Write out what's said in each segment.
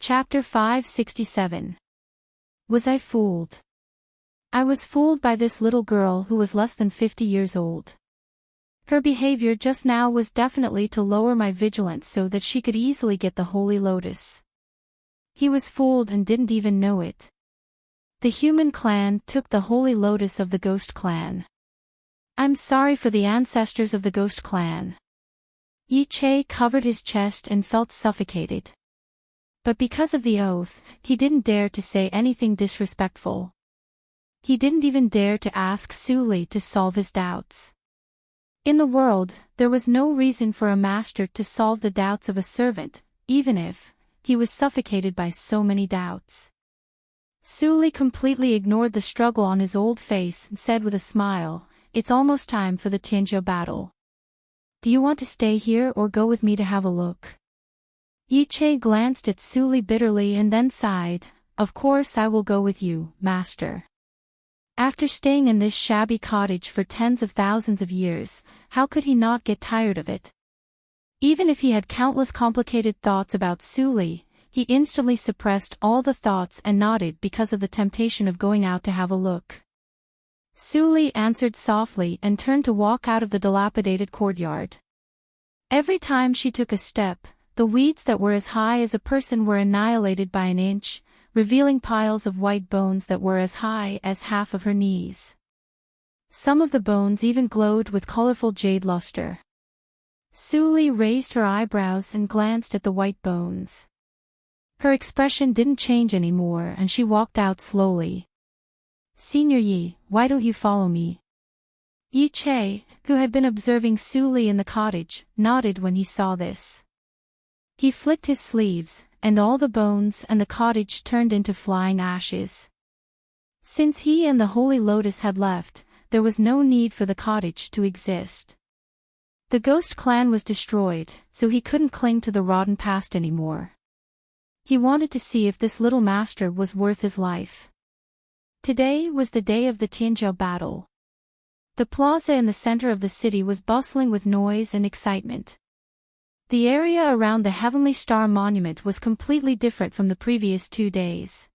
Chapter 567. Was I fooled? I was fooled by this little girl who was less than 50 years old. Her behavior just now was definitely to lower my vigilance so that she could easily get the Holy Lotus. He was fooled and didn't even know it. The human clan took the Holy Lotus of the Ghost Clan. I'm sorry for the ancestors of the Ghost Clan. Yi Che covered his chest and felt suffocated. But because of the oath, he didn't dare to say anything disrespectful. He didn't even dare to ask Su Li to solve his doubts. In the world, there was no reason for a master to solve the doubts of a servant, even if he was suffocated by so many doubts. Su Li completely ignored the struggle on his old face and said with a smile, "It's almost time for the Tianjiao battle. Do you want to stay here or go with me to have a look?" Yi Che glanced at Su Li bitterly and then sighed, "Of course I will go with you, master." After staying in this shabby cottage for tens of thousands of years, how could he not get tired of it? Even if he had countless complicated thoughts about Su Li, he instantly suppressed all the thoughts and nodded because of the temptation of going out to have a look. Su Li answered softly and turned to walk out of the dilapidated courtyard. Every time she took a step, the weeds that were as high as a person were annihilated by an inch, revealing piles of white bones that were as high as half of her knees. Some of the bones even glowed with colorful jade luster. Su Li raised her eyebrows and glanced at the white bones. Her expression didn't change anymore and she walked out slowly. "Senior Yi, why don't you follow me?" Yi Che, who had been observing Su Li in the cottage, nodded when he saw this. He flicked his sleeves, and all the bones and the cottage turned into flying ashes. Since he and the Holy Lotus had left, there was no need for the cottage to exist. The Ghost Clan was destroyed, so he couldn't cling to the rotten past anymore. He wanted to see if this little master was worth his life. Today was the day of the Tianjiao battle. The plaza in the center of the city was bustling with noise and excitement. The area around the Heavenly Star Monument was completely different from the previous 2 days.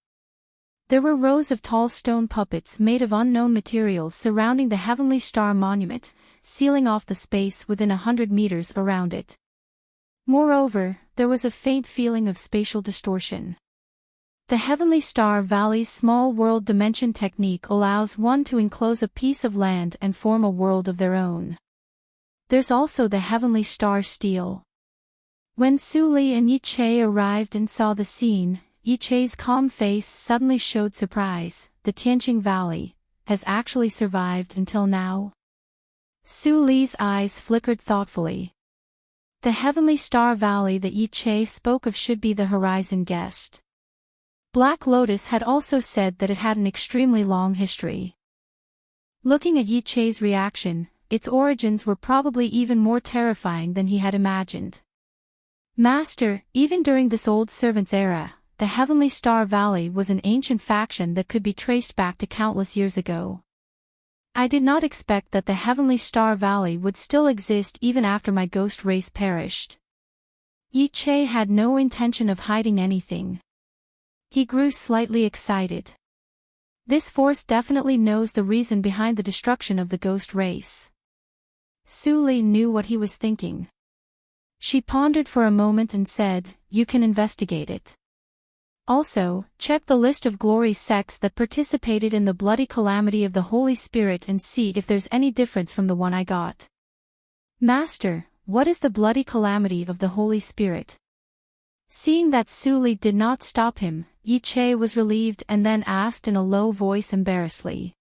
There were rows of tall stone puppets made of unknown materials surrounding the Heavenly Star Monument, sealing off the space within 100 meters around it. Moreover, there was a faint feeling of spatial distortion. The Heavenly Star Valley's small world dimension technique allows one to enclose a piece of land and form a world of their own. There's also the Heavenly Star Steel. When Su Li and Yi Che arrived and saw the scene, Yi Che's calm face suddenly showed surprise. The Tianjing Valley has actually survived until now. Su Li's eyes flickered thoughtfully. The Heavenly Star Valley that Yi Che spoke of should be the Horizon Guest. Black Lotus had also said that it had an extremely long history. Looking at Yi Che's reaction, its origins were probably even more terrifying than he had imagined. "Master, even during this old servant's era, the Heavenly Star Valley was an ancient faction that could be traced back to countless years ago. I did not expect that the Heavenly Star Valley would still exist even after my ghost race perished." Yi Che had no intention of hiding anything. He grew slightly excited. This force definitely knows the reason behind the destruction of the ghost race. Su Li knew what he was thinking. She pondered for a moment and said, "You can investigate it. Also, check the list of glory sects that participated in the bloody calamity of the Holy Spirit and see if there's any difference from the one I got." "Master, what is the bloody calamity of the Holy Spirit?" Seeing that Su Li did not stop him, Yi Che was relieved and then asked in a low voice embarrassedly.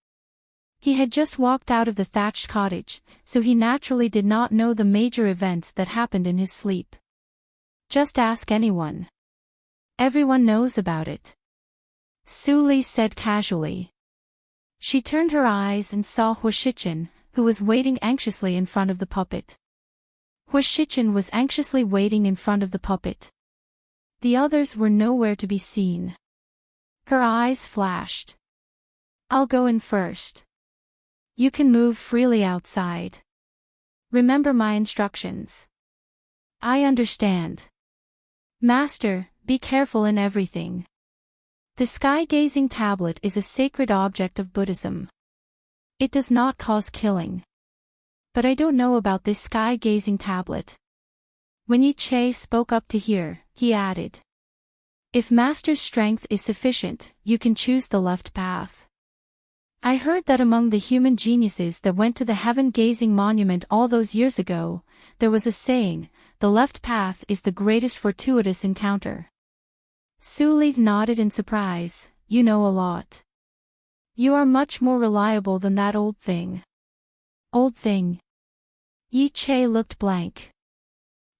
He had just walked out of the thatched cottage, so he naturally did not know the major events that happened in his sleep. "Just ask anyone. Everyone knows about it," Su Li said casually. She turned her eyes and saw Huashichen, who was waiting anxiously in front of the puppet. Huashichen was anxiously waiting in front of the puppet. The others were nowhere to be seen. Her eyes flashed. "I'll go in first. You can move freely outside. Remember my instructions." "I understand. Master, be careful in everything. The sky-gazing tablet is a sacred object of Buddhism. It does not cause killing. But I don't know about this sky-gazing tablet. When Yi Che spoke up to hear, he added. If Master's strength is sufficient, you can choose the left path. I heard that among the human geniuses that went to the heaven-gazing monument all those years ago, there was a saying, the left path is the greatest fortuitous encounter. Su Li nodded in surprise, you know a lot. You are much more reliable than that old thing. Old thing? Yi Che looked blank.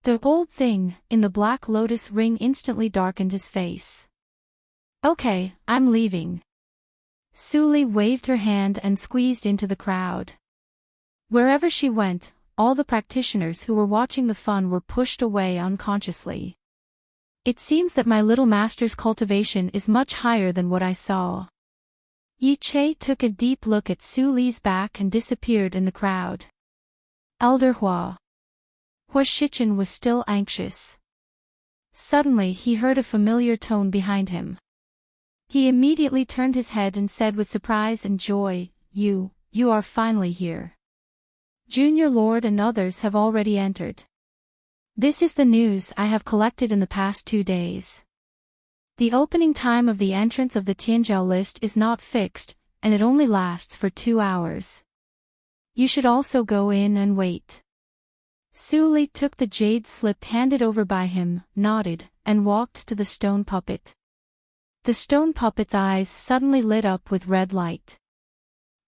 The old thing, in the black lotus ring instantly darkened his face. Okay, I'm leaving. Su Li waved her hand and squeezed into the crowd. Wherever she went, all the practitioners who were watching the fun were pushed away unconsciously. It seems that my little master's cultivation is much higher than what I saw. Yi Che took a deep look at Su Li's back and disappeared in the crowd. Elder Hua Shichen was still anxious. Suddenly he heard a familiar tone behind him. He immediately turned his head and said with surprise and joy, You are finally here. Junior Lord and others have already entered. This is the news I have collected in the past 2 days. The opening time of the entrance of the Tianzhou list is not fixed, and it only lasts for 2 hours. You should also go in and wait. Su Li took the jade slip handed over by him, nodded, and walked to the stone puppet. The stone puppet's eyes suddenly lit up with red light.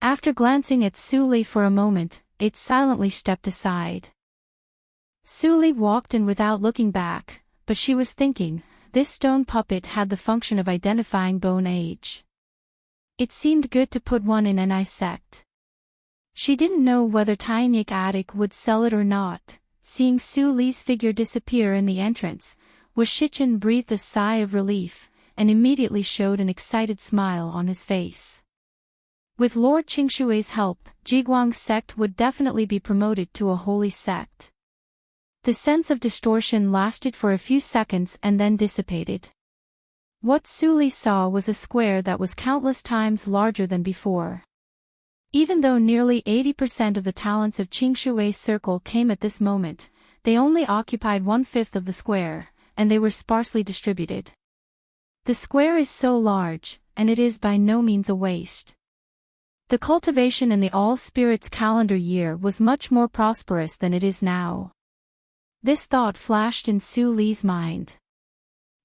After glancing at Su Li for a moment, it silently stepped aside. Su Li walked in without looking back, but she was thinking, this stone puppet had the function of identifying bone age. It seemed good to put one in an sect. She didn't know whether Tainik Attic would sell it or not. Seeing Su Li's figure disappear in the entrance, Shichen breathed a sigh of relief, and immediately showed an excited smile on his face. With Lord Qingshui's help, Jiguang's sect would definitely be promoted to a holy sect. The sense of distortion lasted for a few seconds and then dissipated. What Su Li saw was a square that was countless times larger than before. Even though nearly 80% of the talents of Qingshui's circle came at this moment, they only occupied 1/5 of the square, and they were sparsely distributed. The square is so large, and it is by no means a waste. The cultivation in the All Spirits calendar year was much more prosperous than it is now. This thought flashed in Su Li's mind.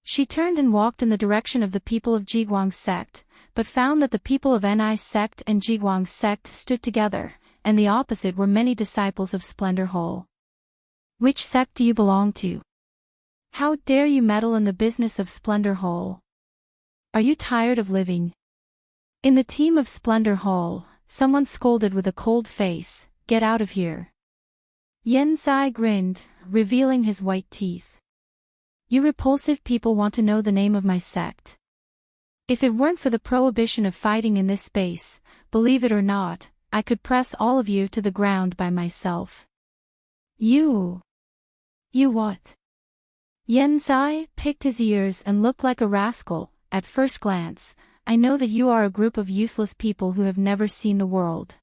She turned and walked in the direction of the people of Jiguang's sect, but found that the people of Ni's sect and Jiguang's sect stood together, and the opposite were many disciples of Splendor Hall. Which sect do you belong to? How dare you meddle in the business of Splendor Hall? Are you tired of living? In the team of Splendor Hall, someone scolded with a cold face, get out of here. Yen Zai grinned, revealing his white teeth. You repulsive people want to know the name of my sect. If it weren't for the prohibition of fighting in this space, believe it or not, I could press all of you to the ground by myself. You what? Yen Zai picked his ears and looked like a rascal. At first glance, I know that you are a group of useless people who have never seen the world.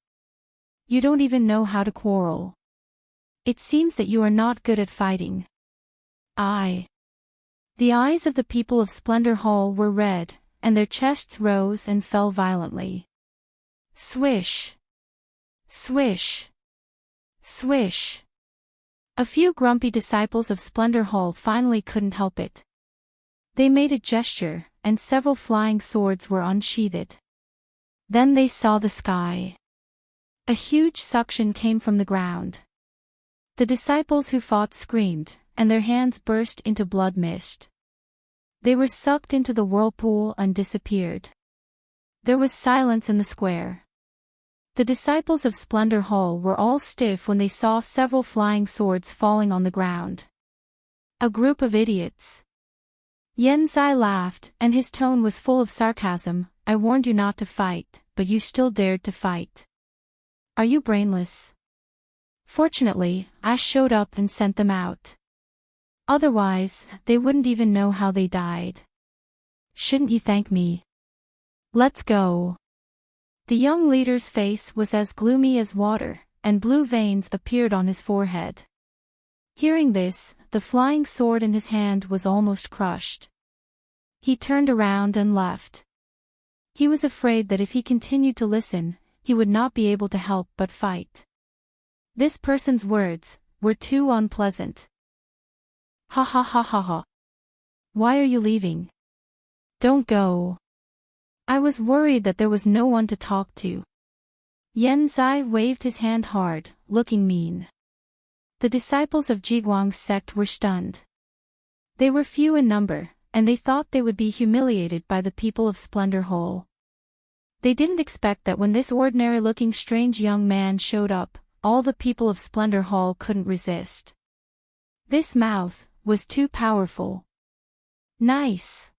You don't even know how to quarrel. It seems that you are not good at fighting. The eyes of the people of Splendor Hall were red, and their chests rose and fell violently. Swish! Swish! Swish! A few grumpy disciples of Splendor Hall finally couldn't help it. They made a gesture, and several flying swords were unsheathed. Then they saw the sky. A huge suction came from the ground. The disciples who fought screamed, and their hands burst into blood mist. They were sucked into the whirlpool and disappeared. There was silence in the square. The disciples of Splendor Hall were all stiff when they saw several flying swords falling on the ground. A group of idiots. Yen Zai laughed, and his tone was full of sarcasm. I warned you not to fight, but you still dared to fight. Are you brainless? Fortunately, I showed up and sent them out. Otherwise, they wouldn't even know how they died. Shouldn't you thank me? Let's go. The young leader's face was as gloomy as water, and blue veins appeared on his forehead. Hearing this, the flying sword in his hand was almost crushed. He turned around and left. He was afraid that if he continued to listen, he would not be able to help but fight. This person's words were too unpleasant. Ha ha ha ha ha. Why are you leaving? Don't go. I was worried that there was no one to talk to. Yen Zai waved his hand hard, looking mean. The disciples of Jiguang's sect were stunned. They were few in number, and they thought they would be humiliated by the people of Splendor Hall. They didn't expect that when this ordinary-looking strange young man showed up, all the people of Splendor Hall couldn't resist. This mouth was too powerful. Nice.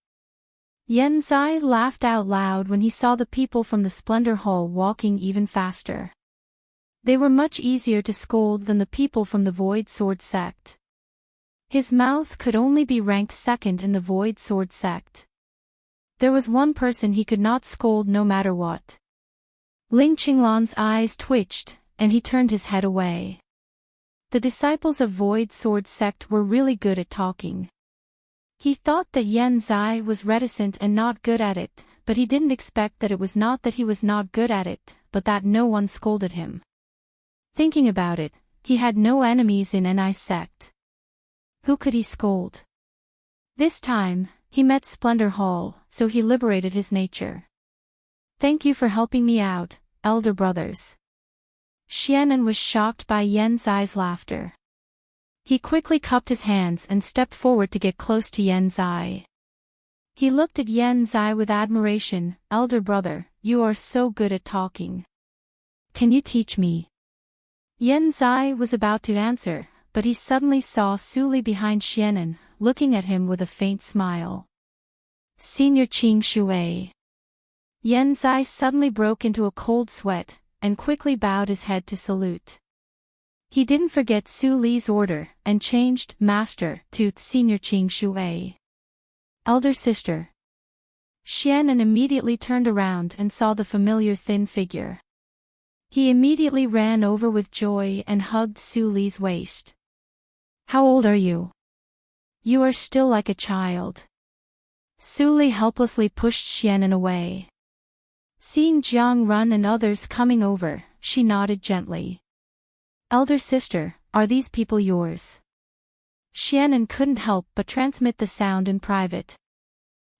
Yen Zai laughed out loud when he saw the people from the Splendor Hall walking even faster. They were much easier to scold than the people from the Void Sword sect. His mouth could only be ranked second in the Void Sword sect. There was one person he could not scold no matter what. Ling Qinglan's eyes twitched, and he turned his head away. The disciples of Void Sword sect were really good at talking. He thought that Yen Zai was reticent and not good at it, but he didn't expect that it was not that he was not good at it, but that no one scolded him. Thinking about it, he had no enemies in Ni's sect. Who could he scold? This time, he met Splendor Hall, so he liberated his nature. Thank you for helping me out, elder brothers. Xianan was shocked by Yen Zai's laughter. He quickly cupped his hands and stepped forward to get close to Yen Zai. He looked at Yen Zai with admiration. Elder brother, you are so good at talking. Can you teach me? Yen Zai was about to answer, but he suddenly saw Su Li behind Xianan, looking at him with a faint smile. Senior Qing Shui. Yen Zai suddenly broke into a cold sweat, and quickly bowed his head to salute. He didn't forget Su Li's order, and changed Master to Senior Qing Shui. Elder sister. Xianan immediately turned around and saw the familiar thin figure. He immediately ran over with joy and hugged Su Li's waist. How old are you? You are still like a child. Su Li helplessly pushed Xianan away. Seeing Jiang Run and others coming over, she nodded gently. Elder sister, are these people yours? Xianan couldn't help but transmit the sound in private.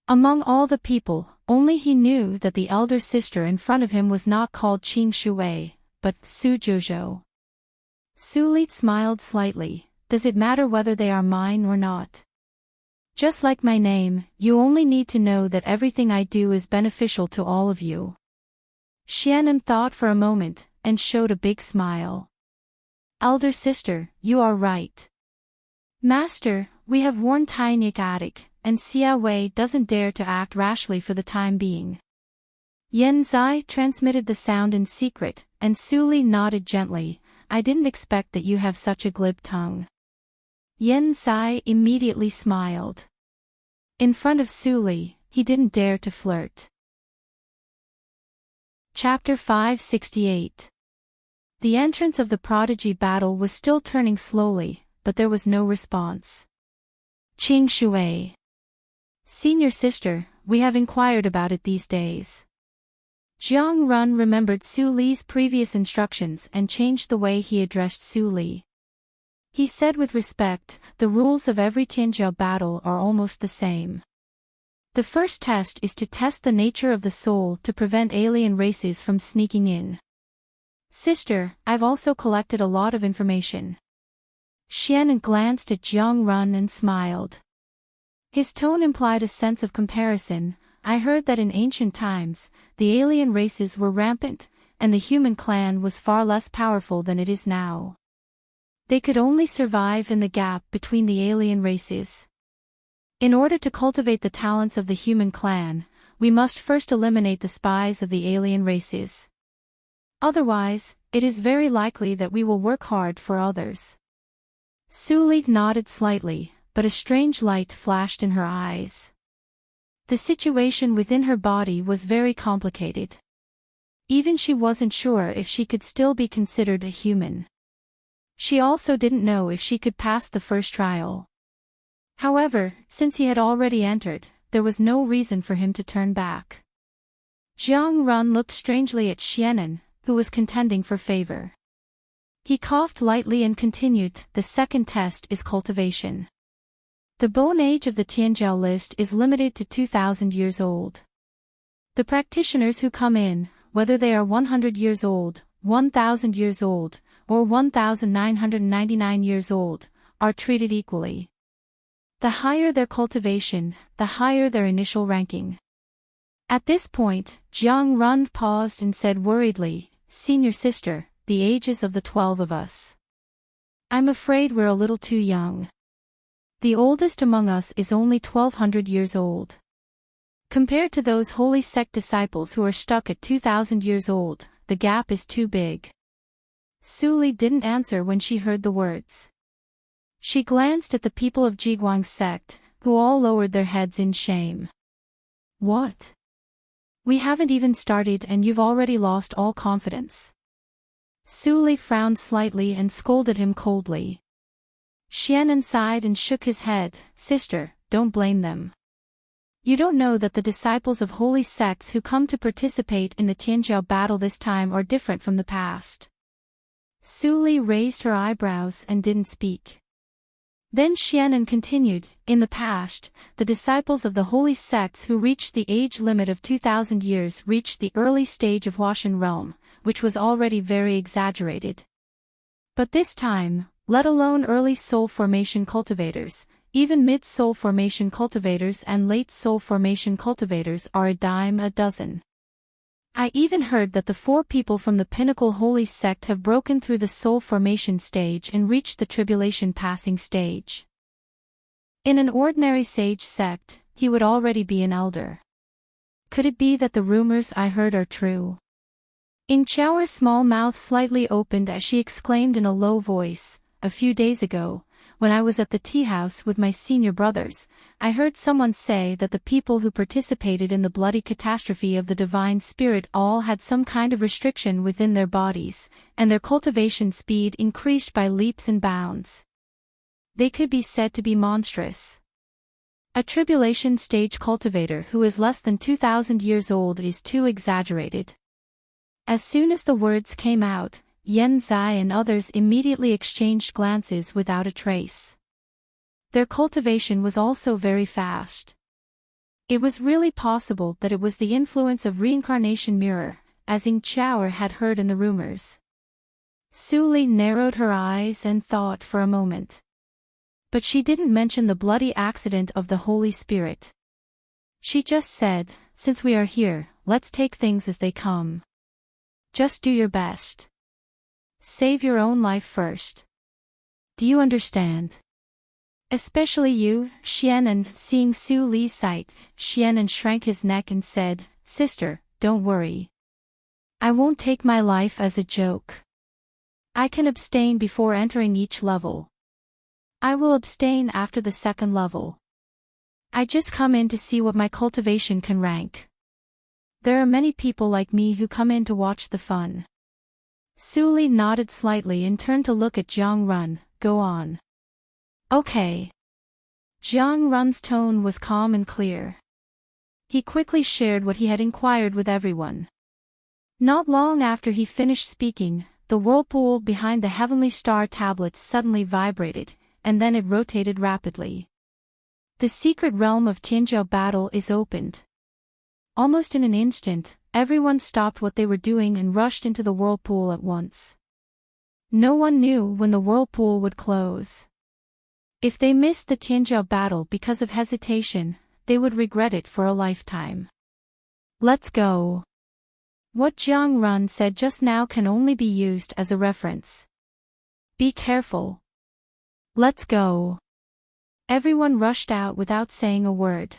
Among all the people, only he knew that the elder sister in front of him was not called Qing Shui, but Su Zhuzhou. Su Li smiled slightly. Does it matter whether they are mine or not? Just like my name, you only need to know that everything I do is beneficial to all of you. Xianan thought for a moment, and showed a big smile. Elder sister, you are right. Master, we have warned Tainik Attic, and Xia Wei doesn't dare to act rashly for the time being. Yen Zai transmitted the sound in secret, and Su Li nodded gently. I didn't expect that you have such a glib tongue. Yen Zai immediately smiled. In front of Su Li, he didn't dare to flirt. Chapter 568. The entrance of the prodigy battle was still turning slowly, but there was no response. Qing Shui. Senior sister, we have inquired about it these days. Jiang Run remembered Su Li's previous instructions and changed the way he addressed Su Li. He said with respect, the rules of every Tianjia battle are almost the same. The first test is to test the nature of the soul to prevent alien races from sneaking in. Sister, I've also collected a lot of information. Xianan glanced at Jiang Run and smiled. His tone implied a sense of comparison. I heard that in ancient times, the alien races were rampant, and the human clan was far less powerful than it is now. They could only survive in the gap between the alien races. In order to cultivate the talents of the human clan, we must first eliminate the spies of the alien races. Otherwise, it is very likely that we will work hard for others. Su Li nodded slightly, but a strange light flashed in her eyes. The situation within her body was very complicated. Even she wasn't sure if she could still be considered a human. She also didn't know if she could pass the first trial. However, since he had already entered, there was no reason for him to turn back. Jiang Run looked strangely at Xianan, who was contending for favor. He coughed lightly and continued, "The second test is cultivation. The bone age of the Tianjiao list is limited to 2,000 years old. The practitioners who come in, whether they are 100 years old, 1,000 years old, or 1,999 years old, are treated equally. The higher their cultivation, the higher their initial ranking." At this point, Jiang Run paused and said worriedly, "Senior sister, the ages of the 12 of us. I'm afraid we're a little too young. The oldest among us is only 1,200 years old. Compared to those holy sect disciples who are stuck at 2,000 years old, the gap is too big." Su Li didn't answer when she heard the words. She glanced at the people of Jiguang's sect, who all lowered their heads in shame. "What? We haven't even started and you've already lost all confidence." Su Li frowned slightly and scolded him coldly. Xianan sighed and shook his head, "Sister, don't blame them. You don't know that the disciples of holy sects who come to participate in the Tianjiao battle this time are different from the past." Su Li raised her eyebrows and didn't speak. Then Xianan continued, "In the past, the disciples of the holy sects who reached the age limit of 2,000 years reached the early stage of Huashan realm, which was already very exaggerated. But this time, let alone early soul formation cultivators, even mid-soul formation cultivators and late soul formation cultivators are a dime a dozen. I even heard that the 4 people from the pinnacle holy sect have broken through the soul formation stage and reached the tribulation passing stage. In an ordinary sage sect, he would already be an elder. Could it be that the rumors I heard are true?" Ing Chao's small mouth slightly opened as she exclaimed in a low voice, "A few days ago, when I was at the tea house with my senior brothers, I heard someone say that the people who participated in the bloody catastrophe of the divine spirit all had some kind of restriction within their bodies, and their cultivation speed increased by leaps and bounds. They could be said to be monstrous. A tribulation stage cultivator who is less than 2,000 years old is too exaggerated." As soon as the words came out, Yen Zai and others immediately exchanged glances without a trace. Their cultivation was also very fast. It was really possible that it was the influence of reincarnation mirror, as Ing Chao had heard in the rumors. Su Li narrowed her eyes and thought for a moment. But she didn't mention the bloody accident of the Holy Spirit. She just said, "Since we are here, let's take things as they come. Just do your best. Save your own life first. Do you understand?" "Especially you, Xianan." Seeing Su Li's sight, Xianan shrank his neck and said, "Sister, don't worry. I won't take my life as a joke. I can abstain before entering each level. I will abstain after the second level. I just come in to see what my cultivation can rank. There are many people like me who come in to watch the fun." Su Li nodded slightly and turned to look at Jiang Run. "Go on." "Okay." Jiang Run's tone was calm and clear. He quickly shared what he had inquired with everyone. Not long after he finished speaking, the whirlpool behind the heavenly star tablets suddenly vibrated, and then it rotated rapidly. The secret realm of Tianjiao battle is opened. Almost in an instant, everyone stopped what they were doing and rushed into the whirlpool at once. No one knew when the whirlpool would close. If they missed the Tianjiao battle because of hesitation, they would regret it for a lifetime. "Let's go." What Jiang Run said just now can only be used as a reference. Be careful. Let's go. Everyone rushed out without saying a word.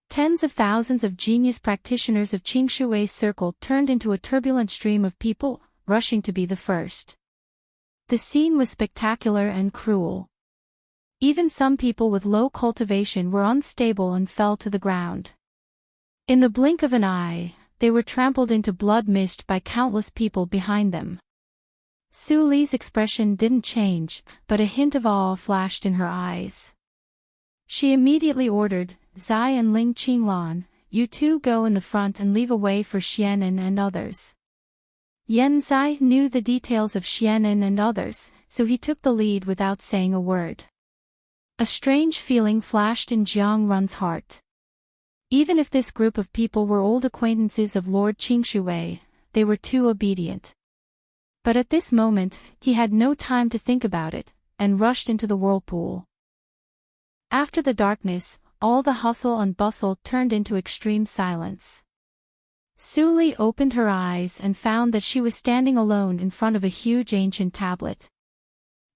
Tens of thousands of genius practitioners of Qingshui's circle turned into a turbulent stream of people, rushing to be the first. The scene was spectacular and cruel. Even some people with low cultivation were unstable and fell to the ground. In the blink of an eye, they were trampled into blood mist by countless people behind them. Su Li's expression didn't change, but a hint of awe flashed in her eyes. She immediately ordered, "Zai and Ling Qinglan, you two go in the front and leave a way for Xianen and others." Yan Zai knew the details of Xianen and others, so he took the lead without saying a word. A strange feeling flashed in Jiang Run's heart. Even if this group of people were old acquaintances of Lord Qingshui, they were too obedient. But at this moment, he had no time to think about it, and rushed into the whirlpool. After the darkness, all the hustle and bustle turned into extreme silence. Su Li opened her eyes and found that she was standing alone in front of a huge ancient tablet.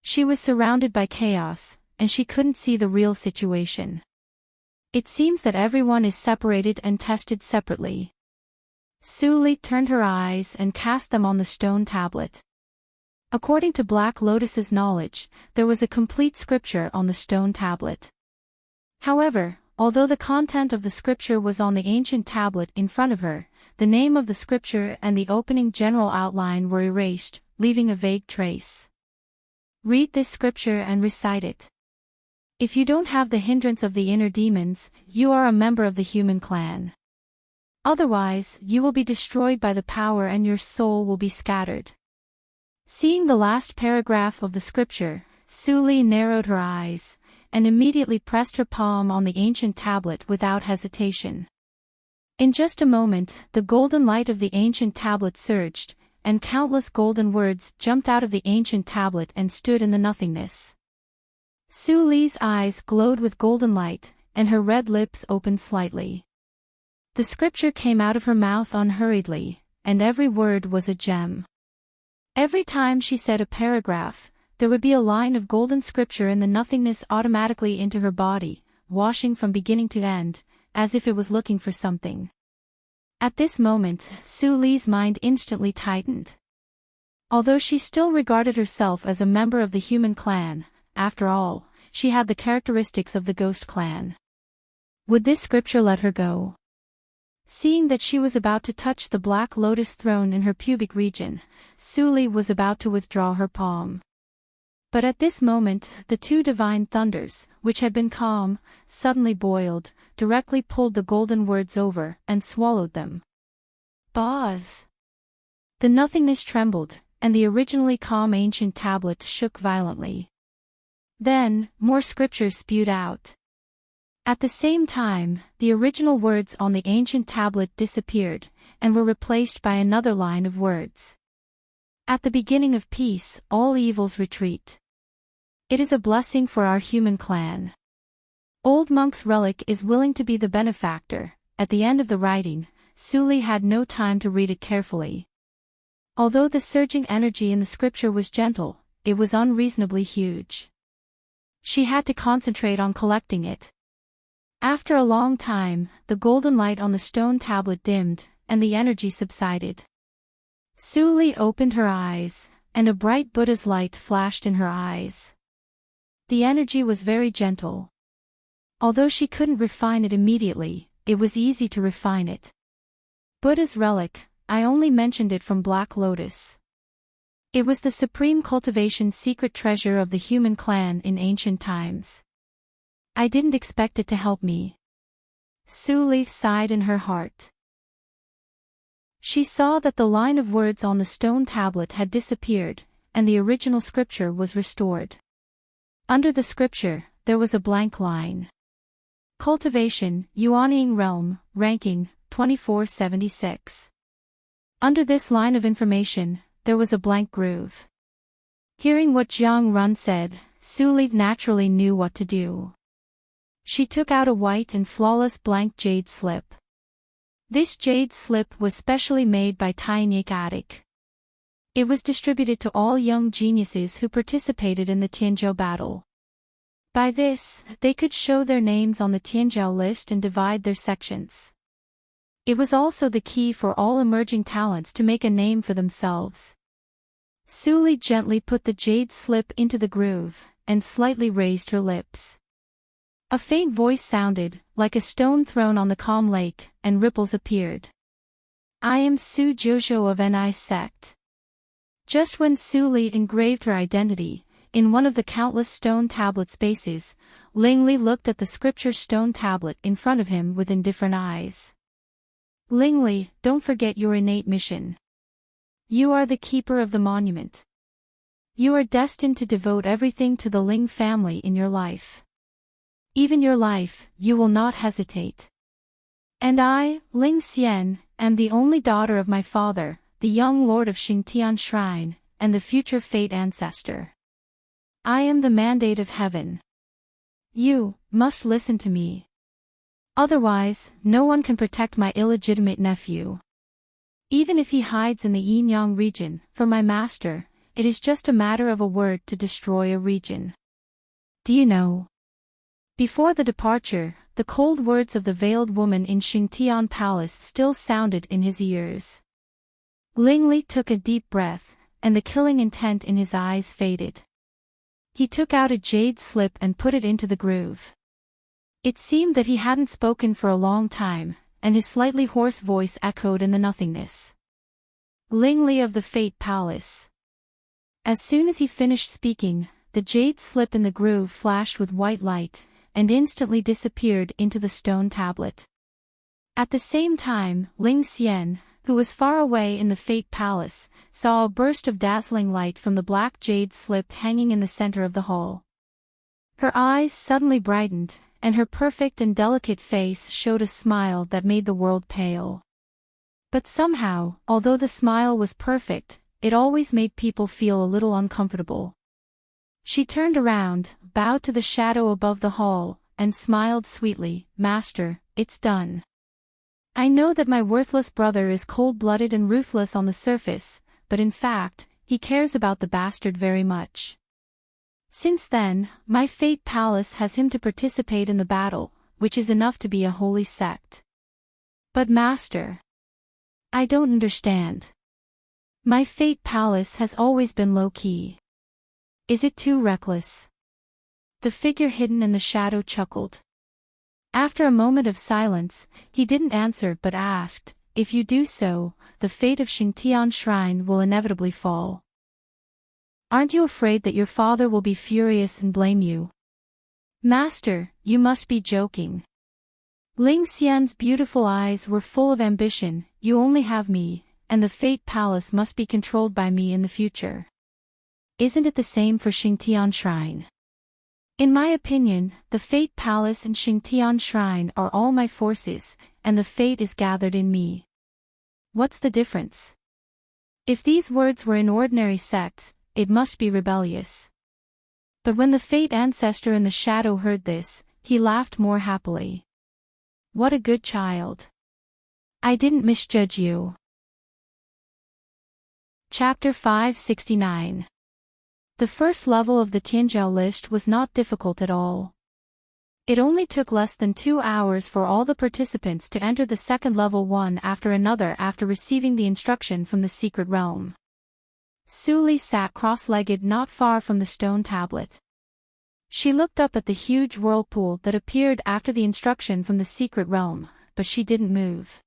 She was surrounded by chaos, and she couldn't see the real situation. It seems that everyone is separated and tested separately. Su Li turned her eyes and cast them on the stone tablet. According to Black Lotus's knowledge, there was a complete scripture on the stone tablet. However, although the content of the scripture was on the ancient tablet in front of her, the name of the scripture and the opening general outline were erased, leaving a vague trace. Read this scripture and recite it. If you don't have the hindrance of the inner demons, you are a member of the human clan. Otherwise, you will be destroyed by the power and your soul will be scattered. Seeing the last paragraph of the scripture, Su Li narrowed her eyes, and immediately pressed her palm on the ancient tablet without hesitation. In just a moment, the golden light of the ancient tablet surged, and countless golden words jumped out of the ancient tablet and stood in the nothingness. Su Li's eyes glowed with golden light, and her red lips opened slightly. The scripture came out of her mouth unhurriedly, and every word was a gem. Every time she said a paragraph, there would be a line of golden scripture in the nothingness automatically into her body, washing from beginning to end, as if it was looking for something. At this moment, Su Li's mind instantly tightened. Although she still regarded herself as a member of the human clan, after all, she had the characteristics of the ghost clan. Would this scripture let her go? Seeing that she was about to touch the black lotus throne in her pubic region, Su Li was about to withdraw her palm. But at this moment, the two divine thunders, which had been calm, suddenly boiled, directly pulled the golden words over and swallowed them. Buzz! The nothingness trembled, and the originally calm ancient tablet shook violently. Then, more scriptures spewed out. At the same time, the original words on the ancient tablet disappeared, and were replaced by another line of words. At the beginning of peace, all evils retreat. It is a blessing for our human clan. Old Monk's relic is willing to be the benefactor. At the end of the writing, Su Li had no time to read it carefully. Although the surging energy in the scripture was gentle, it was unreasonably huge. She had to concentrate on collecting it. After a long time, the golden light on the stone tablet dimmed, and the energy subsided. Su Li opened her eyes, and a bright Buddha's light flashed in her eyes. The energy was very gentle. Although she couldn't refine it immediately, it was easy to refine it. Buddha's relic, I only mentioned it from Black Lotus. It was the supreme cultivation secret treasure of the human clan in ancient times. I didn't expect it to help me. Su Li sighed in her heart. She saw that the line of words on the stone tablet had disappeared, and the original scripture was restored. Under the scripture, there was a blank line. Cultivation, Yuanying Realm, ranking, 2476. Under this line of information, there was a blank groove. Hearing what Jiang Run said, Su Li naturally knew what to do. She took out a white and flawless blank jade slip. This jade slip was specially made by Tainik Attic. It was distributed to all young geniuses who participated in the Tianzhou battle. By this, they could show their names on the Tianzhou list and divide their sections. It was also the key for all emerging talents to make a name for themselves. Su Li gently put the jade slip into the groove, and slightly raised her lips. A faint voice sounded, like a stone thrown on the calm lake, and ripples appeared. I am Su Jojo of Ni sect. Just when Su Li engraved her identity, in one of the countless stone tablet spaces, Ling Li looked at the scripture stone tablet in front of him with indifferent eyes. Ling Li, don't forget your innate mission. You are the keeper of the monument. You are destined to devote everything to the Ling family in your life. Even your life, you will not hesitate. And I, Ling Xian, am the only daughter of my father, the young lord of Xingtian Shrine, and the future fate ancestor. I am the mandate of heaven. You must listen to me. Otherwise, no one can protect my illegitimate nephew. Even if he hides in the Yin-Yang region, for my master, it is just a matter of a word to destroy a region. Do you know? Before the departure, the cold words of the veiled woman in Xingtian Palace still sounded in his ears. Ling Li took a deep breath, and the killing intent in his eyes faded. He took out a jade slip and put it into the groove. It seemed that he hadn't spoken for a long time, and his slightly hoarse voice echoed in the nothingness. Ling Li of the Fate Palace. As soon as he finished speaking, the jade slip in the groove flashed with white light, and instantly disappeared into the stone tablet. At the same time, Ling Xian, who was far away in the Fate Palace, saw a burst of dazzling light from the black jade slip hanging in the center of the hall. Her eyes suddenly brightened, and her perfect and delicate face showed a smile that made the world pale. But somehow, although the smile was perfect, it always made people feel a little uncomfortable. She turned around, bowed to the shadow above the hall, and smiled sweetly. Master, it's done. I know that my worthless brother is cold-blooded and ruthless on the surface, but in fact, he cares about the bastard very much. Since then, my Fate Palace has him to participate in the battle, which is enough to be a holy sect. But Master, I don't understand. My Fate Palace has always been low-key. Is it too reckless? The figure hidden in the shadow chuckled. After a moment of silence, he didn't answer but asked, if you do so, the fate of Xingtian Shrine will inevitably fall. Aren't you afraid that your father will be furious and blame you? Master, you must be joking. Ling Xian's beautiful eyes were full of ambition. You only have me, and the Fate Palace must be controlled by me in the future. Isn't it the same for Xingtian Shrine? In my opinion, the Fate Palace and Xingtian Shrine are all my forces, and the fate is gathered in me. What's the difference? If these words were in ordinary sects, it must be rebellious. But when the Fate ancestor in the shadow heard this, he laughed more happily. What a good child. I didn't misjudge you. Chapter 569. The first level of the Tianzhou list was not difficult at all. It only took less than 2 hours for all the participants to enter the second level one after another after receiving the instruction from the secret realm. Su Li sat cross-legged not far from the stone tablet. She looked up at the huge whirlpool that appeared after the instruction from the secret realm, but she didn't move.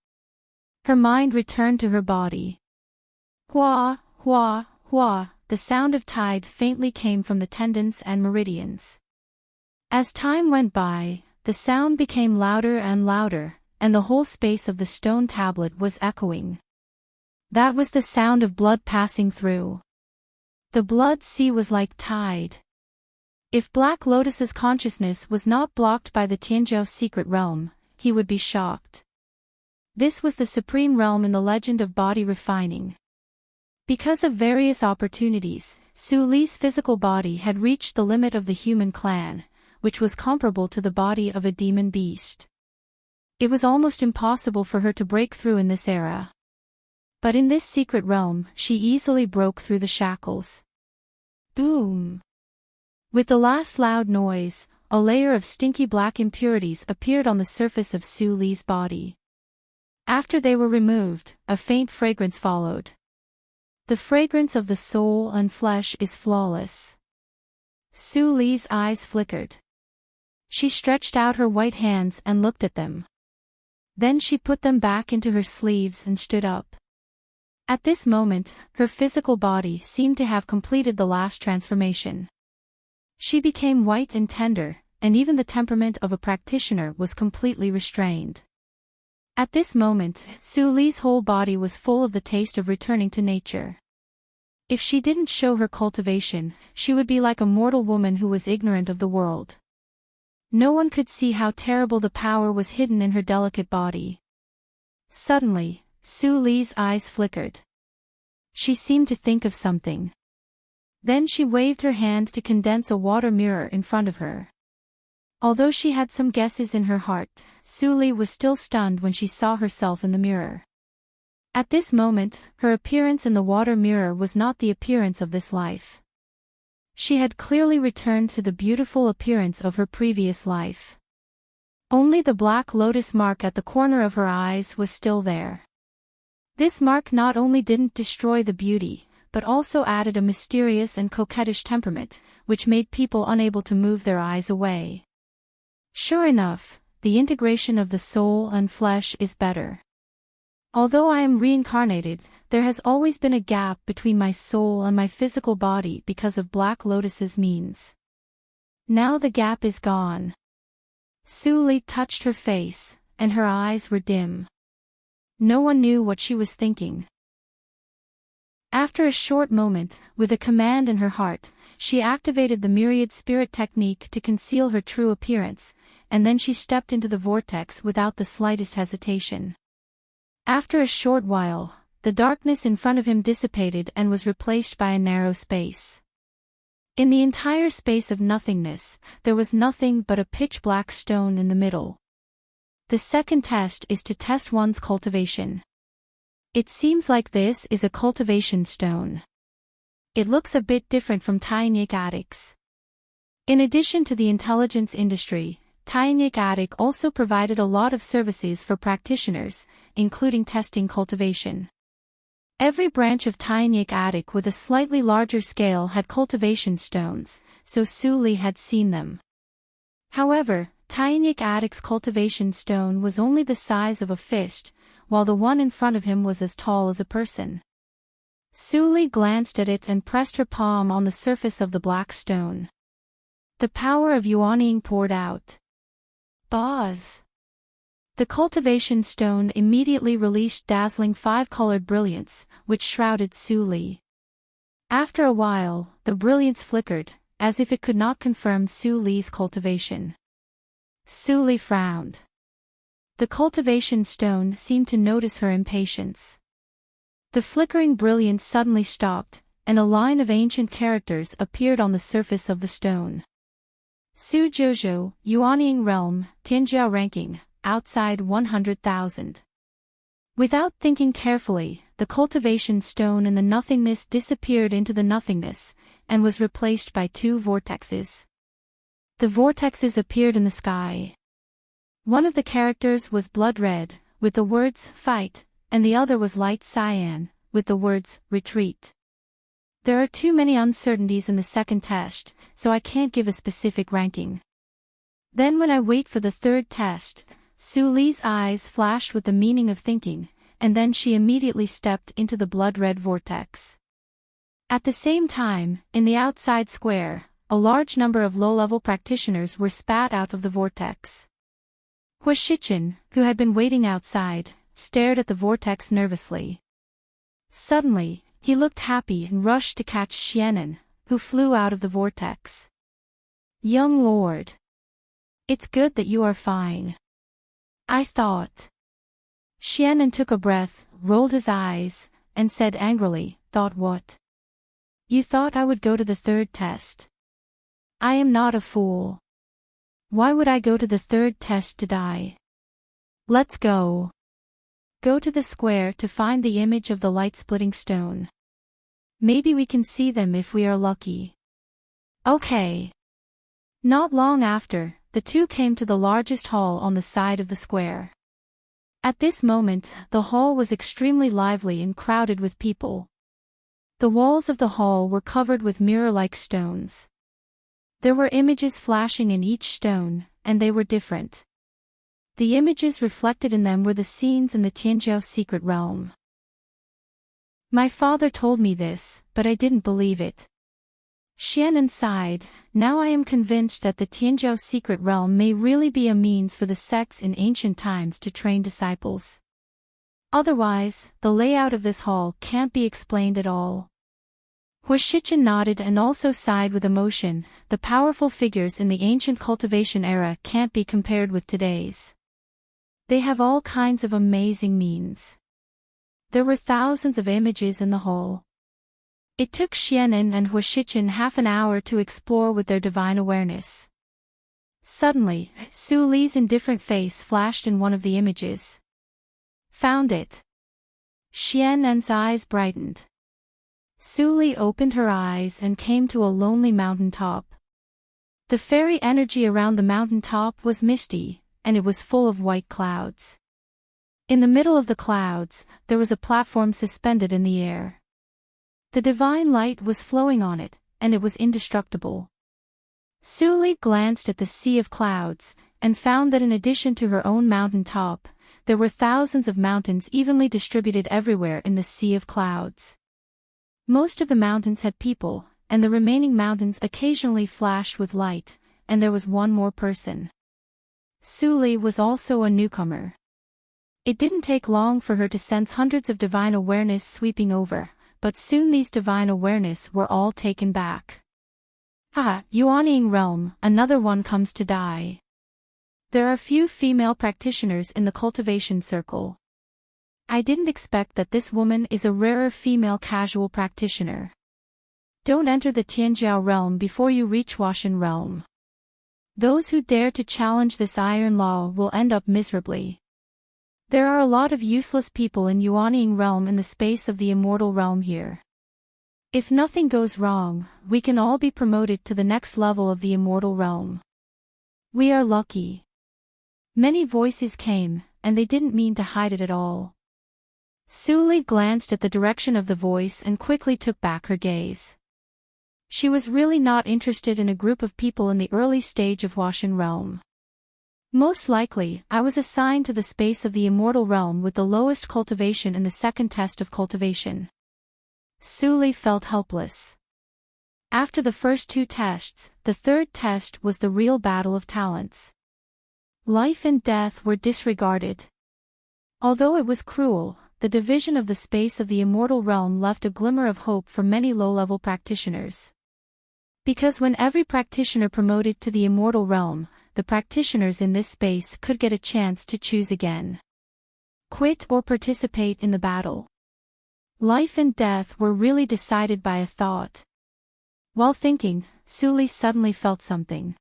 Her mind returned to her body. Hua, hua, hua, the sound of tide faintly came from the tendons and meridians. As time went by, the sound became louder and louder, and the whole space of the stone tablet was echoing. That was the sound of blood passing through. The blood sea was like tide. If Black Lotus's consciousness was not blocked by the Tianzhou secret realm, he would be shocked. This was the supreme realm in the legend of body refining. Because of various opportunities, Su Li's physical body had reached the limit of the human clan, which was comparable to the body of a demon beast. It was almost impossible for her to break through in this era. But in this secret realm, she easily broke through the shackles. Boom! With the last loud noise, a layer of stinky black impurities appeared on the surface of Su Li's body. After they were removed, a faint fragrance followed. The fragrance of the soul and flesh is flawless. Su Li's eyes flickered. She stretched out her white hands and looked at them. Then she put them back into her sleeves and stood up. At this moment, her physical body seemed to have completed the last transformation. She became white and tender, and even the temperament of a practitioner was completely restrained. At this moment, Su Li's whole body was full of the taste of returning to nature. If she didn't show her cultivation, she would be like a mortal woman who was ignorant of the world. No one could see how terrible the power was hidden in her delicate body. Suddenly, Su Li's eyes flickered. She seemed to think of something. Then she waved her hand to condense a water mirror in front of her. Although she had some guesses in her heart, Su Li was still stunned when she saw herself in the mirror. At this moment, her appearance in the water mirror was not the appearance of this life. She had clearly returned to the beautiful appearance of her previous life. Only the black lotus mark at the corner of her eyes was still there. This mark not only didn't destroy the beauty, but also added a mysterious and coquettish temperament, which made people unable to move their eyes away. Sure enough, the integration of the soul and flesh is better. Although I am reincarnated, there has always been a gap between my soul and my physical body because of Black Lotus's means. Now the gap is gone. Su Li touched her face, and her eyes were dim. No one knew what she was thinking. After a short moment, with a command in her heart, she activated the myriad spirit technique to conceal her true appearance, and then she stepped into the vortex without the slightest hesitation. After a short while, the darkness in front of him dissipated and was replaced by a narrow space. In the entire space of nothingness, there was nothing but a pitch-black stone in the middle. The second test is to test one's cultivation. It seems like this is a cultivation stone. It looks a bit different from Tainik Attics. In addition to the intelligence industry, Tainik Attic also provided a lot of services for practitioners, including testing cultivation. Every branch of Tainik Attic with a slightly larger scale had cultivation stones, so Su Li had seen them. However, Tainik Attic's cultivation stone was only the size of a fist, while the one in front of him was as tall as a person. Su Li glanced at it and pressed her palm on the surface of the black stone. The power of Yuanying poured out. Buzz! The cultivation stone immediately released dazzling five-colored brilliance, which shrouded Su Li. After a while, the brilliance flickered, as if it could not confirm Su Li's cultivation. Su Li frowned. The cultivation stone seemed to notice her impatience. The flickering brilliance suddenly stopped, and a line of ancient characters appeared on the surface of the stone. Su Jojo, Yuanying Realm, Tianjiao Ranking, outside 100,000. Without thinking carefully, the cultivation stone in the nothingness disappeared into the nothingness, and was replaced by two vortexes. The vortexes appeared in the sky. One of the characters was blood red, with the words, fight, and the other was light cyan, with the words, retreat. There are too many uncertainties in the second test, so I can't give a specific ranking. Then when I wait for the third test, Su Li's eyes flashed with the meaning of thinking, and then she immediately stepped into the blood-red vortex. At the same time, in the outside square, a large number of low-level practitioners were spat out of the vortex. Hua Shichen, who had been waiting outside, stared at the vortex nervously. Suddenly, he looked happy and rushed to catch Xianan, who flew out of the vortex. Young lord. It's good that you are fine. I thought. Xianan took a breath, rolled his eyes, and said angrily, thought what? You thought I would go to the third test. I am not a fool. Why would I go to the third test to die? Let's go. Go to the square to find the image of the light-splitting stone. Maybe we can see them if we are lucky. Okay. Not long after, the two came to the largest hall on the side of the square. At this moment, the hall was extremely lively and crowded with people. The walls of the hall were covered with mirror-like stones. There were images flashing in each stone, and they were different. The images reflected in them were the scenes in the Tianjiao secret realm. My father told me this, but I didn't believe it. Xianan sighed. Now I am convinced that the Tianjiao secret realm may really be a means for the sects in ancient times to train disciples. Otherwise, the layout of this hall can't be explained at all. Huashichen nodded and also sighed with emotion. The powerful figures in the ancient cultivation era can't be compared with today's. They have all kinds of amazing means. There were thousands of images in the hall. It took Xianan and Huashichen half an hour to explore with their divine awareness. Suddenly, Su Li's indifferent face flashed in one of the images. Found it. Xianan's eyes brightened. Su Li opened her eyes and came to a lonely mountain top. The fairy energy around the mountain top was misty, and it was full of white clouds. In the middle of the clouds, there was a platform suspended in the air. The divine light was flowing on it, and it was indestructible. Su Li glanced at the sea of clouds, and found that in addition to her own mountain top, there were thousands of mountains evenly distributed everywhere in the sea of clouds. Most of the mountains had people, and the remaining mountains occasionally flashed with light, and there was one more person. Su Li was also a newcomer. It didn't take long for her to sense hundreds of divine awareness sweeping over, but soon these divine awareness were all taken back. Yuanying realm, another one comes to die. There are few female practitioners in the cultivation circle. I didn't expect that this woman is a rarer female casual practitioner. Don't enter the Tianjiao realm before you reach Huashan realm. Those who dare to challenge this iron law will end up miserably. There are a lot of useless people in Yuanying realm in the space of the immortal realm here. If nothing goes wrong, we can all be promoted to the next level of the immortal realm. We are lucky. Many voices came, and they didn't mean to hide it at all. Su Li glanced at the direction of the voice and quickly took back her gaze. She was really not interested in a group of people in the early stage of Huashan realm. Most likely, I was assigned to the space of the immortal realm with the lowest cultivation in the second test of cultivation. Su Li felt helpless. After the first two tests, the third test was the real battle of talents. Life and death were disregarded. Although it was cruel, the division of the space of the immortal realm left a glimmer of hope for many low-level practitioners. Because when every practitioner promoted to the immortal realm, the practitioners in this space could get a chance to choose again. Quit or participate in the battle. Life and death were really decided by a thought. While thinking, Su Li suddenly felt something.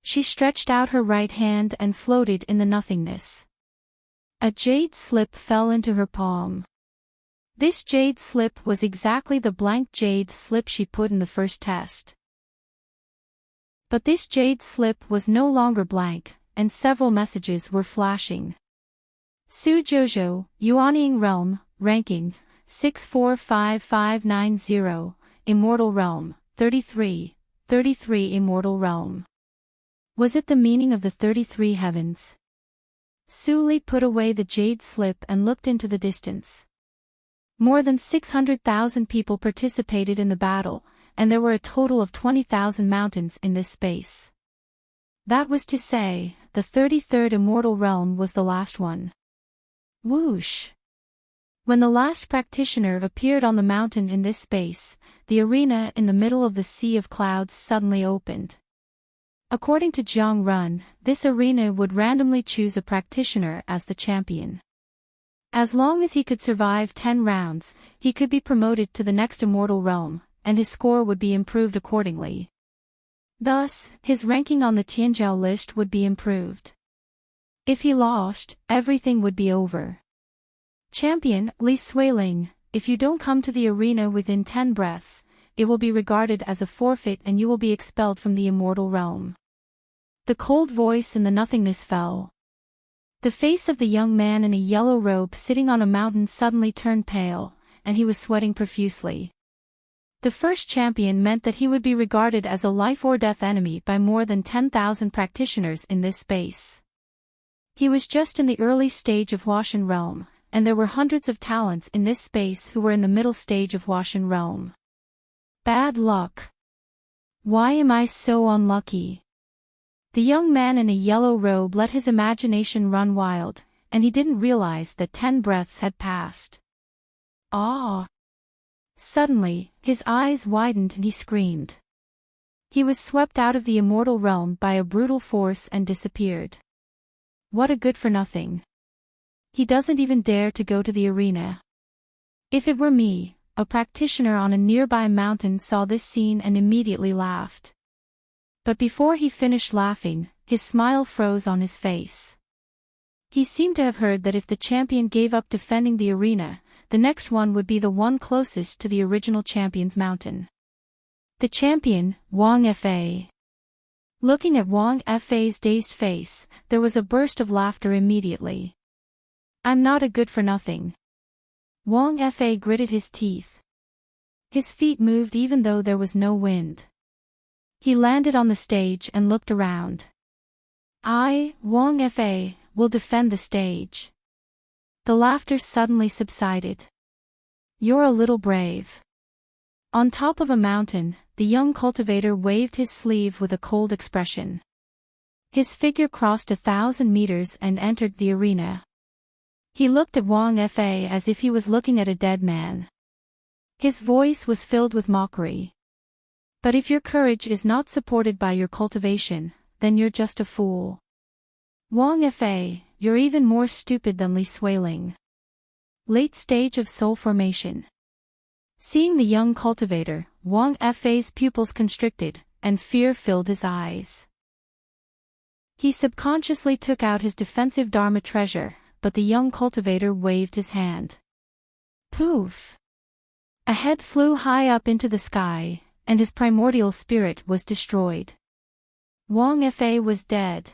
She stretched out her right hand and floated in the nothingness. A jade slip fell into her palm. This jade slip was exactly the blank jade slip she put in the first test. But this jade slip was no longer blank, and several messages were flashing. Su Jojo, Yuanying Realm, Ranking, 645590, Immortal Realm, 33, 33 Immortal Realm. Was it the meaning of the 33 heavens? Su Li put away the jade slip and looked into the distance. More than 600,000 people participated in the battle, and there were a total of 20,000 mountains in this space. That was to say, the 33rd Immortal Realm was the last one. Whoosh! When the last practitioner appeared on the mountain in this space, the arena in the middle of the sea of clouds suddenly opened. According to Zhang Run, this arena would randomly choose a practitioner as the champion. As long as he could survive 10 rounds, he could be promoted to the next immortal realm, and his score would be improved accordingly. Thus, his ranking on the Tianjiao list would be improved. If he lost, everything would be over. Champion, Li Suiling, if you don't come to the arena within 10 breaths, it will be regarded as a forfeit and you will be expelled from the immortal realm. The cold voice in the nothingness fell. The face of the young man in a yellow robe sitting on a mountain suddenly turned pale, and he was sweating profusely. The first champion meant that he would be regarded as a life-or-death enemy by more than 10,000 practitioners in this space. He was just in the early stage of Washan Realm, and there were hundreds of talents in this space who were in the middle stage of Washan Realm. Bad luck. Why am I so unlucky? The young man in a yellow robe let his imagination run wild, and he didn't realize that 10 breaths had passed. Ah! Suddenly, his eyes widened and he screamed. He was swept out of the immortal realm by a brutal force and disappeared. What a good-for-nothing. He doesn't even dare to go to the arena. If it were me, a practitioner on a nearby mountain saw this scene and immediately laughed. But before he finished laughing, his smile froze on his face. He seemed to have heard that if the champion gave up defending the arena, the next one would be the one closest to the original champion's mountain. The champion, Wang Fa. Looking at Wang Fa's dazed face, there was a burst of laughter immediately. I'm not a good-for-nothing. Wang Fa gritted his teeth. His feet moved even though there was no wind. He landed on the stage and looked around. I, Wang Fa, will defend the stage. The laughter suddenly subsided. You're a little brave. On top of a mountain, the young cultivator waved his sleeve with a cold expression. His figure crossed 1,000 meters and entered the arena. He looked at Wang Fa as if he was looking at a dead man. His voice was filled with mockery. But if your courage is not supported by your cultivation, then you're just a fool. Wang Fa, you're even more stupid than Li Suiling. Late stage of soul formation. Seeing the young cultivator, Wang Fa's pupils constricted, and fear filled his eyes. He subconsciously took out his defensive Dharma treasure, but the young cultivator waved his hand. Poof! A head flew high up into the sky, and his primordial spirit was destroyed. Wang Fa was dead.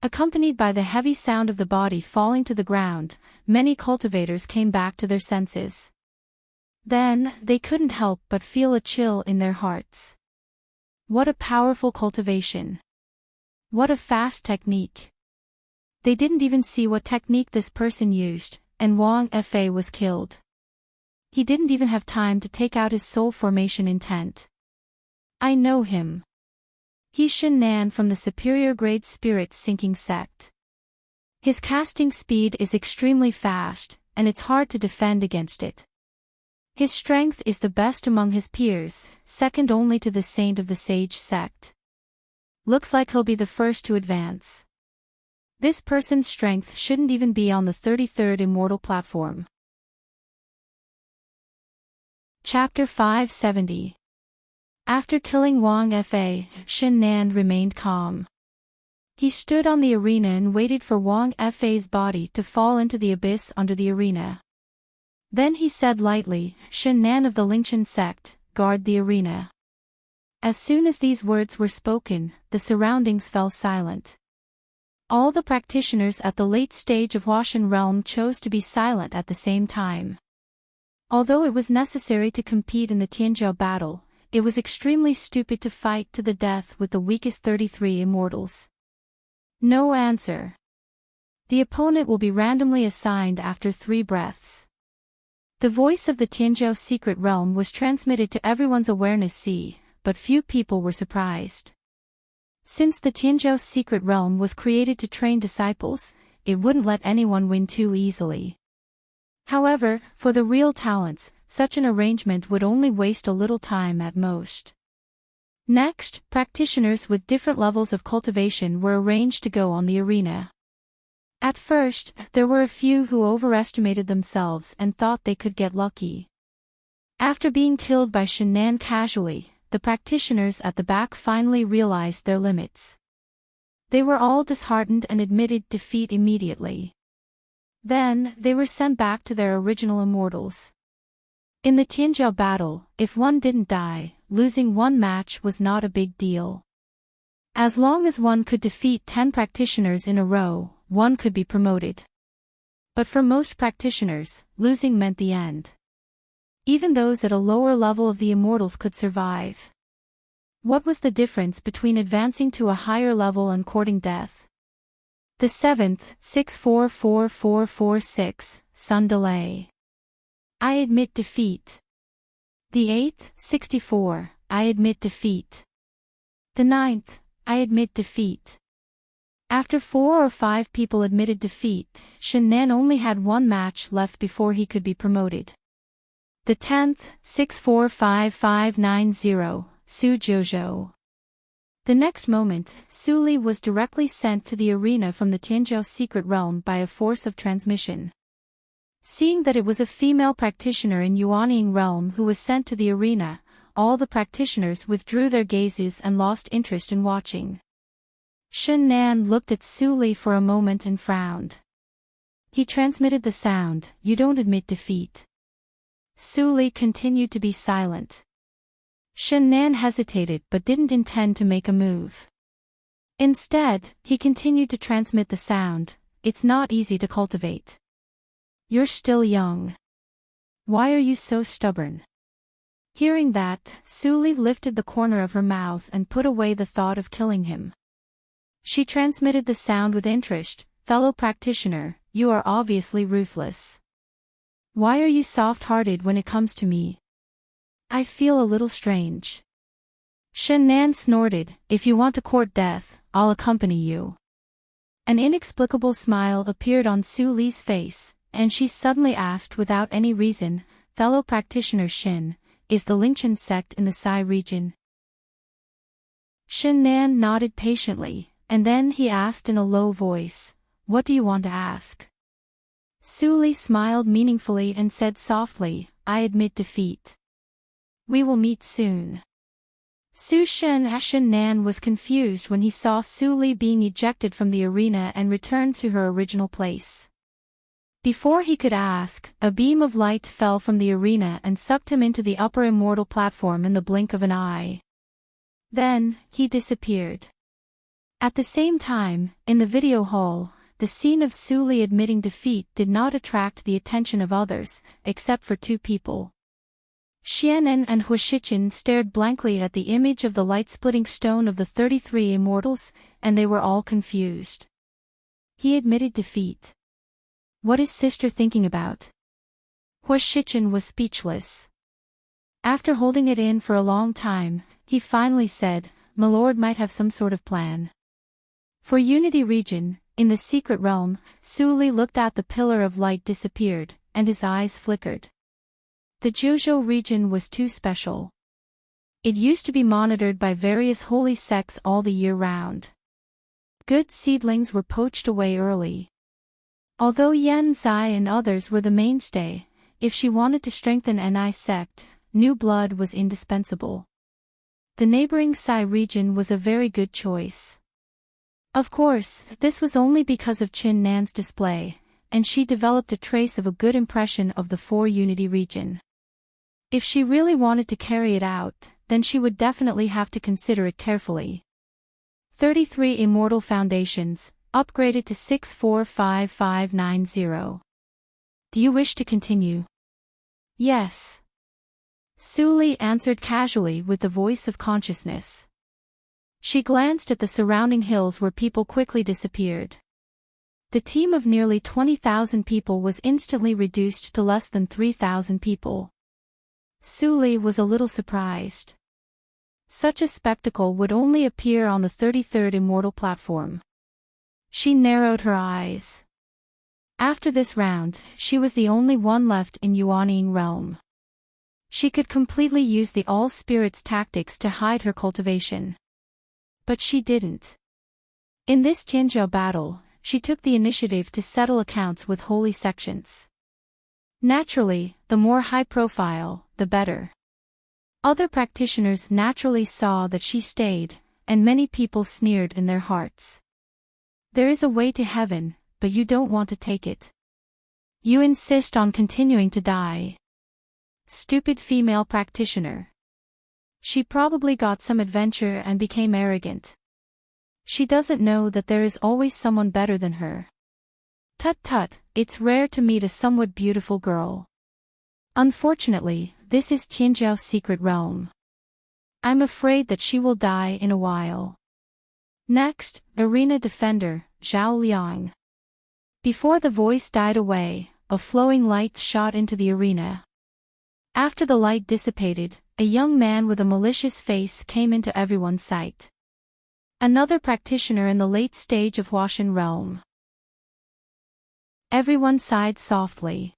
Accompanied by the heavy sound of the body falling to the ground, many cultivators came back to their senses. Then, they couldn't help but feel a chill in their hearts. What a powerful cultivation! What a fast technique! They didn't even see what technique this person used, and Wang Fa was killed. He didn't even have time to take out his soul formation intent. I know him. He's Shen Nan from the superior grade spirit sinking sect. His casting speed is extremely fast, and it's hard to defend against it. His strength is the best among his peers, second only to the saint of the sage sect. Looks like he'll be the first to advance. This person's strength shouldn't even be on the 33rd immortal platform. Chapter 570. After killing Wang Fa, Shen Nan remained calm. He stood on the arena and waited for Wang Fa's body to fall into the abyss under the arena. Then he said lightly, Shen Nan of the Lingchen sect, guard the arena. As soon as these words were spoken, the surroundings fell silent. All the practitioners at the late stage of Washan Realm chose to be silent at the same time. Although it was necessary to compete in the Tianzhou battle, it was extremely stupid to fight to the death with the weakest 33 immortals. No answer. The opponent will be randomly assigned after 3 breaths. The voice of the Tianzhou secret realm was transmitted to everyone's awareness sea, but few people were surprised. Since the Tianzhou secret realm was created to train disciples, it wouldn't let anyone win too easily. However, for the real talents, such an arrangement would only waste a little time at most. Next, practitioners with different levels of cultivation were arranged to go on the arena. At first, there were a few who overestimated themselves and thought they could get lucky. After being killed by Shen Nan casually, the practitioners at the back finally realized their limits. They were all disheartened and admitted defeat immediately. Then, they were sent back to their original immortals. In the Tianzhou battle, if one didn't die, losing one match was not a big deal. As long as one could defeat 10 practitioners in a row, one could be promoted. But for most practitioners, losing meant the end. Even those at a lower level of the immortals could survive. What was the difference between advancing to a higher level and courting death? The seventh, 644446, Sun Delay. I admit defeat. The eighth, 64, I admit defeat. The ninth, I admit defeat. After 4 or 5 people admitted defeat, Shen Nan only had one match left before he could be promoted. The 10th, 645590, Su Jojo. The next moment, Su Li was directly sent to the arena from the Tianzhou secret realm by a force of transmission. Seeing that it was a female practitioner in Yuanying realm who was sent to the arena, all the practitioners withdrew their gazes and lost interest in watching. Shen Nan looked at Su Li for a moment and frowned. He transmitted the sound, "You don't admit defeat." Su Li continued to be silent. Shen Nan hesitated but didn't intend to make a move. Instead, he continued to transmit the sound, "It's not easy to cultivate. You're still young. Why are you so stubborn?" Hearing that, Su Li lifted the corner of her mouth and put away the thought of killing him. She transmitted the sound with interest, "Fellow practitioner, you are obviously ruthless. Why are you soft-hearted when it comes to me? I feel a little strange." Shen Nan snorted, "If you want to court death, I'll accompany you." An inexplicable smile appeared on Su Li's face, and she suddenly asked without any reason, "Fellow practitioner Shen, is the Lingchen sect in the Sai region?" Shen Nan nodded patiently, and then he asked in a low voice, "What do you want to ask?" Su Li smiled meaningfully and said softly, "I admit defeat. We will meet soon." Shen Nan was confused when he saw Su Li being ejected from the arena and returned to her original place. Before he could ask, a beam of light fell from the arena and sucked him into the upper immortal platform in the blink of an eye. Then, he disappeared. At the same time, in the video hall, the scene of Su Li admitting defeat did not attract the attention of others, except for 2 people. Xianen and Huashichen stared blankly at the image of the light-splitting stone of the 33 immortals, and they were all confused. He admitted defeat. What is sister thinking about? Huashichen was speechless. After holding it in for a long time, he finally said, "My lord might have some sort of plan." For Unity region, in the secret realm, Su Li looked at the pillar of light disappeared, and his eyes flickered. The Zhuzhou region was too special. It used to be monitored by various holy sects all the year round. Good seedlings were poached away early. Although Yan Zai and others were the mainstay, if she wanted to strengthen Ni sect, new blood was indispensable. The neighboring Sai region was a very good choice. Of course, this was only because of Qin Nan's display, and she developed a trace of a good impression of the 4 Unity region. If she really wanted to carry it out, then she would definitely have to consider it carefully. 33 Immortal Foundations, upgraded to 645590. Do you wish to continue? Yes. Su Li answered casually with the voice of consciousness. She glanced at the surrounding hills where people quickly disappeared. The team of nearly 20,000 people was instantly reduced to less than 3,000 people. Su Li was a little surprised. Such a spectacle would only appear on the 33rd Immortal platform. She narrowed her eyes. After this round, she was the only one left in Yuanying realm. She could completely use the all-spirits tactics to hide her cultivation. But she didn't. In this Tianzhou battle, she took the initiative to settle accounts with holy sections. Naturally, the more high-profile, the better. Other practitioners naturally saw that she stayed, and many people sneered in their hearts. There is a way to heaven, but you don't want to take it. You insist on continuing to die. Stupid female practitioner. She probably got some adventure and became arrogant. She doesn't know that there is always someone better than her. Tut tut, it's rare to meet a somewhat beautiful girl. Unfortunately, this is Tianjiao's secret realm. I'm afraid that she will die in a while. Next, Arena Defender, Zhao Liang. Before the voice died away, a flowing light shot into the arena. After the light dissipated, a young man with a malicious face came into everyone's sight. Another practitioner in the late stage of Huashan realm. Everyone sighed softly.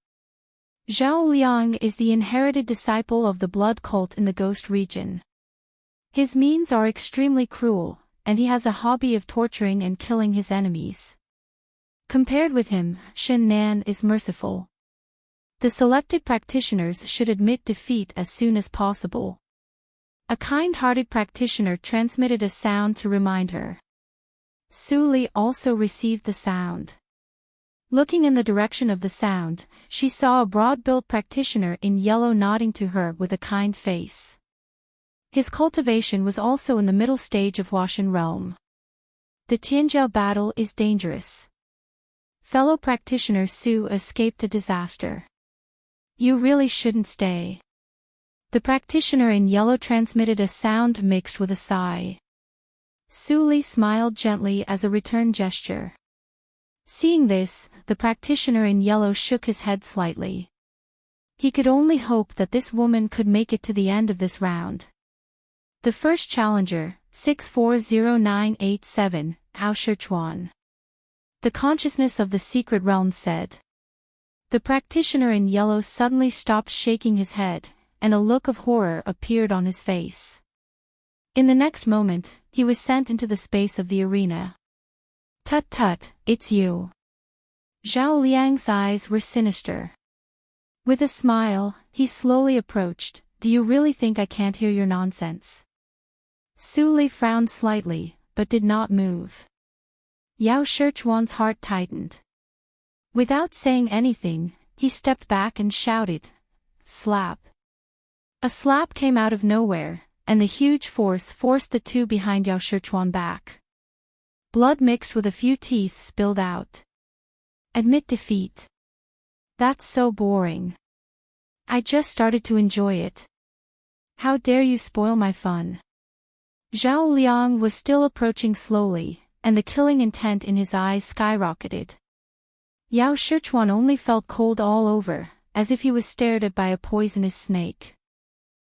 Zhao Liang is the inherited disciple of the blood cult in the ghost region. His means are extremely cruel, and he has a hobby of torturing and killing his enemies. Compared with him, Shen Nan is merciful. The selected practitioners should admit defeat as soon as possible. A kind-hearted practitioner transmitted a sound to remind her. Su Li also received the sound. Looking in the direction of the sound, she saw a broad-built practitioner in yellow nodding to her with a kind face. His cultivation was also in the middle stage of Huashan realm. The Tianjiao battle is dangerous. Fellow practitioner Su escaped a disaster. You really shouldn't stay. The practitioner in yellow transmitted a sound mixed with a sigh. Su Li smiled gently as a return gesture. Seeing this, the practitioner in yellow shook his head slightly. He could only hope that this woman could make it to the end of this round. The first challenger, 640987, Hao Shichuan. The consciousness of the secret realm said. The practitioner in yellow suddenly stopped shaking his head, and a look of horror appeared on his face. In the next moment, he was sent into the space of the arena. Tut tut, it's you. Zhao Liang's eyes were sinister. With a smile, he slowly approached. Do you really think I can't hear your nonsense? Su Li frowned slightly, but did not move. Yao Shichuan's heart tightened. Without saying anything, he stepped back and shouted, "Slap!" A slap came out of nowhere, and the huge force forced the two behind Yao Shichuan back. Blood mixed with a few teeth spilled out. Admit defeat. That's so boring. I just started to enjoy it. How dare you spoil my fun? Zhao Liang was still approaching slowly, and the killing intent in his eyes skyrocketed. Yao Shichuan only felt cold all over, as if he was stared at by a poisonous snake.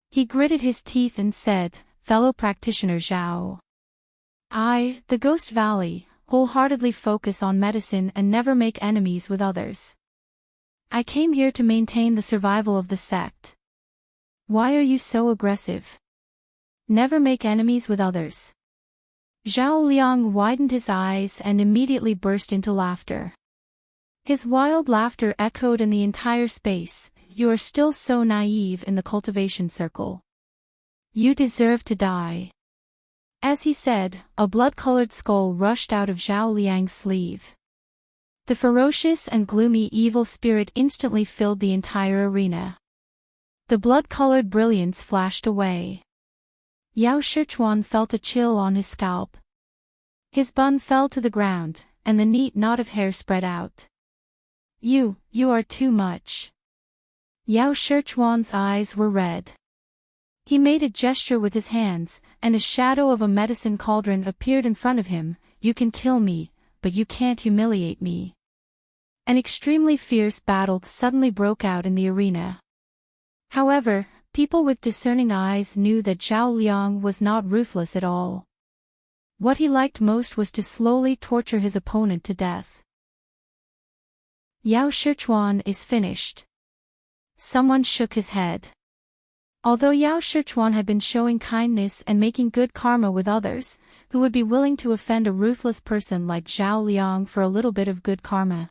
He gritted his teeth and said, "Fellow practitioner Zhao. I, the Ghost Valley, wholeheartedly focus on medicine and never make enemies with others. I came here to maintain the survival of the sect. Why are you so aggressive? Never make enemies with others." Zhao Liang widened his eyes and immediately burst into laughter. His wild laughter echoed in the entire space. You are still so naive in the cultivation circle. You deserve to die. As he said, a blood-colored skull rushed out of Zhao Liang's sleeve. The ferocious and gloomy evil spirit instantly filled the entire arena. The blood-colored brilliance flashed away. Yao Shichuan felt a chill on his scalp. His bun fell to the ground, and the neat knot of hair spread out. You are too much. Yao Shichuan's eyes were red. He made a gesture with his hands, and a shadow of a medicine cauldron appeared in front of him. You can kill me, but you can't humiliate me. An extremely fierce battle suddenly broke out in the arena. However, people with discerning eyes knew that Zhao Liang was not ruthless at all. What he liked most was to slowly torture his opponent to death. Yao Shichuan is finished. Someone shook his head. Although Yao Shichuan had been showing kindness and making good karma with others, who would be willing to offend a ruthless person like Zhao Liang for a little bit of good karma?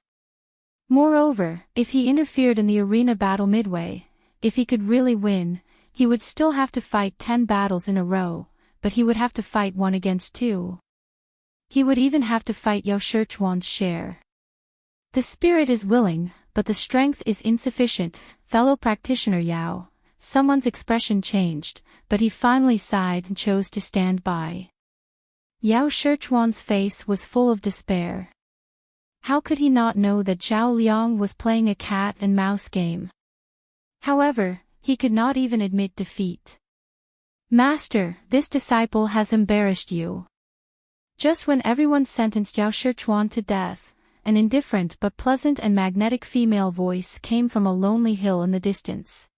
Moreover, if he interfered in the arena battle midway, if he could really win, he would still have to fight 10 battles in a row, but he would have to fight 1 against 2. He would even have to fight Yao Shichuan's share. The spirit is willing, but the strength is insufficient, fellow practitioner Yao. Someone's expression changed, but he finally sighed and chose to stand by. Yao Shichuan's face was full of despair. How could he not know that Zhao Liang was playing a cat and mouse game? However, he could not even admit defeat. Master, this disciple has embarrassed you. Just when everyone sentenced Yao Shichuan to death, an indifferent but pleasant and magnetic female voice came from a lonely hill in the distance.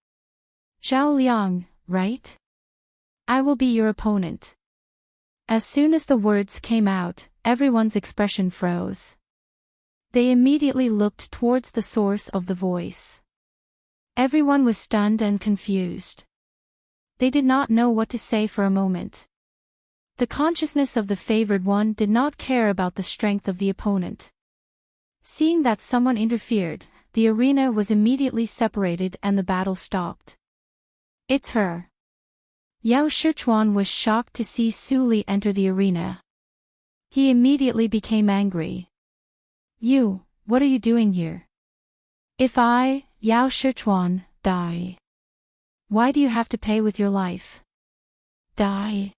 Zhao Liang, right? I will be your opponent. As soon as the words came out, everyone's expression froze. They immediately looked towards the source of the voice. Everyone was stunned and confused. They did not know what to say for a moment. The consciousness of the favored one did not care about the strength of the opponent. Seeing that someone interfered, the arena was immediately separated and the battle stopped. It's her. Yao Shichuan was shocked to see Su Li enter the arena. He immediately became angry. You, what are you doing here? If I, Yao Shichuan, die, why do you have to pay with your life? Die.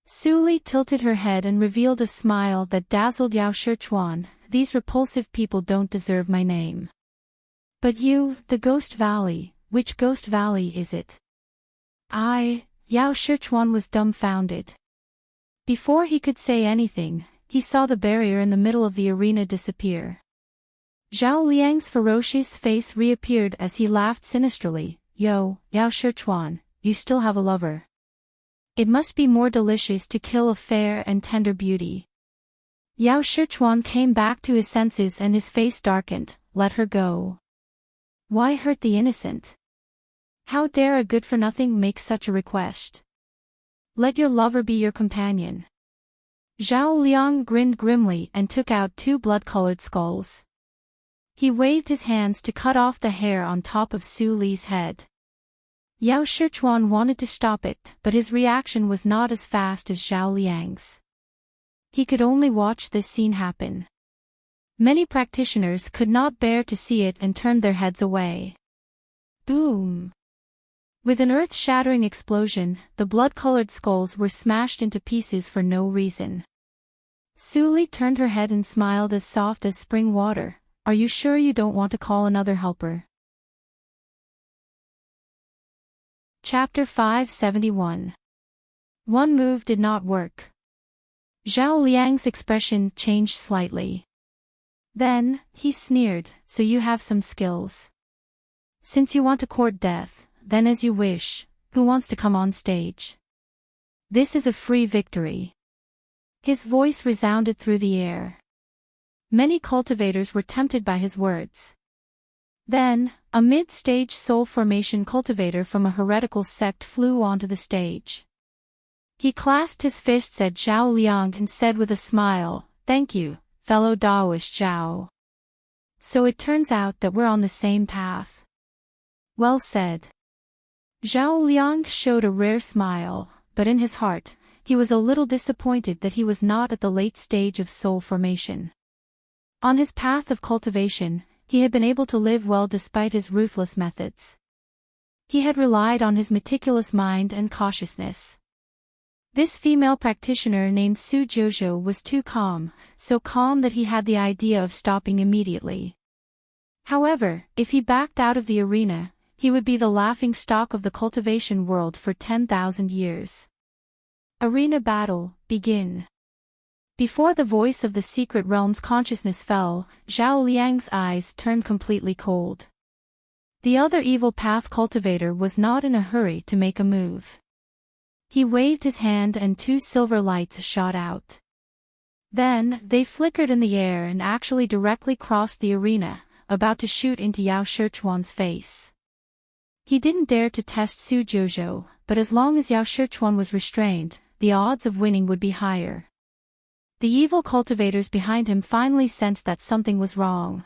Su Li tilted her head and revealed a smile that dazzled Yao Shichuan. These repulsive people don't deserve my name. But you, the Ghost Valley, which Ghost Valley is it? Yao Shichuan was dumbfounded. Before he could say anything, he saw the barrier in the middle of the arena disappear. Zhao Liang's ferocious face reappeared as he laughed sinisterly. Yao Shichuan, you still have a lover. It must be more delicious to kill a fair and tender beauty. Yao Shichuan came back to his senses and his face darkened. Let her go. Why hurt the innocent? How dare a good-for-nothing make such a request? Let your lover be your companion. Zhao Liang grinned grimly and took out 2 blood-colored skulls. He waved his hands to cut off the hair on top of Su Li's head. Yao Shichuan wanted to stop it, but his reaction was not as fast as Zhao Liang's. He could only watch this scene happen. Many practitioners could not bear to see it and turned their heads away. Boom! With an earth-shattering explosion, the blood-colored skulls were smashed into pieces for no reason. Su Li turned her head and smiled as soft as spring water. Are you sure you don't want to call another helper? Chapter 571. One move did not work. Zhao Liang's expression changed slightly. Then, he sneered, so you have some skills. Since you want to court death, then as you wish, who wants to come on stage? This is a free victory. His voice resounded through the air. Many cultivators were tempted by his words. Then, a mid-stage soul formation cultivator from a heretical sect flew onto the stage. He clasped his fists at Zhao Liang and said with a smile, "Thank you, fellow Daoist Zhao. So it turns out that we're on the same path." Well said. Zhao Liang showed a rare smile, but in his heart, he was a little disappointed that he was not at the late stage of soul formation. On his path of cultivation, he had been able to live well despite his ruthless methods. He had relied on his meticulous mind and cautiousness. This female practitioner named Su Jojo was too calm, so calm that he had the idea of stopping immediately. However, if he backed out of the arena, he would be the laughing stock of the cultivation world for 10,000 years. Arena battle, begin. Before the voice of the secret realm's consciousness fell, Zhao Liang's eyes turned completely cold. The other evil path cultivator was not in a hurry to make a move. He waved his hand and 2 silver lights shot out. Then, they flickered in the air and actually directly crossed the arena, about to shoot into Yao Shichuan's face. He didn't dare to test Su Jojo, but as long as Yao Shichuan was restrained, the odds of winning would be higher. The evil cultivators behind him finally sensed that something was wrong.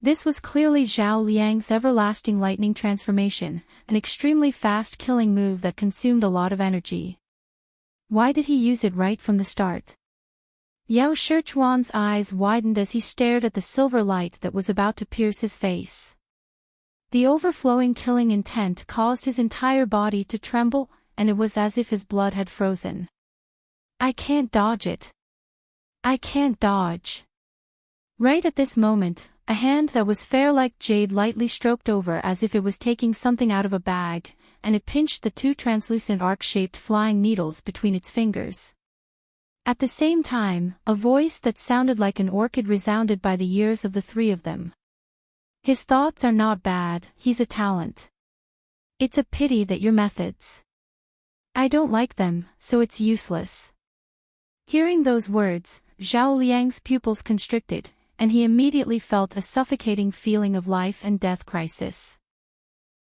This was clearly Zhao Liang's everlasting lightning transformation, an extremely fast killing move that consumed a lot of energy. Why did he use it right from the start? Yao Shichuan's eyes widened as he stared at the silver light that was about to pierce his face. The overflowing killing intent caused his entire body to tremble, and it was as if his blood had frozen. I can't dodge it. I can't dodge. Right at this moment, a hand that was fair like jade lightly stroked over as if it was taking something out of a bag, and it pinched the two translucent arc-shaped flying needles between its fingers. At the same time, a voice that sounded like an orchid resounded by the ears of the three of them. His thoughts are not bad, he's a talent. It's a pity that your methods. I don't like them, so it's useless. Hearing those words, Zhao Liang's pupils constricted, and he immediately felt a suffocating feeling of life and death crisis.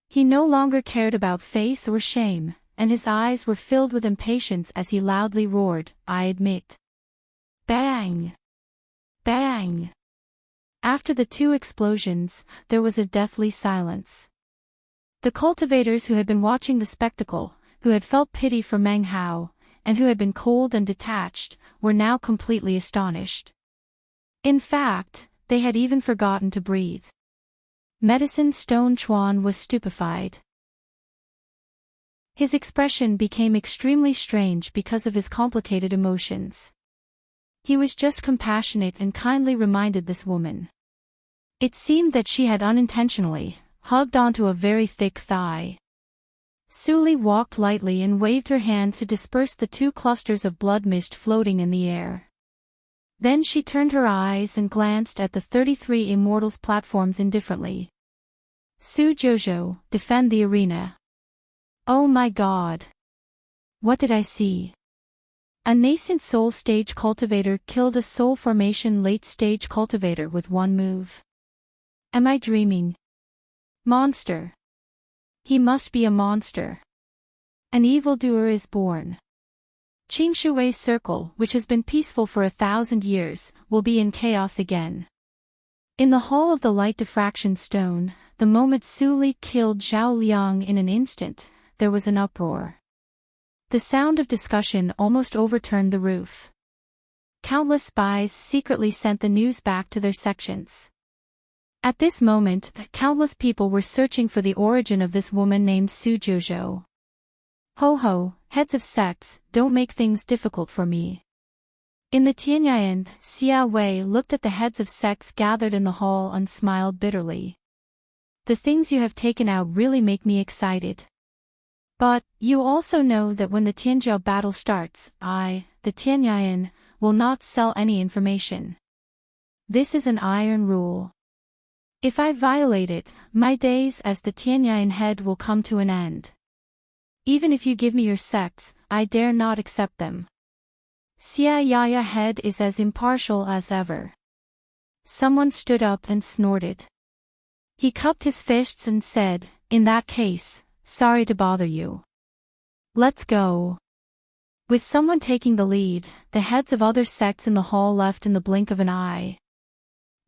He no longer cared about face or shame, and his eyes were filled with impatience as he loudly roared, "I admit." Bang! Bang! After the two explosions, there was a deathly silence. The cultivators who had been watching the spectacle, who had felt pity for Meng Hao, and who had been cold and detached, were now completely astonished. In fact, they had even forgotten to breathe. Medicine Stone Chuan was stupefied. His expression became extremely strange because of his complicated emotions. He was just compassionate and kindly reminded this woman. It seemed that she had unintentionally hugged onto a very thick thigh. Suli walked lightly and waved her hand to disperse the two clusters of blood mist floating in the air. Then she turned her eyes and glanced at the 33 immortals' platforms indifferently. Su Jojo, defend the arena. Oh my god. What did I see? A nascent soul stage cultivator killed a soul formation late stage cultivator with one move. Am I dreaming? Monster. He must be a monster. An evildoer is born. Qingshui's circle, which has been peaceful for 1,000 years, will be in chaos again. In the Hall of the Light Diffraction Stone, the moment Su Li killed Zhao Liang in an instant, there was an uproar. The sound of discussion almost overturned the roof. Countless spies secretly sent the news back to their sections. At this moment, countless people were searching for the origin of this woman named Su Jojo. Ho ho, heads of sects, don't make things difficult for me. In the Tianyan, Xia Wei looked at the heads of sects gathered in the hall and smiled bitterly. The things you have taken out really make me excited. But, you also know that when the Tianjiao battle starts, I, the Tianyan, will not sell any information. This is an iron rule. If I violate it, my days as the Tianyan head will come to an end. Even if you give me your sects, I dare not accept them. Xia Yaya head is as impartial as ever. Someone stood up and snorted. He cupped his fists and said, in that case, sorry to bother you. Let's go. With someone taking the lead, the heads of other sects in the hall left in the blink of an eye.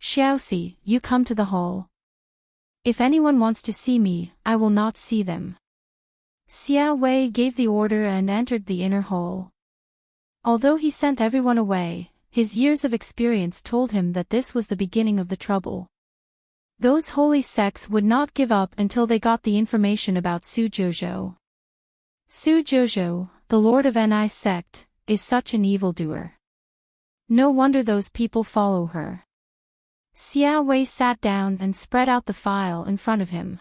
Xiaoxi, you come to the hall. If anyone wants to see me, I will not see them. Xia Wei gave the order and entered the inner hall. Although he sent everyone away, his years of experience told him that this was the beginning of the trouble. Those holy sects would not give up until they got the information about Su Jojo. Su Jojo, the lord of Ni sect, is such an evildoer. No wonder those people follow her. Xia Wei sat down and spread out the file in front of him.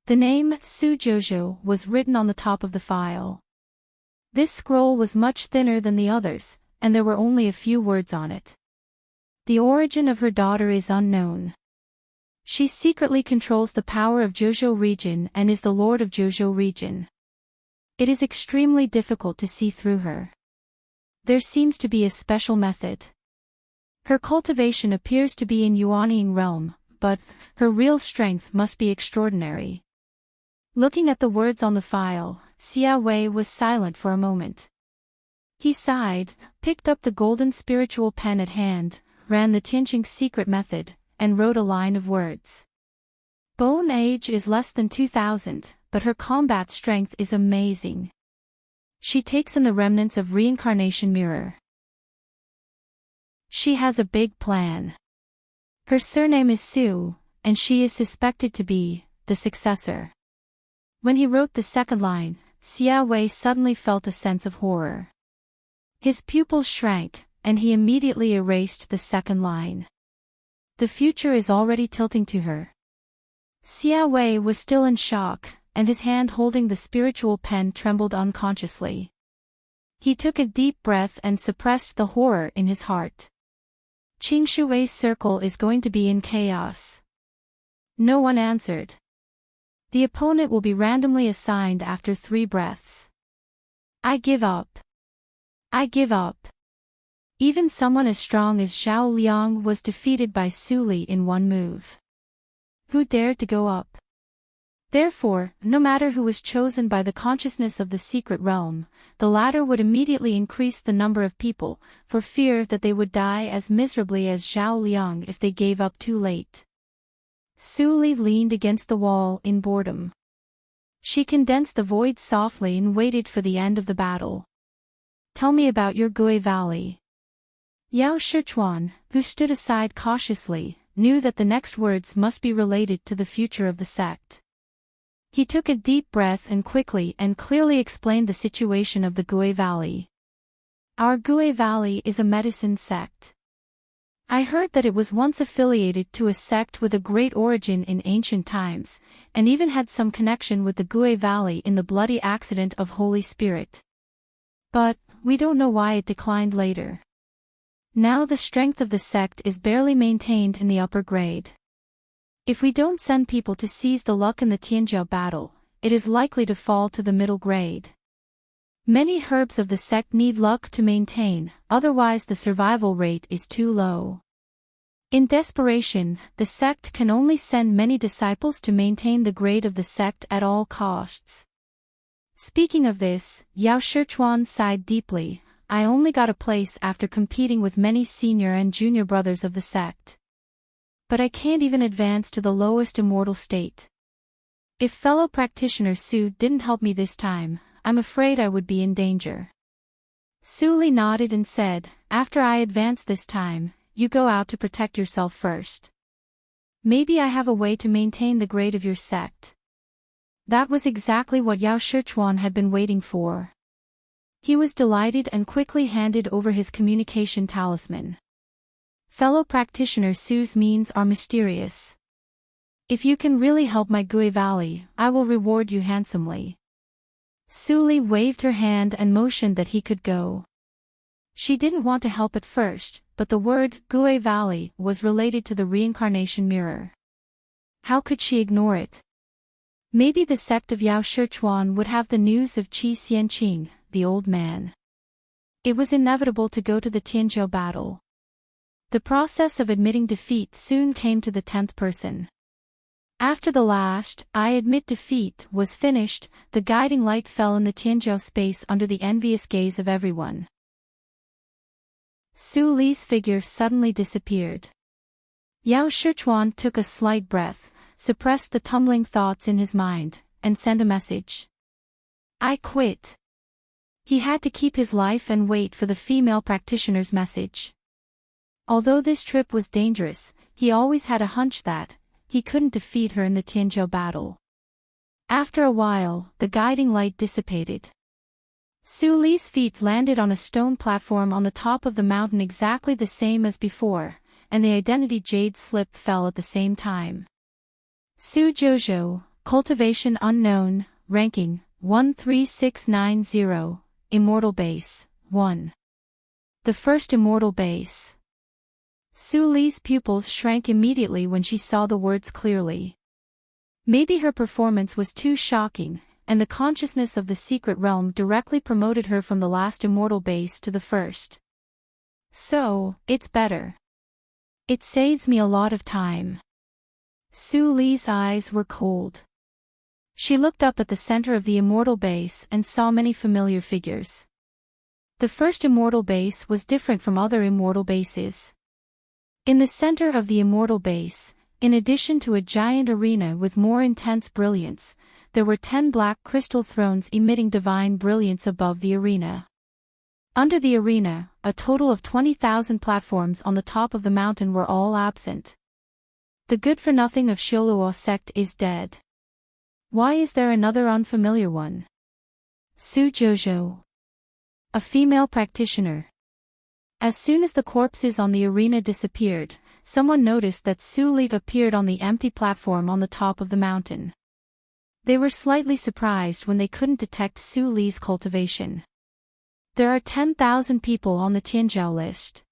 The name Su Jojo was written on the top of the file. This scroll was much thinner than the others, and there were only a few words on it. The origin of her daughter is unknown. She secretly controls the power of Jojo region and is the lord of Jojo region. It is extremely difficult to see through her. There seems to be a special method. Her cultivation appears to be in Yuanying realm, but her real strength must be extraordinary. Looking at the words on the file, Xia Wei was silent for a moment. He sighed, picked up the golden spiritual pen at hand, ran the Tianjing secret method, and wrote a line of words. Bone age is less than 2,000, but her combat strength is amazing. She takes in the remnants of reincarnation mirror. She has a big plan. Her surname is Su, and she is suspected to be the successor. When he wrote the second line, Xia Wei suddenly felt a sense of horror. His pupils shrank, and he immediately erased the second line. The future is already tilting to her. Xia Wei was still in shock, and his hand holding the spiritual pen trembled unconsciously. He took a deep breath and suppressed the horror in his heart. Qing Shui's circle is going to be in chaos. No one answered. The opponent will be randomly assigned after 3 breaths. I give up. I give up. Even someone as strong as Zhao Liang was defeated by Su Li in 1 move. Who dared to go up? Therefore, no matter who was chosen by the consciousness of the secret realm, the latter would immediately increase the number of people, for fear that they would die as miserably as Zhao Liang if they gave up too late. Su Li leaned against the wall in boredom. She condensed the void softly and waited for the end of the battle. Tell me about your Gui Valley. Yao Shichuan, who stood aside cautiously, knew that the next words must be related to the future of the sect. He took a deep breath and quickly and clearly explained the situation of the Gui Valley. Our Gui Valley is a medicine sect. I heard that it was once affiliated to a sect with a great origin in ancient times, and even had some connection with the Gui Valley in the bloody accident of Holy Spirit. But, we don't know why it declined later. Now the strength of the sect is barely maintained in the upper grade. If we don't send people to seize the luck in the Tianjiao battle, it is likely to fall to the middle grade. Many herbs of the sect need luck to maintain, otherwise the survival rate is too low. In desperation, the sect can only send many disciples to maintain the grade of the sect at all costs. Speaking of this, Yao Shichuan sighed deeply. I only got a place after competing with many senior and junior brothers of the sect. But I can't even advance to the lowest immortal state. If fellow practitioner Su didn't help me this time, I'm afraid I would be in danger. Su Li nodded and said, after I advance this time, you go out to protect yourself first. Maybe I have a way to maintain the grade of your sect. That was exactly what Yao Shichuan had been waiting for. He was delighted and quickly handed over his communication talisman. Fellow practitioner Su's means are mysterious. If you can really help my Gui Valley, I will reward you handsomely. Su Li waved her hand and motioned that he could go. She didn't want to help at first, but the word Gui Valley was related to the reincarnation mirror. How could she ignore it? Maybe the sect of Yao Shichuan would have the news of Qi Xianqing, the old man. It was inevitable to go to the Tianjiao battle. The process of admitting defeat soon came to the 10th person. After the last, I admit defeat, was finished, the guiding light fell in the Tianjiao space under the envious gaze of everyone. Su Li's figure suddenly disappeared. Yao Shichuan took a slight breath, suppressed the tumbling thoughts in his mind, and sent a message. I quit. He had to keep his life and wait for the female practitioner's message. Although this trip was dangerous, he always had a hunch that he couldn't defeat her in the Tianjiao battle. After a while, the guiding light dissipated. Su Li's feet landed on a stone platform on the top of the mountain exactly the same as before, and the identity jade slip fell at the same time. Su Jojo, cultivation unknown, ranking 13690, immortal base 1. The first immortal base. Su Li's pupils shrank immediately when she saw the words clearly. Maybe her performance was too shocking, and the consciousness of the secret realm directly promoted her from the last immortal base to the first. So, it's better. It saves me a lot of time. Su Li's eyes were cold. She looked up at the center of the immortal base and saw many familiar figures. The first immortal base was different from other immortal bases. In the center of the immortal base, in addition to a giant arena with more intense brilliance, there were 10 black crystal thrones emitting divine brilliance above the arena. Under the arena, a total of 20,000 platforms on the top of the mountain were all absent. The good-for-nothing of Xioluo sect is dead. Why is there another unfamiliar one? Su Jojo. A female practitioner. As soon as the corpses on the arena disappeared, someone noticed that Su Li appeared on the empty platform on the top of the mountain. They were slightly surprised when they couldn't detect Su Li's cultivation. There are 10,000 people on the Tianzhou list.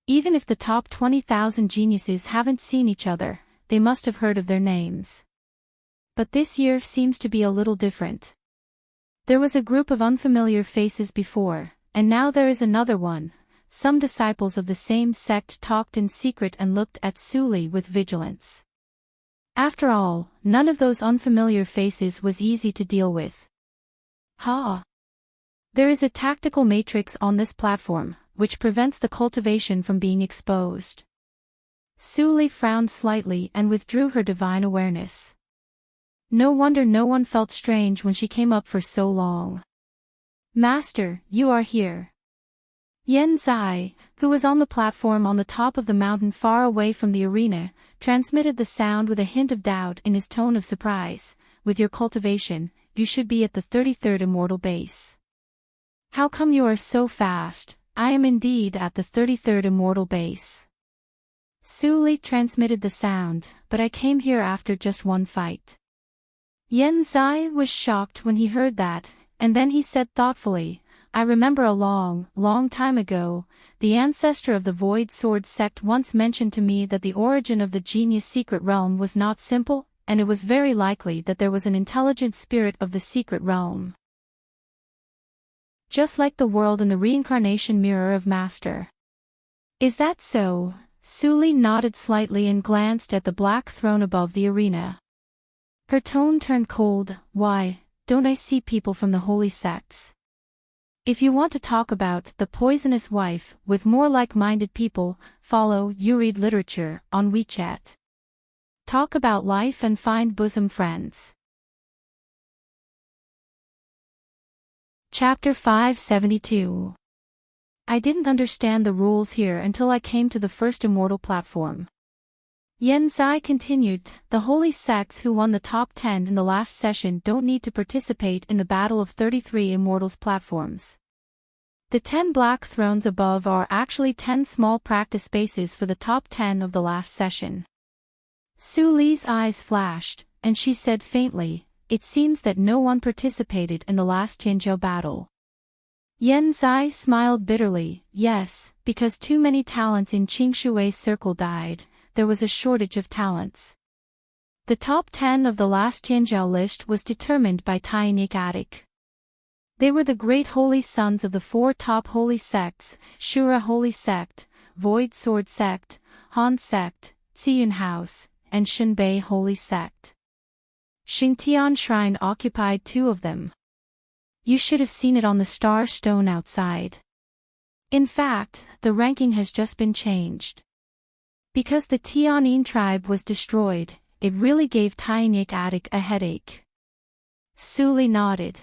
Even if the top 20,000 geniuses haven't seen each other, they must have heard of their names. But this year seems to be a little different. There was a group of unfamiliar faces before, and now there is another one. Some disciples of the same sect talked in secret and looked at Su Li with vigilance. After all, none of those unfamiliar faces was easy to deal with. There is a tactical matrix on this platform, which prevents the cultivation from being exposed. Su Li frowned slightly and withdrew her divine awareness. No wonder no one felt strange when she came up for so long. Master, you are here. Yan Zai, who was on the platform on the top of the mountain far away from the arena, transmitted the sound with a hint of doubt in his tone of surprise. With your cultivation, you should be at the 33rd immortal base. How come you are so fast? I am indeed at the 33rd immortal base. Su Li transmitted the sound, but I came here after just one fight. Yan Zai was shocked when he heard that, and then he said thoughtfully, I remember a long, long time ago, the ancestor of the Void Sword sect once mentioned to me that the origin of the genius secret realm was not simple, and it was very likely that there was an intelligent spirit of the secret realm. Just like the world in the reincarnation mirror of Master. Is that so? Su Li nodded slightly and glanced at the black throne above the arena. Her tone turned cold. Why, don't I see people from the holy sects? If you want to talk about the poisonous wife with more like-minded people, you read literature on WeChat. Talk about life and find bosom friends. Chapter 572. I didn't understand the rules here until I came to the first immortal platform. Yan Zai continued, the holy sects who won the top 10 in the last session don't need to participate in the Battle of 33 Immortals platforms. The 10 black thrones above are actually 10 small practice spaces for the top 10 of the last session. Su Li's eyes flashed, and she said faintly, it seems that no one participated in the last Tianzhou battle. Yan Zai smiled bitterly, yes, because too many talents in Qingshui's circle died. There was a shortage of talents. The top 10 of the last Tianzhou list was determined by Enrich. They were the great holy sons of the 4 top holy sects, Shura Holy Sect, Void Sword Sect, Han Sect, Ziyun House, and Shenbei Holy Sect. Xingtian Shrine occupied 2 of them. You should have seen it on the star stone outside. In fact, the ranking has just been changed. Because the Tianyin tribe was destroyed, it really gave Enrich a headache. Su Li nodded.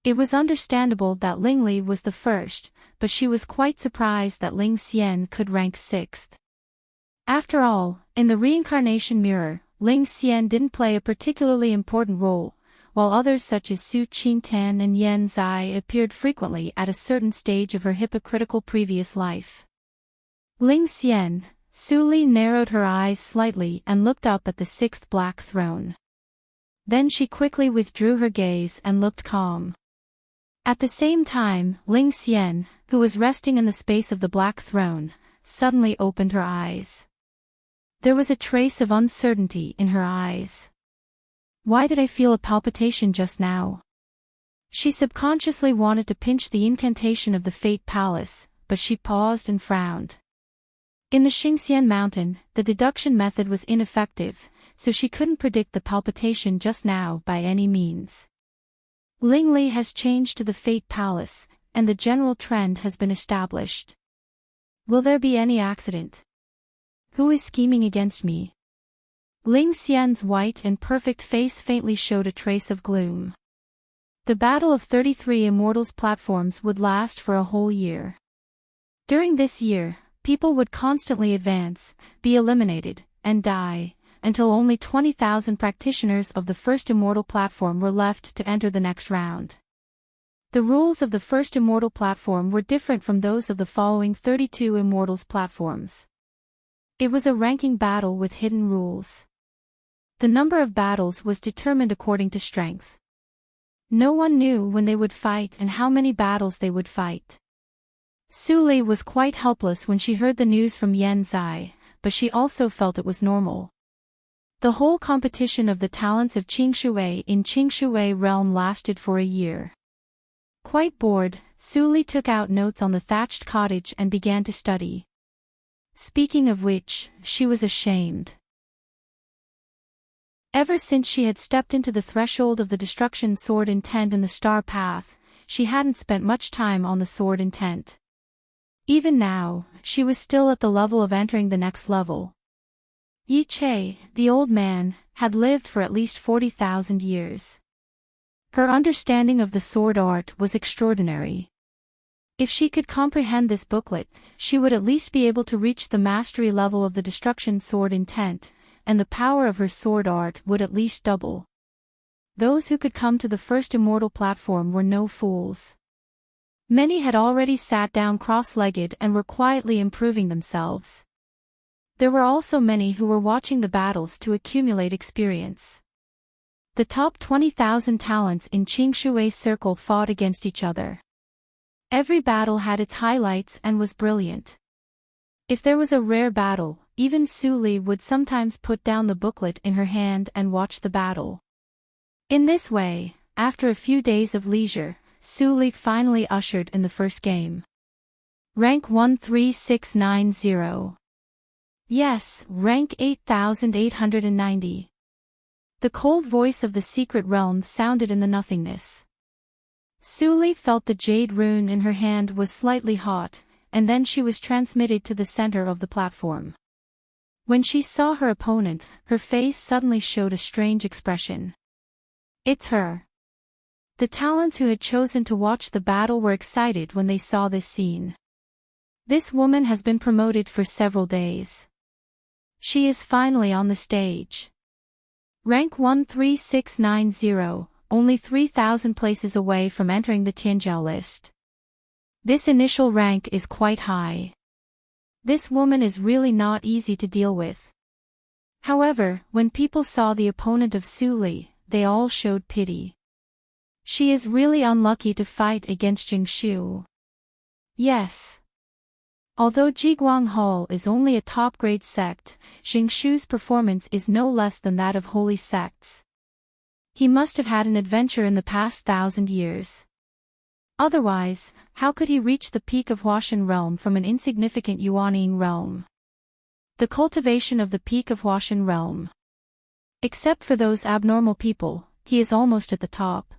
It was understandable that Ling Li was the first, but she was quite surprised that Ling Xian could rank 6th. After all, in the reincarnation mirror, Ling Xian didn't play a particularly important role, while others such as Su Qingtan and Yan Zai appeared frequently at a certain stage of her hypocritical previous life. Ling Xian, Su Li narrowed her eyes slightly and looked up at the 6th black throne. Then she quickly withdrew her gaze and looked calm. At the same time, Ling Xian, who was resting in the space of the black throne, suddenly opened her eyes. There was a trace of uncertainty in her eyes. Why did I feel a palpitation just now? She subconsciously wanted to pinch the incantation of the Fate Palace, but she paused and frowned. In the Xingxian mountain, the deduction method was ineffective, so she couldn't predict the palpitation just now by any means. Ling Li has changed to the Fate Palace, and the general trend has been established. Will there be any accident? Who is scheming against me? Ling Xian's white and perfect face faintly showed a trace of gloom. The Battle of 33 Immortals platforms would last for a whole year. During this year, people would constantly advance, be eliminated, and die, until only 20,000 practitioners of the first immortal platform were left to enter the next round. The rules of the first immortal platform were different from those of the following 32 immortals platforms. It was a ranking battle with hidden rules. The number of battles was determined according to strength. No one knew when they would fight and how many battles they would fight. Su Li was quite helpless when she heard the news from Yan Zai, but she also felt it was normal. The whole competition of the talents of Qingshui in Qingshui realm lasted for a year. Quite bored, Su Li took out notes on the thatched cottage and began to study. Speaking of which, she was ashamed. Ever since she had stepped into the threshold of the destruction sword intent in the star path, she hadn't spent much time on the sword intent. Even now, she was still at the level of entering the next level. Yi Che, the old man, had lived for at least 40,000 years. Her understanding of the sword art was extraordinary. If she could comprehend this booklet, she would at least be able to reach the mastery level of the destruction sword intent, and the power of her sword art would at least double. Those who could come to the first immortal platform were no fools. Many had already sat down cross-legged and were quietly improving themselves. There were also many who were watching the battles to accumulate experience. The top 20,000 talents in Qingshui Circle fought against each other. Every battle had its highlights and was brilliant. If there was a rare battle, even Su Li would sometimes put down the booklet in her hand and watch the battle. In this way, after a few days of leisure, Su Li finally ushered in the first game. Rank 13690. Yes, rank 8890. The cold voice of the secret realm sounded in the nothingness. Su Li felt the jade rune in her hand was slightly hot, and then she was transmitted to the center of the platform. When she saw her opponent, her face suddenly showed a strange expression. It's her. The talents who had chosen to watch the battle were excited when they saw this scene. This woman has been promoted for several days. She is finally on the stage. Rank 13690, only 3,000 places away from entering the Tianjiao list. This initial rank is quite high. This woman is really not easy to deal with. However, when people saw the opponent of Su Li, they all showed pity. She is really unlucky to fight against Jingshu. Yes. Although Jiguang Hall is only a top-grade sect, Jingshu's performance is no less than that of holy sects. He must have had an adventure in the past 1,000 years. Otherwise, how could he reach the peak of Huashan realm from an insignificant Yuanying realm? The cultivation of the peak of Huashan realm. Except for those abnormal people, he is almost at the top.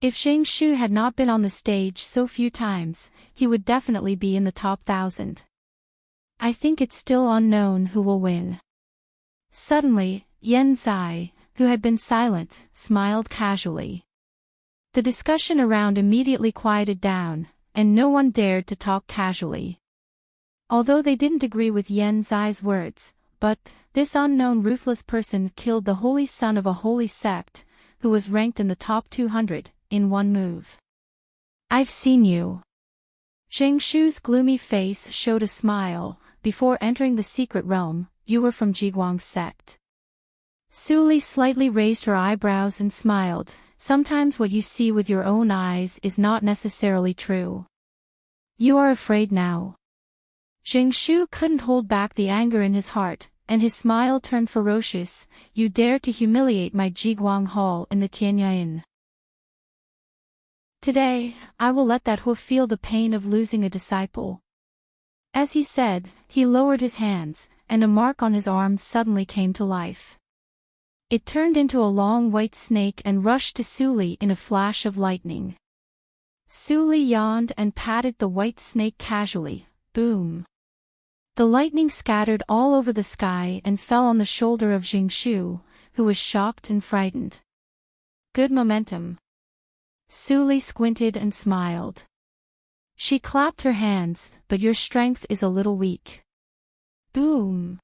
If Jingshu had not been on the stage so few times, he would definitely be in the top 1,000. I think it's still unknown who will win. Suddenly, Yan Zai, who had been silent, smiled casually. The discussion around immediately quieted down, and no one dared to talk casually. Although they didn't agree with Yan Zai's words, but this unknown ruthless person killed the holy son of a holy sect, who was ranked in the top 200, in one move. I've seen you. Jingshu's gloomy face showed a smile. Before entering the secret realm, you were from Jiguang's sect. Su Li slightly raised her eyebrows and smiled. Sometimes what you see with your own eyes is not necessarily true. You are afraid now. Jingshu couldn't hold back the anger in his heart, and his smile turned ferocious. You dare to humiliate my Jiguang Hall in the Tianyain. Today, I will let that Hu feel the pain of losing a disciple. As he said, he lowered his hands, and a mark on his arm suddenly came to life. It turned into a long white snake and rushed to Su Li in a flash of lightning. Su Li yawned and patted the white snake casually. Boom. The lightning scattered all over the sky and fell on the shoulder of Jingshu, who was shocked and frightened. Good momentum. Su Li squinted and smiled. She clapped her hands, but your strength is a little weak. Boom.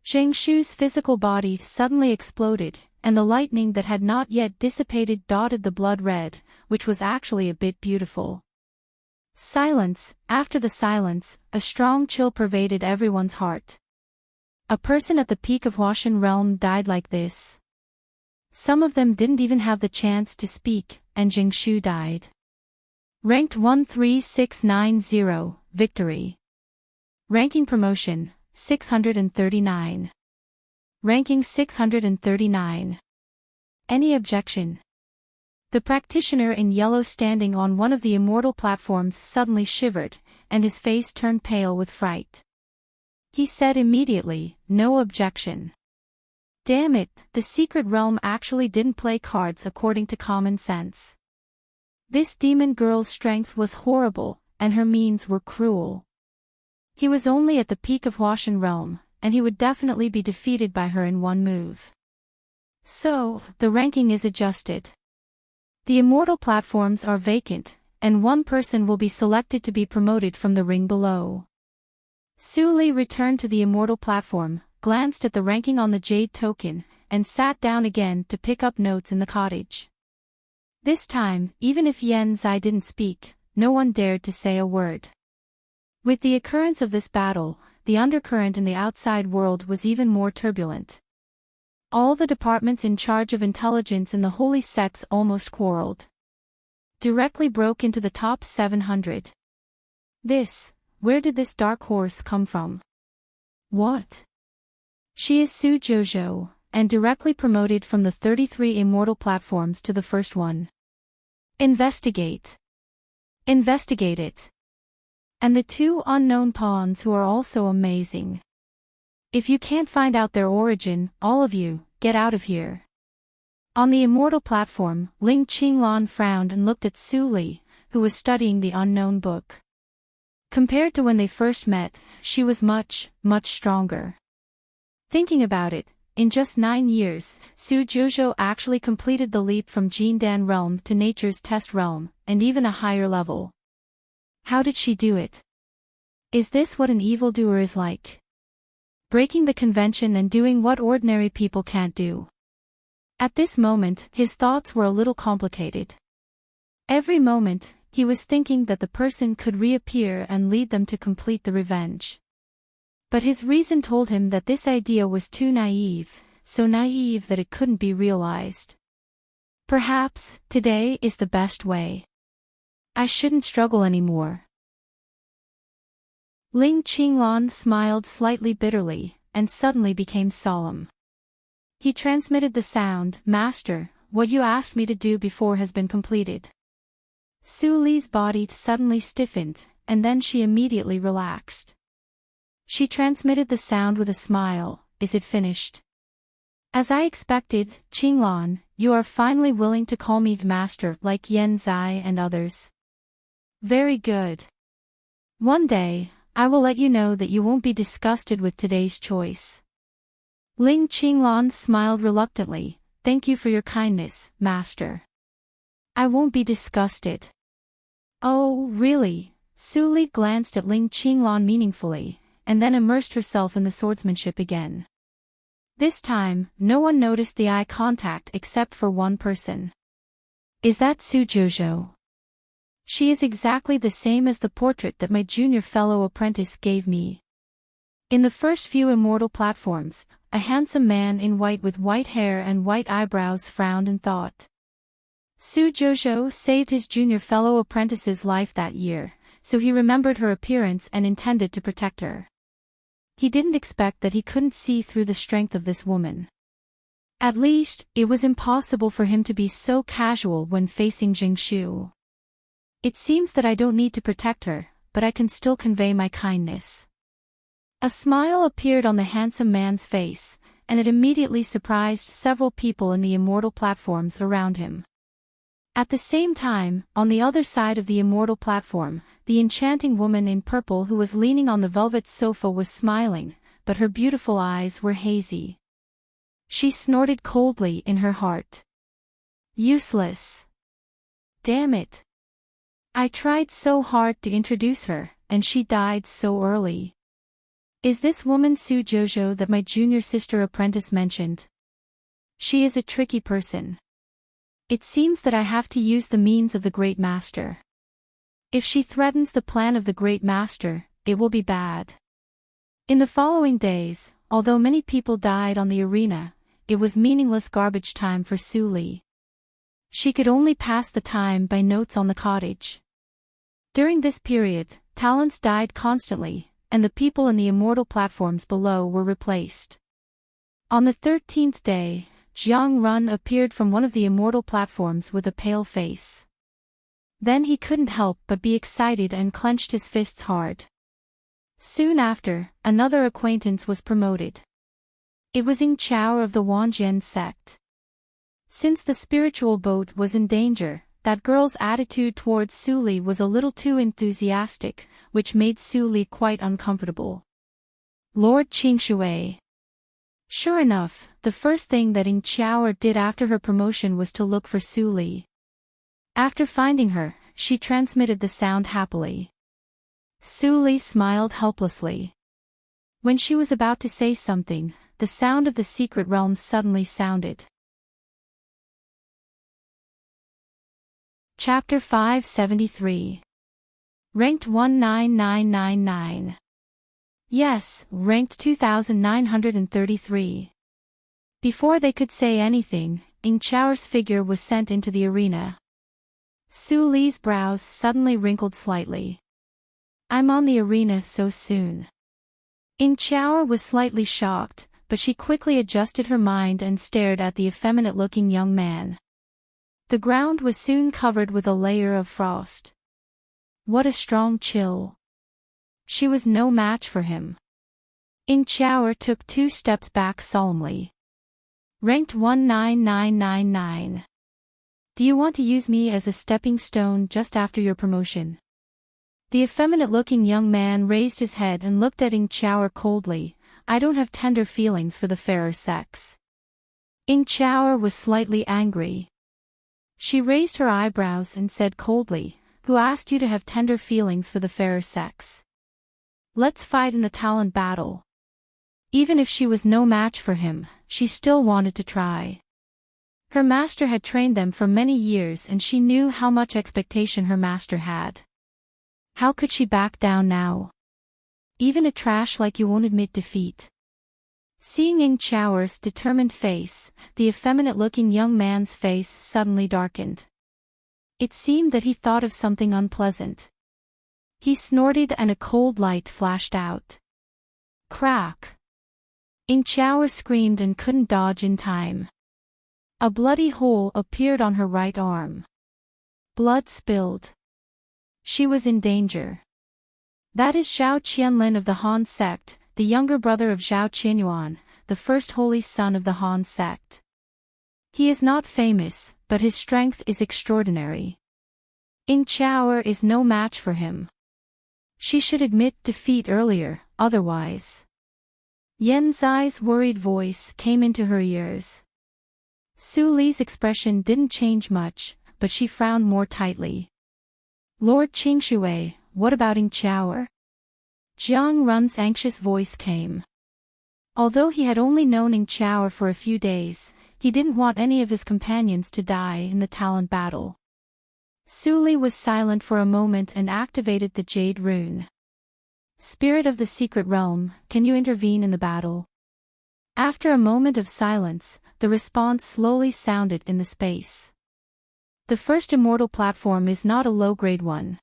Jingshu's physical body suddenly exploded, and the lightning that had not yet dissipated dotted the blood red, which was actually a bit beautiful. Silence. After the silence, a strong chill pervaded everyone's heart. A person at the peak of Huashan realm died like this. Some of them didn't even have the chance to speak, and Jingshu died. Ranked 13690, victory. Ranking promotion, 639. Ranking 639. Any objection? The practitioner in yellow standing on one of the immortal platforms suddenly shivered, and his face turned pale with fright. He said immediately, no objection. Damn it, the secret realm actually didn't play cards according to common sense. This demon girl's strength was horrible, and her means were cruel. He was only at the peak of Huashan realm, and he would definitely be defeated by her in one move. So, the ranking is adjusted. The immortal platforms are vacant, and one person will be selected to be promoted from the ring below. Su Li returned to the immortal platform, glanced at the ranking on the jade token, and sat down again to pick up notes in the cottage. This time, even if Yen Zai didn't speak, no one dared to say a word. With the occurrence of this battle, the undercurrent in the outside world was even more turbulent. All the departments in charge of intelligence in the holy sects almost quarreled. Directly broke into the top 700. Where did this dark horse come from? What? She is Su Jojo, and directly promoted from the 33 immortal platforms to the first one. Investigate. Investigate it. And the two unknown pawns who are also amazing. If you can't find out their origin, all of you, get out of here. On the immortal platform, Ling Qinglan frowned and looked at Su Li, who was studying the unknown book. Compared to when they first met, she was much, much stronger. Thinking about it, in just 9 years, Su Jojo actually completed the leap from Jindan realm to nature's test realm, and even a higher level. How did she do it? Is this what an evildoer is like? Breaking the convention and doing what ordinary people can't do. At this moment, his thoughts were a little complicated. Every moment, he was thinking that the person could reappear and lead them to complete the revenge. But his reason told him that this idea was too naive, so naive that it couldn't be realized. Perhaps, today is the best way. I shouldn't struggle anymore. Ling Qinglan smiled slightly bitterly, and suddenly became solemn. He transmitted the sound, Master, what you asked me to do before has been completed. Su Li's body suddenly stiffened, and then she immediately relaxed. She transmitted the sound with a smile, is it finished? As I expected, Qinglan, you are finally willing to call me Master like Yen Zai and others. Very good. One day, I will let you know that you won't be disgusted with today's choice. Ling Qinglan smiled reluctantly, thank you for your kindness, Master. I won't be disgusted. Oh, really? Su Li glanced at Ling Qinglan meaningfully, and then immersed herself in the swordsmanship again. This time, no one noticed the eye contact except for one person. Is that Su Jojo? She is exactly the same as the portrait that my junior fellow apprentice gave me. In the first few immortal platforms, a handsome man in white with white hair and white eyebrows frowned and thought. Su Jojo saved his junior fellow apprentice's life that year, so he remembered her appearance and intended to protect her. He didn't expect that he couldn't see through the strength of this woman. At least, it was impossible for him to be so casual when facing Jingshu. It seems that I don't need to protect her, but I can still convey my kindness. A smile appeared on the handsome man's face, and it immediately surprised several people in the immortal platforms around him. At the same time, on the other side of the immortal platform, the enchanting woman in purple who was leaning on the velvet sofa was smiling, but her beautiful eyes were hazy. She snorted coldly in her heart. Useless. Damn it. I tried so hard to introduce her, and she died so early. Is this woman Su Jojo that my junior sister apprentice mentioned? She is a tricky person. It seems that I have to use the means of the Great Master. If she threatens the plan of the Great Master, it will be bad. In the following days, although many people died on the arena, it was meaningless garbage time for Su Li. She could only pass the time by notes on the cottage. During this period, talents died constantly, and the people in the immortal platforms below were replaced. On the 13th day, Jiang Run appeared from one of the immortal platforms with a pale face. Then he couldn't help but be excited and clenched his fists hard. Soon after, another acquaintance was promoted. It was Ying Chao of the Wanjian sect. Since the spiritual boat was in danger, that girl's attitude towards Su Li was a little too enthusiastic, which made Su Li quite uncomfortable. Lord Qingshui. Sure enough, the first thing that Ying Chao did after her promotion was to look for Su Li. After finding her, she transmitted the sound happily. Su Li smiled helplessly. When she was about to say something, the sound of the secret realms suddenly sounded. Chapter 573. Ranked 19999. Yes, ranked 2933. Before they could say anything, Ying Chao's figure was sent into the arena. Su Li's brows suddenly wrinkled slightly. I'm on the arena so soon. Ying Chao was slightly shocked, but she quickly adjusted her mind and stared at the effeminate-looking young man. The ground was soon covered with a layer of frost. What a strong chill. She was no match for him. Ying Chao took 2 steps back solemnly. Ranked 19999. Do you want to use me as a stepping stone just after your promotion? The effeminate-looking young man raised his head and looked at Ying Chao coldly. I don't have tender feelings for the fairer sex. Ying Chao was slightly angry. She raised her eyebrows and said coldly, Who asked you to have tender feelings for the fairer sex? Let's fight in the talent battle. Even if she was no match for him, she still wanted to try. Her master had trained them for many years and she knew how much expectation her master had. How could she back down now? Even a trash like you won't admit defeat. Seeing Ying Chao's determined face, the effeminate-looking young man's face suddenly darkened. It seemed that he thought of something unpleasant. He snorted and a cold light flashed out. Crack! Ying Chao screamed and couldn't dodge in time. A bloody hole appeared on her right arm. Blood spilled. She was in danger. That is Zhao Qianlin of the Han sect, the younger brother of Zhao Qianyuan, the first holy son of the Han sect. He is not famous, but his strength is extraordinary. Ying Chao is no match for him. She should admit defeat earlier, otherwise. Yan Zai's worried voice came into her ears. Su Li's expression didn't change much, but she frowned more tightly. Lord Qingshui, what about Ying Chao? Jiang Run's anxious voice came. Although he had only known Ying Chao for a few days, he didn't want any of his companions to die in the talent battle. Su Li was silent for a moment and activated the Jade Rune. Spirit of the Secret Realm, can you intervene in the battle? After a moment of silence, the response slowly sounded in the space. The first immortal platform is not a low-grade one.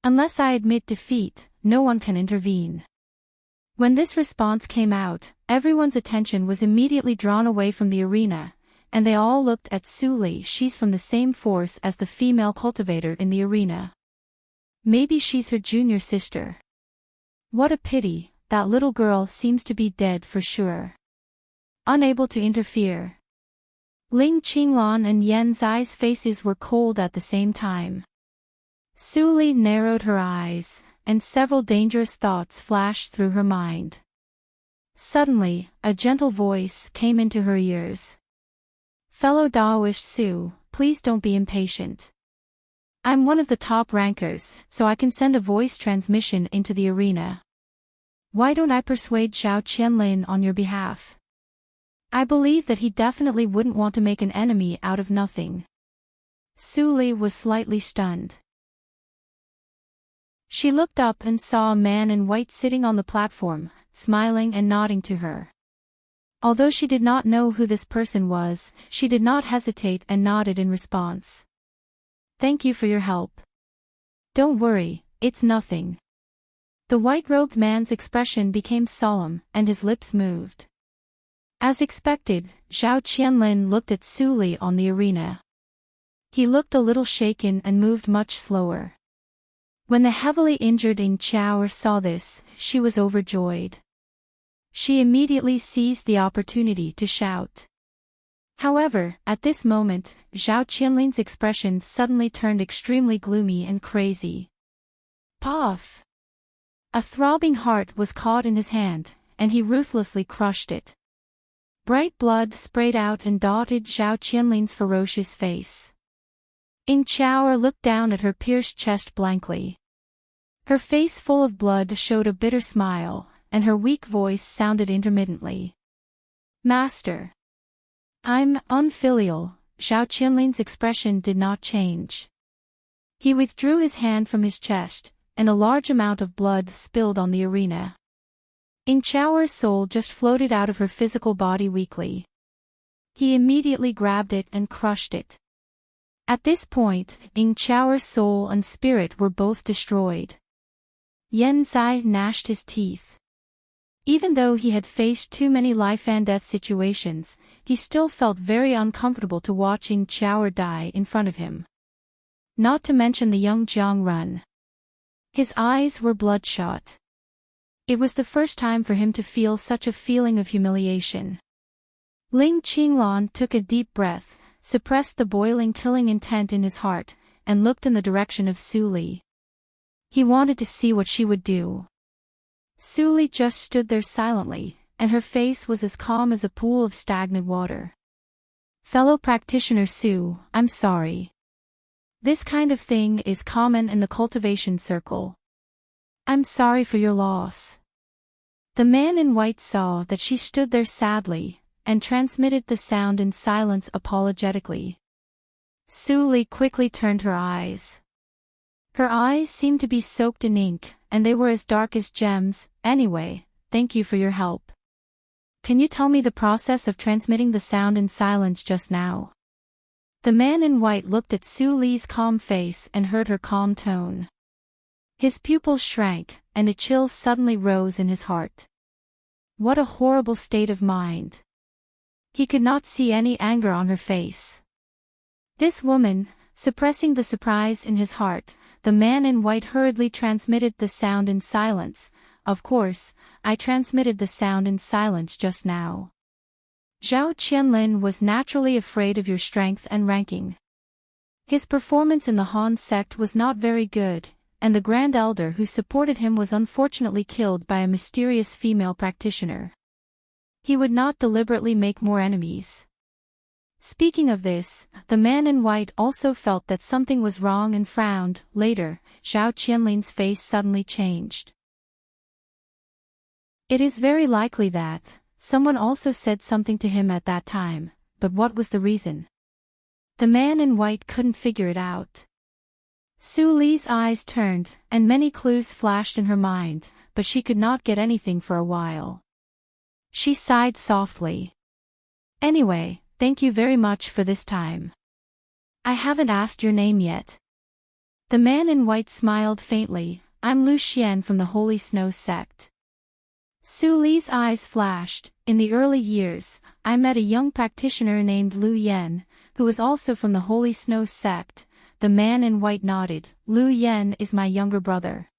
Unless I admit defeat, no one can intervene. When this response came out, everyone's attention was immediately drawn away from the arena, and they all looked at Su Li. She's from the same force as the female cultivator in the arena. Maybe she's her junior sister. What a pity, that little girl seems to be dead for sure. Unable to interfere. Ling Qinglan and Yan Zai's faces were cold at the same time. Su Li narrowed her eyes, and several dangerous thoughts flashed through her mind. Suddenly, a gentle voice came into her ears. Fellow Daoist Su, please don't be impatient. I'm one of the top rankers, so I can send a voice transmission into the arena. Why don't I persuade Zhao Qianlin on your behalf? I believe that he definitely wouldn't want to make an enemy out of nothing. Su Li was slightly stunned. She looked up and saw a man in white sitting on the platform, smiling and nodding to her. Although she did not know who this person was, she did not hesitate and nodded in response. "Thank you for your help." "Don't worry, it's nothing." The white-robed man's expression became solemn, and his lips moved. As expected, Zhao Qianlin looked at Su Li on the arena. He looked a little shaken and moved much slower. When the heavily injured Ying Chao saw this, she was overjoyed. She immediately seized the opportunity to shout. However, at this moment, Zhao Qianlin's expression suddenly turned extremely gloomy and crazy. Puff! A throbbing heart was caught in his hand, and he ruthlessly crushed it. Bright blood sprayed out and dotted Zhao Qianlin's ferocious face. Ying Chao looked down at her pierced chest blankly. Her face full of blood showed a bitter smile, and her weak voice sounded intermittently. "Master." "I'm unfilial." Zhao Qianlin's expression did not change. He withdrew his hand from his chest, and a large amount of blood spilled on the arena. Ying Chao's soul just floated out of her physical body weakly. He immediately grabbed it and crushed it. At this point, Ying Chao's soul and spirit were both destroyed. Yan Zai gnashed his teeth. Even though he had faced too many life-and-death situations, he still felt very uncomfortable to watch Ying Chao die in front of him. Not to mention the young Jiang Run. His eyes were bloodshot. It was the first time for him to feel such a feeling of humiliation. Ling Qinglan took a deep breath, suppressed the boiling killing intent in his heart, and looked in the direction of Su Li. He wanted to see what she would do. Su Li just stood there silently, and her face was as calm as a pool of stagnant water. "Fellow practitioner Su, I'm sorry. This kind of thing is common in the cultivation circle. I'm sorry for your loss." The man in white saw that she stood there sadly, and transmitted the sound in silence apologetically. Su Li quickly turned her eyes. Her eyes seemed to be soaked in ink, and they were as dark as gems. "Anyway, thank you for your help. Can you tell me the process of transmitting the sound in silence just now?" The man in white looked at Su Li's calm face and heard her calm tone. His pupils shrank, and a chill suddenly rose in his heart. What a horrible state of mind. He could not see any anger on her face. This woman, suppressing the surprise in his heart, the man in white hurriedly transmitted the sound in silence. "Of course, I transmitted the sound in silence just now. Zhao Qianlin was naturally afraid of your strength and ranking. His performance in the Han sect was not very good, and the Grand Elder who supported him was unfortunately killed by a mysterious female practitioner. He would not deliberately make more enemies." Speaking of this, the man in white also felt that something was wrong and frowned. Later, Zhao Qianlin's face suddenly changed. "It is very likely that someone also said something to him at that time, but what was the reason?" The man in white couldn't figure it out. Su Li's eyes turned, and many clues flashed in her mind, but she could not get anything for a while. She sighed softly. "Anyway, thank you very much for this time. I haven't asked your name yet." The man in white smiled faintly. "I'm Lu Xian from the Holy Snow sect." Su Li's eyes flashed. "In the early years, I met a young practitioner named Lu Yan, who was also from the Holy Snow sect." The man in white nodded. "Lu Yan is my younger brother.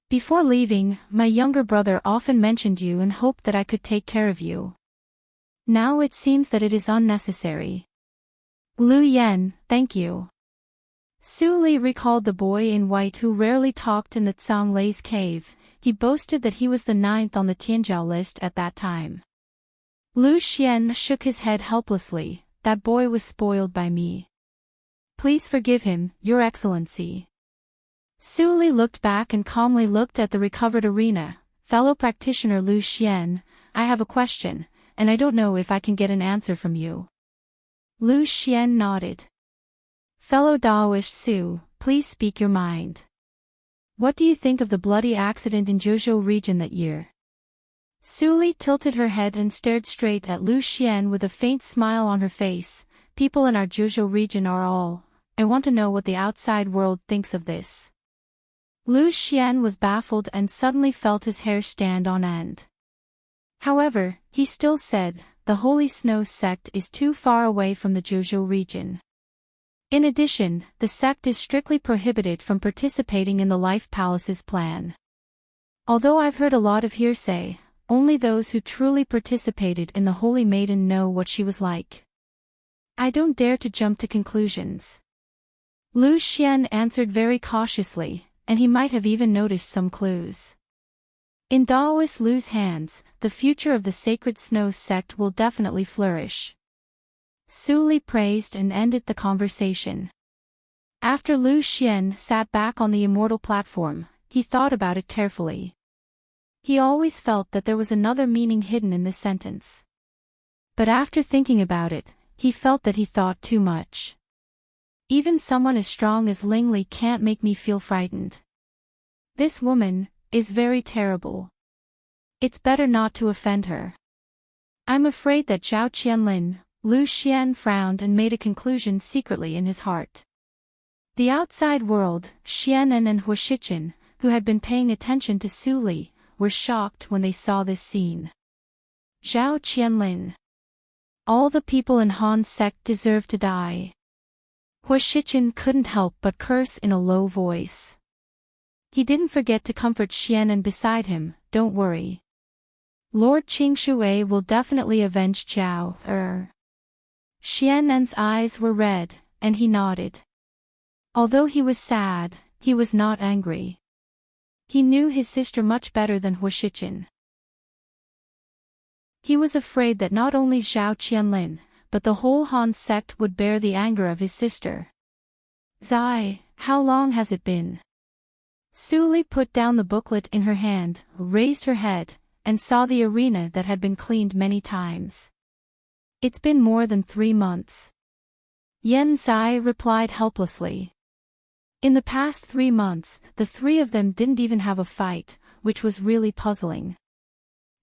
Before leaving, my younger brother often mentioned you and hoped that I could take care of you. Now it seems that it is unnecessary." "Lu Yan, thank you." Su Li recalled the boy in white who rarely talked in the Zhanglei's cave. He boasted that he was the 9th on the Tianzhao list at that time. Lu Xian shook his head helplessly. "That boy was spoiled by me. Please forgive him, Your Excellency." Su Li looked back and calmly looked at the recovered arena. "Fellow practitioner Lu Xian, I have a question, and I don't know if I can get an answer from you." Lu Xian nodded. "Fellow Daoist Su, please speak your mind." What do you think of the bloody accident in Zhuzhou region that year? Suli tilted her head and stared straight at Lu Xian with a faint smile on her face. People in our Zhuzhou region are all. I want to know what the outside world thinks of this. Lu Xian was baffled and suddenly felt his hair stand on end. However, he still said, the Holy Snow sect is too far away from the Zhuzhou region. In addition, the sect is strictly prohibited from participating in the Life Palace's plan. Although I've heard a lot of hearsay, only those who truly participated in the Holy Maiden know what she was like. I don't dare to jump to conclusions. Lu Xian answered very cautiously, and he might have even noticed some clues. In Daoist Lu's hands, the future of the Sacred Snow sect will definitely flourish. Suli praised and ended the conversation. After Lu Xian sat back on the immortal platform, he thought about it carefully. He always felt that there was another meaning hidden in this sentence. But after thinking about it, he felt that he thought too much. Even someone as strong as Ling Li can't make me feel frightened. This woman is very terrible. It's better not to offend her. I'm afraid that Zhao Qianlin. Lu Xian frowned and made a conclusion secretly in his heart. The outside world, Xianen and Huashichin, who had been paying attention to Suli, were shocked when they saw this scene. Zhao Qianlin. All the people in Han's sect deserve to die. Huashichin couldn't help but curse in a low voice. He didn't forget to comfort Xianen beside him, don't worry. Lord Qingshui will definitely avenge Zhao. Xianen's eyes were red, and he nodded. Although he was sad, he was not angry. He knew his sister much better than Huashichin. He was afraid that not only Zhao Qianlin, but the whole Han sect would bear the anger of his sister. Zai, how long has it been? Suli put down the booklet in her hand, raised her head, and saw the arena that had been cleaned many times. It's been more than 3 months. Yen Zai replied helplessly. In the past 3 months, the 3 of them didn't even have a fight, which was really puzzling.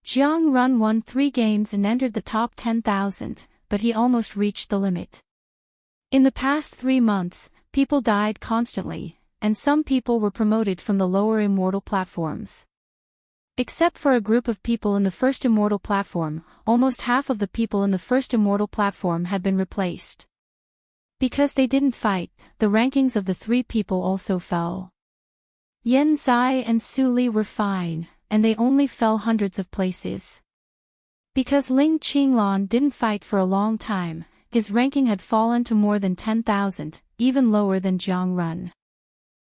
Jiang Run won 3 games and entered the top 10,000, but he almost reached the limit. In the past 3 months, people died constantly, and some people were promoted from the lower immortal platforms. Except for a group of people in the first immortal platform, almost half of the people in the first immortal platform had been replaced. Because they didn't fight, the rankings of the 3 people also fell. Yen Zai and Suli were fine, and they only fell hundreds of places. Because Ling Qinglan didn't fight for a long time, his ranking had fallen to more than 10,000, even lower than Jiang Run.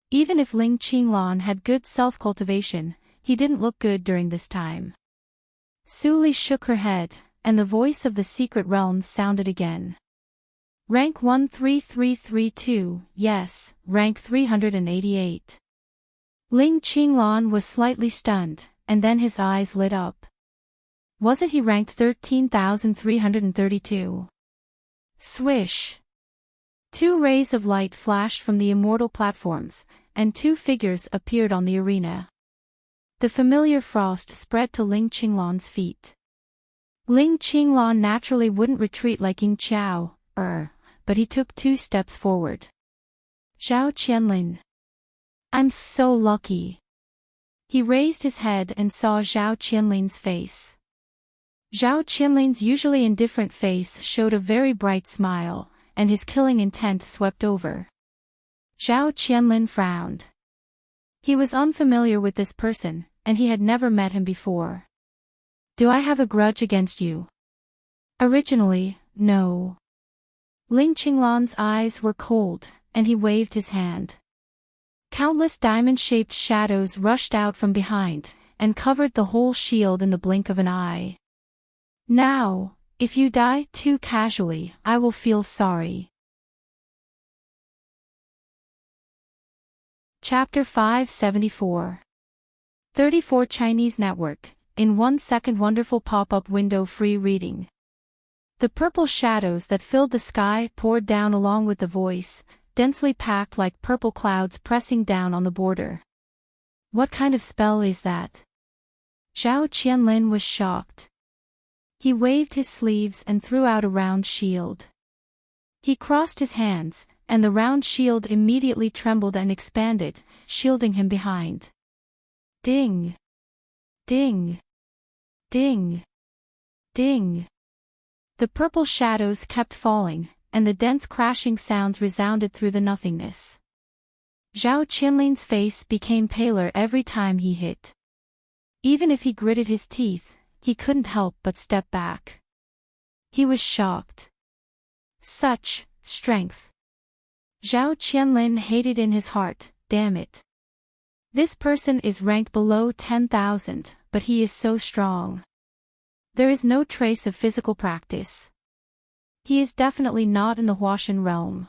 Even if Ling Qinglan had good self-cultivation, he didn't look good during this time. Suli shook her head, and the voice of the secret realm sounded again. Rank 13332, yes, rank 388. Ling Qinglan was slightly stunned, and then his eyes lit up. Wasn't he ranked 13,332? Swish! 2 rays of light flashed from the immortal platforms, and 2 figures appeared on the arena. The familiar frost spread to Ling Qinglan's feet. Ling Qinglan naturally wouldn't retreat like Ying Qiao, but he took 2 steps forward. Zhao Qianlin. I'm so lucky. He raised his head and saw Zhao Qianlin's face. Zhao Qianlin's usually indifferent face showed a very bright smile, and his killing intent swept over. Zhao Qianlin frowned. He was unfamiliar with this person, and he had never met him before. Do I have a grudge against you? Originally, no. Ling Qinglan's eyes were cold, and he waved his hand. Countless diamond-shaped shadows rushed out from behind, and covered the whole shield in the blink of an eye. Now, if you die too casually, I will feel sorry. Chapter 574. 34 Chinese Network, in 1 second wonderful pop-up window free reading. The purple shadows that filled the sky poured down along with the voice, densely packed like purple clouds pressing down on the border. What kind of spell is that? Zhao Qianlin was shocked. He waved his sleeves and threw out a round shield. He crossed his hands, and the round shield immediately trembled and expanded, shielding him behind. Ding! Ding! Ding! Ding! The purple shadows kept falling, and the dense crashing sounds resounded through the nothingness. Zhao Qianlin's face became paler every time he hit. Even if he gritted his teeth, he couldn't help but step back. He was shocked. Such strength. Zhao Qianlin hated in his heart, damn it. This person is ranked below 10,000, but he is so strong. There is no trace of physical practice. He is definitely not in the Huashan realm.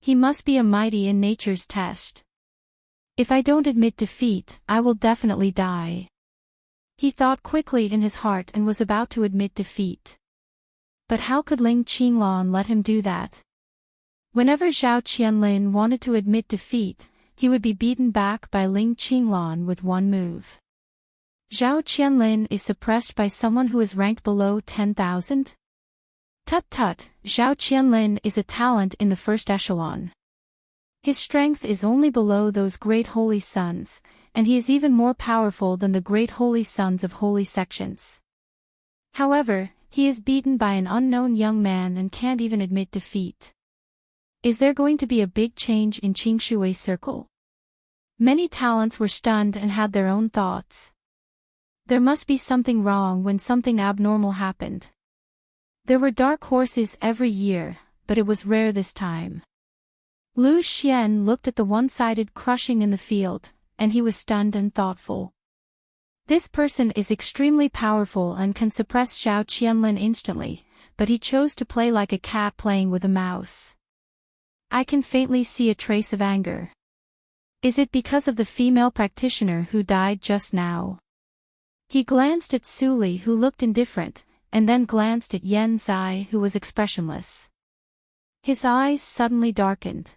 He must be a mighty in nature's test. If I don't admit defeat, I will definitely die. He thought quickly in his heart and was about to admit defeat. But how could Ling Qinglan let him do that? Whenever Zhao Qianlin wanted to admit defeat, he would be beaten back by Ling Qinglan with one move. Zhao Qianlin is suppressed by someone who is ranked below 10,000? Tut tut, Zhao Qianlin is a talent in the first echelon. His strength is only below those great holy sons, and he is even more powerful than the great holy sons of holy sections. However, he is beaten by an unknown young man and can't even admit defeat. Is there going to be a big change in Qingshui's circle? Many talents were stunned and had their own thoughts. There must be something wrong when something abnormal happened. There were dark horses every year, but it was rare this time. Lu Xian looked at the one-sided crushing in the field, and he was stunned and thoughtful. This person is extremely powerful and can suppress Zhao Qianlin instantly, but he chose to play like a cat playing with a mouse. I can faintly see a trace of anger. Is it because of the female practitioner who died just now? He glanced at Su Li, who looked indifferent, and then glanced at Yan Zai, who was expressionless. His eyes suddenly darkened.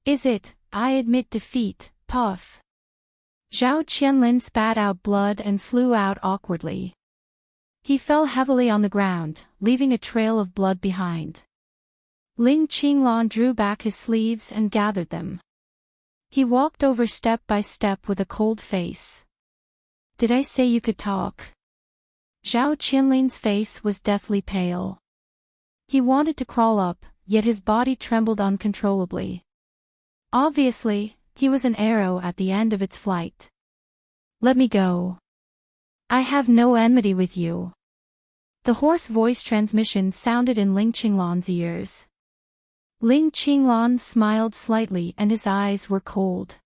Is it, I admit defeat, puff. Zhao Qianlin spat out blood and flew out awkwardly. He fell heavily on the ground, leaving a trail of blood behind. Ling Qinglan drew back his sleeves and gathered them. He walked over step by step with a cold face. Did I say you could talk? Zhao Qianlin's face was deathly pale. He wanted to crawl up, yet his body trembled uncontrollably. Obviously, he was an arrow at the end of its flight. Let me go. I have no enmity with you. The hoarse voice transmission sounded in Ling Qinglan's ears. Ling Qinglan smiled slightly and his eyes were cold.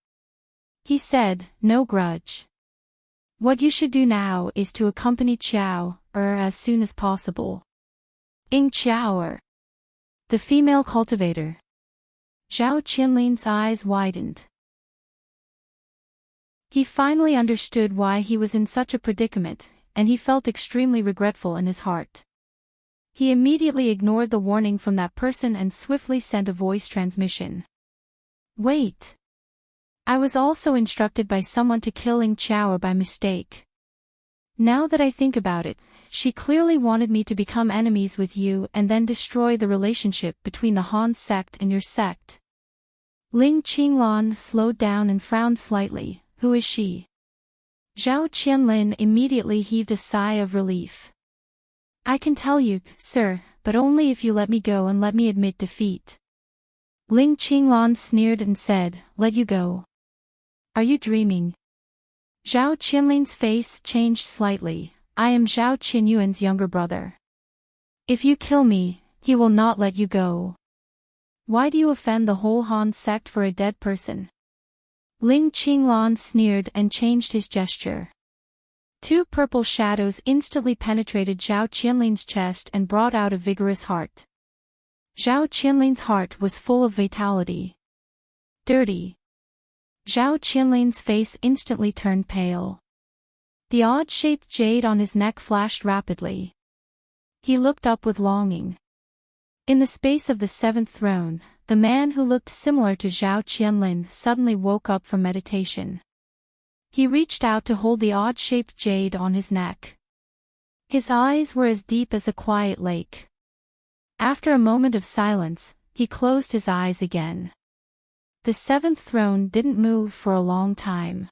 He said, no grudge. What you should do now is to accompany Qiao, as soon as possible. Qiao, the female cultivator. Zhao Qianlin's eyes widened. He finally understood why he was in such a predicament, and he felt extremely regretful in his heart. He immediately ignored the warning from that person and swiftly sent a voice transmission. Wait. I was also instructed by someone to kill Qiao by mistake. Now that I think about it, she clearly wanted me to become enemies with you and then destroy the relationship between the Han sect and your sect. Ling Qinglan slowed down and frowned slightly. Who is she? Zhao Qianlin immediately heaved a sigh of relief. I can tell you, sir, but only if you let me go and let me admit defeat. Ling Qinglan sneered and said, let you go. Are you dreaming? Zhao Qianlin's face changed slightly. I am Zhao Qinyuan's younger brother. If you kill me, he will not let you go. Why do you offend the whole Han sect for a dead person? Ling Qinglan sneered and changed his gesture. Two purple shadows instantly penetrated Zhao Qianlin's chest and brought out a vigorous heart. Zhao Qianlin's heart was full of vitality. Dirty. Zhao Qianlin's face instantly turned pale. The odd-shaped jade on his neck flashed rapidly. He looked up with longing. In the space of the seventh throne, the man who looked similar to Zhao Qianlin suddenly woke up from meditation. He reached out to hold the odd-shaped jade on his neck. His eyes were as deep as a quiet lake. After a moment of silence, he closed his eyes again. The seventh throne didn't move for a long time.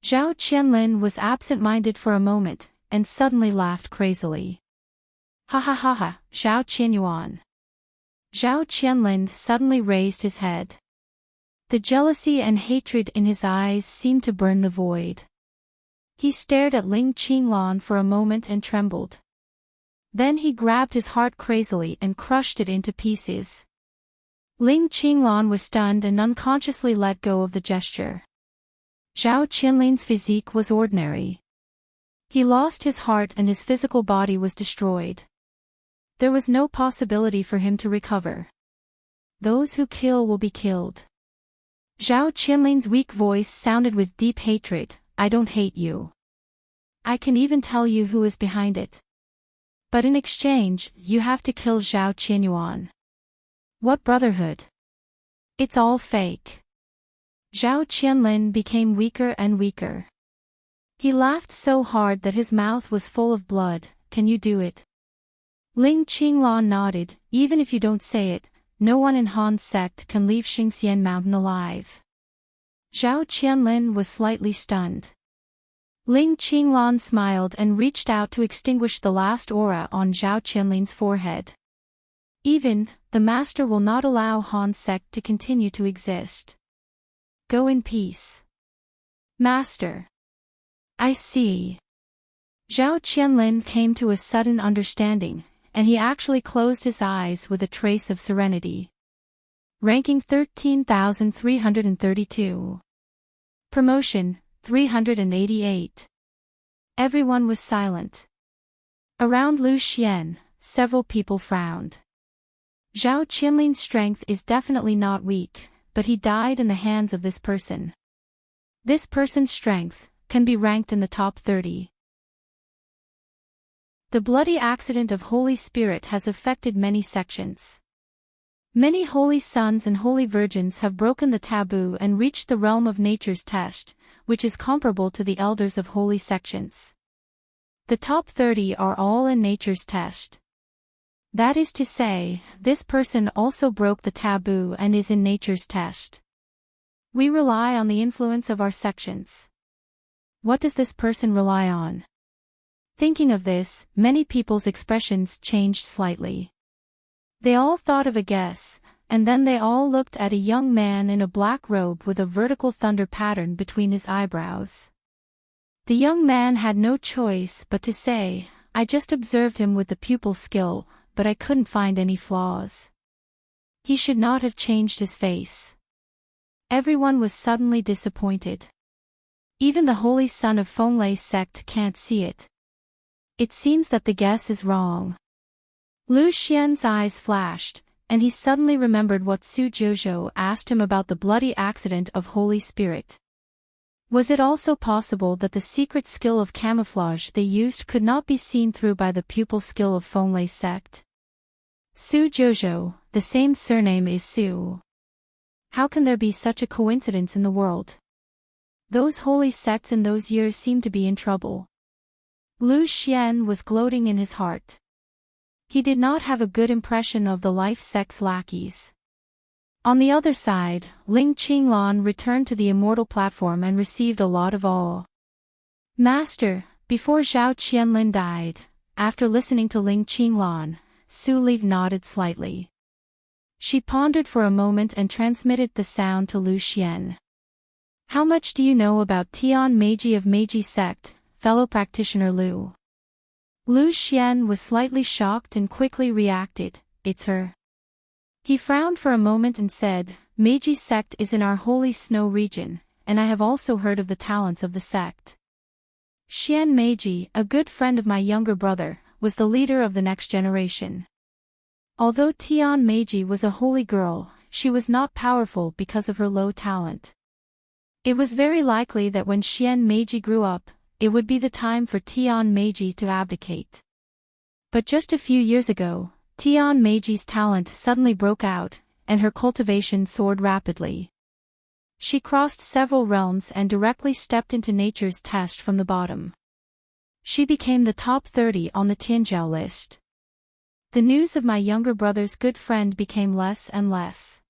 Zhao Qianlin was absent-minded for a moment, and suddenly laughed crazily. Ha ha ha ha, Zhao Qianyuan. Zhao Qianlin suddenly raised his head. The jealousy and hatred in his eyes seemed to burn the void. He stared at Ling Qinglan for a moment and trembled. Then he grabbed his heart crazily and crushed it into pieces. Ling Qinglan was stunned and unconsciously let go of the gesture. Zhao Qianlin's physique was ordinary. He lost his heart and his physical body was destroyed. There was no possibility for him to recover. Those who kill will be killed. Zhao Qianlin's weak voice sounded with deep hatred. I don't hate you. I can even tell you who is behind it. But in exchange, you have to kill Zhao Qianyuan. What brotherhood? It's all fake. Zhao Qianlin became weaker and weaker. He laughed so hard that his mouth was full of blood. Can you do it? Ling Qinglan nodded. Even if you don't say it, no one in Han's sect can leave Xingxian Mountain alive. Zhao Qianlin was slightly stunned. Ling Qinglan smiled and reached out to extinguish the last aura on Zhao Qianlin's forehead. Even, the master will not allow Han's sect to continue to exist. Go in peace. Master. I see. Zhao Qianlin came to a sudden understanding, and he actually closed his eyes with a trace of serenity. Ranking 13,332. Promotion, 388. Everyone was silent. Around Lu Xian, several people frowned. Zhao Qianlin's strength is definitely not weak, but he died in the hands of this person. This person's strength can be ranked in the top 30. The bloody accident of Holy Spirit has affected many sections. Many holy sons and holy virgins have broken the taboo and reached the realm of nature's test, which is comparable to the elders of holy sections. The top 30 are all in nature's test. That is to say, this person also broke the taboo and is in nature's test. We rely on the influence of our sections. What does this person rely on? Thinking of this, many people's expressions changed slightly. They all thought of a guess, and then they all looked at a young man in a black robe with a vertical thunder pattern between his eyebrows. The young man had no choice but to say, I just observed him with the pupil skill, but I couldn't find any flaws. He should not have changed his face. Everyone was suddenly disappointed. Even the holy son of Fenglei sect can't see it. It seems that the guess is wrong. Lu Xian's eyes flashed, and he suddenly remembered what Su Jiuzhou asked him about the bloody accident of Holy Spirit. Was it also possible that the secret skill of camouflage they used could not be seen through by the pupil skill of Fenglei sect? Su Jiuzhou, the same surname is Su. How can there be such a coincidence in the world? Those holy sects in those years seemed to be in trouble. Lu Xian was gloating in his heart. He did not have a good impression of the life sect's lackeys. On the other side, Ling Qinglan returned to the immortal platform and received a lot of awe. Master, before Zhao Qianlin died, after listening to Ling Qinglan, Su Li nodded slightly. She pondered for a moment and transmitted the sound to Lu Xian. How much do you know about Tian Meiji of Meiji sect, fellow practitioner Lu? Lu Xian was slightly shocked and quickly reacted, it's her. He frowned for a moment and said, Meiji sect is in our holy snow region, and I have also heard of the talents of the sect. Xian Meiji, a good friend of my younger brother, was the leader of the next generation. Although Tian Meiji was a holy girl, she was not powerful because of her low talent. It was very likely that when Xian Meiji grew up, it would be the time for Tian Meiji to abdicate. But just a few years ago, Tian Meiji's talent suddenly broke out, and her cultivation soared rapidly. She crossed several realms and directly stepped into nature's test from the bottom. She became the top 30 on the Tianjiao list. The news of my younger brother's good friend became less and less.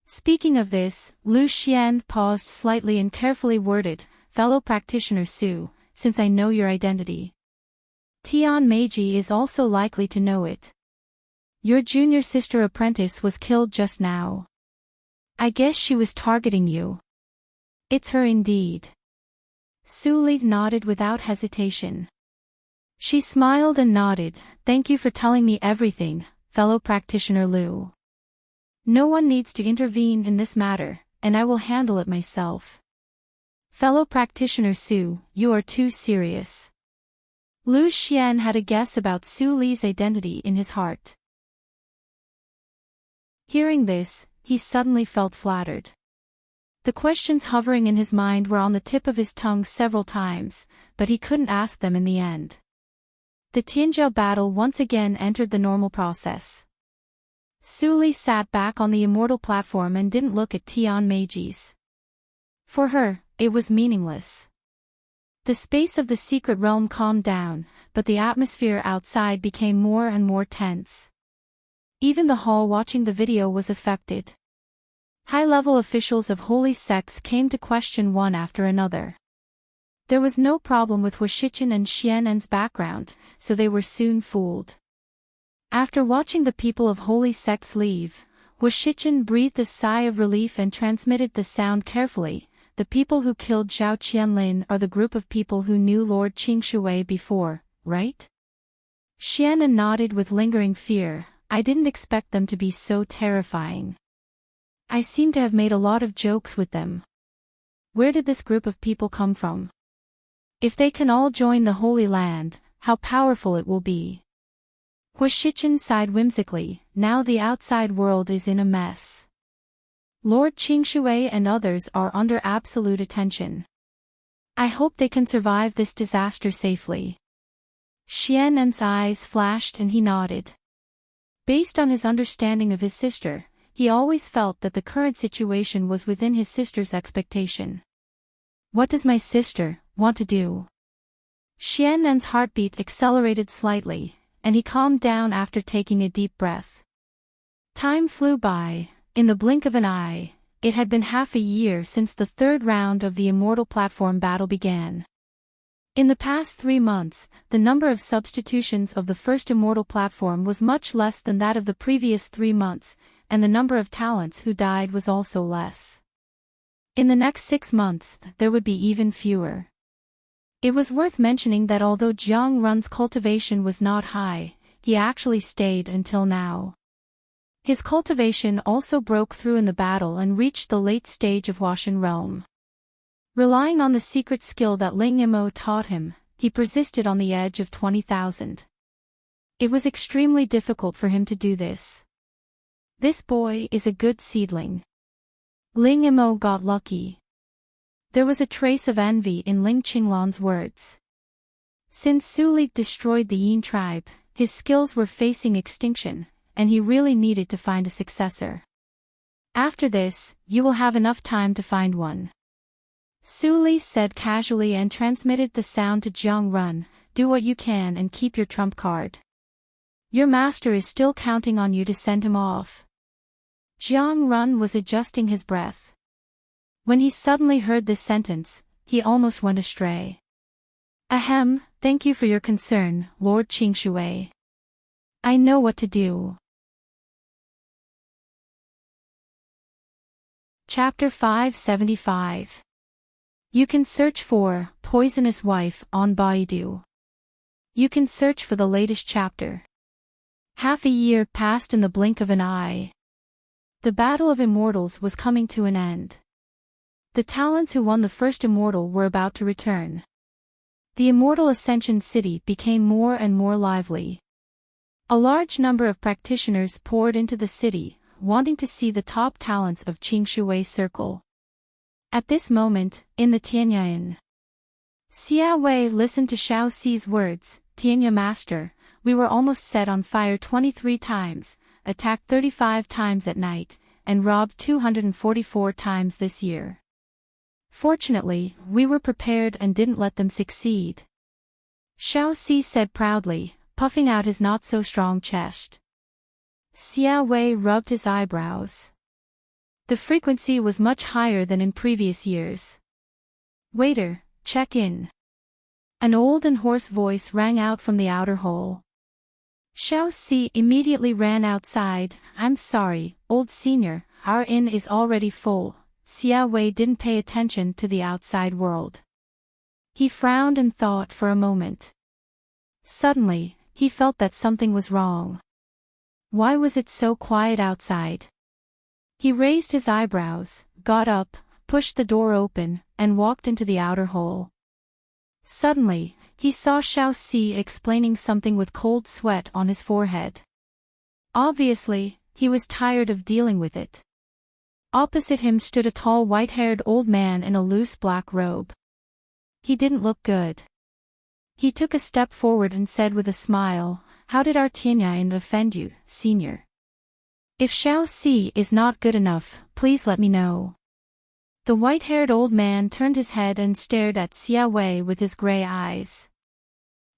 Speaking of this, Lu Xian paused slightly and carefully worded, "Fellow practitioner Su, since I know your identity. Tian Meiji is also likely to know it. Your junior sister apprentice was killed just now. I guess she was targeting you." "It's her indeed." Su Li nodded without hesitation. She smiled and nodded, "Thank you for telling me everything, fellow practitioner Lu. No one needs to intervene in this matter, and I will handle it myself." "Fellow practitioner Su, you are too serious." Lu Xian had a guess about Su Li's identity in his heart. Hearing this, he suddenly felt flattered. The questions hovering in his mind were on the tip of his tongue several times, but he couldn't ask them in the end. The Tianjiao battle once again entered the normal process. Su Li sat back on the immortal platform and didn't look at Tian Meiji's. For her, it was meaningless. The space of the secret realm calmed down, but the atmosphere outside became more and more tense. Even the hall watching the video was affected. High-level officials of holy sects came to question one after another. There was no problem with Huashichen and Xian'en's background, so they were soon fooled. After watching the people of holy sects leave, Huashichen breathed a sigh of relief and transmitted the sound carefully. "The people who killed Zhao Qianlin are the group of people who knew Lord Qingshui before, right?" Xian'en nodded with lingering fear. "I didn't expect them to be so terrifying. I seem to have made a lot of jokes with them. Where did this group of people come from? If they can all join the Holy Land, how powerful it will be." Huashichen sighed whimsically. "Now the outside world is in a mess. Lord Qingshui and others are under absolute attention. I hope they can survive this disaster safely." Xian'en's eyes flashed and he nodded. Based on his understanding of his sister, he always felt that the current situation was within his sister's expectation. "What does my sister want to do?" Xian'en's heartbeat accelerated slightly, and he calmed down after taking a deep breath. Time flew by. In the blink of an eye, it had been half a year since the third round of the Immortal Platform battle began. In the past 3 months, the number of substitutions of the first Immortal Platform was much less than that of the previous 3 months, and the number of talents who died was also less. In the next 6 months, there would be even fewer. It was worth mentioning that although Jiang Run's cultivation was not high, he actually stayed until now. His cultivation also broke through in the battle and reached the late stage of Huashan realm. Relying on the secret skill that Ling Imo taught him, he persisted on the edge of 20,000. It was extremely difficult for him to do this. This boy is a good seedling. Ling Imo got lucky. There was a trace of envy in Ling Qinglan's words. Since Su Li destroyed the Yin tribe, his skills were facing extinction, and he really needed to find a successor. After this, you will have enough time to find one. Su Li said casually and transmitted the sound to Jiang Run. Do what you can and keep your trump card. Your master is still counting on you to send him off. Jiang Run was adjusting his breath. When he suddenly heard this sentence, he almost went astray. Ahem, thank you for your concern, Lord Qingshui. I know what to do. Chapter 575. You can search for Poisonous Wife on Baidu. You can search for the latest chapter. Half a year passed in the blink of an eye. The Battle of Immortals was coming to an end. The talents who won the first Immortal were about to return. The Immortal Ascension City became more and more lively. A large number of practitioners poured into the city, wanting to see the top talents of Qingshui's circle. At this moment, in the Tianyan, Xia Wei listened to Xiao Xi's words. Tianya Master, we were almost set on fire 23 times, attacked 35 times at night, and robbed 244 times this year. Fortunately, we were prepared and didn't let them succeed. Xiao Si said proudly, puffing out his not-so-strong chest. Xiao Wei rubbed his eyebrows. The frequency was much higher than in previous years. Waiter, check in. An old and hoarse voice rang out from the outer hall. Xiao Si immediately ran outside. I'm sorry, old senior, our inn is already full. Xiao Wei didn't pay attention to the outside world. He frowned and thought for a moment. Suddenly, he felt that something was wrong. Why was it so quiet outside? He raised his eyebrows, got up, pushed the door open, and walked into the outer hall. Suddenly, he saw Xiao Si explaining something with cold sweat on his forehead. Obviously, he was tired of dealing with it. Opposite him stood a tall white-haired old man in a loose black robe. He didn't look good. He took a step forward and said with a smile, "How did our Tianyin offend you, senior? If Xiao Si is not good enough, please let me know." The white-haired old man turned his head and stared at Xiao Wei with his gray eyes.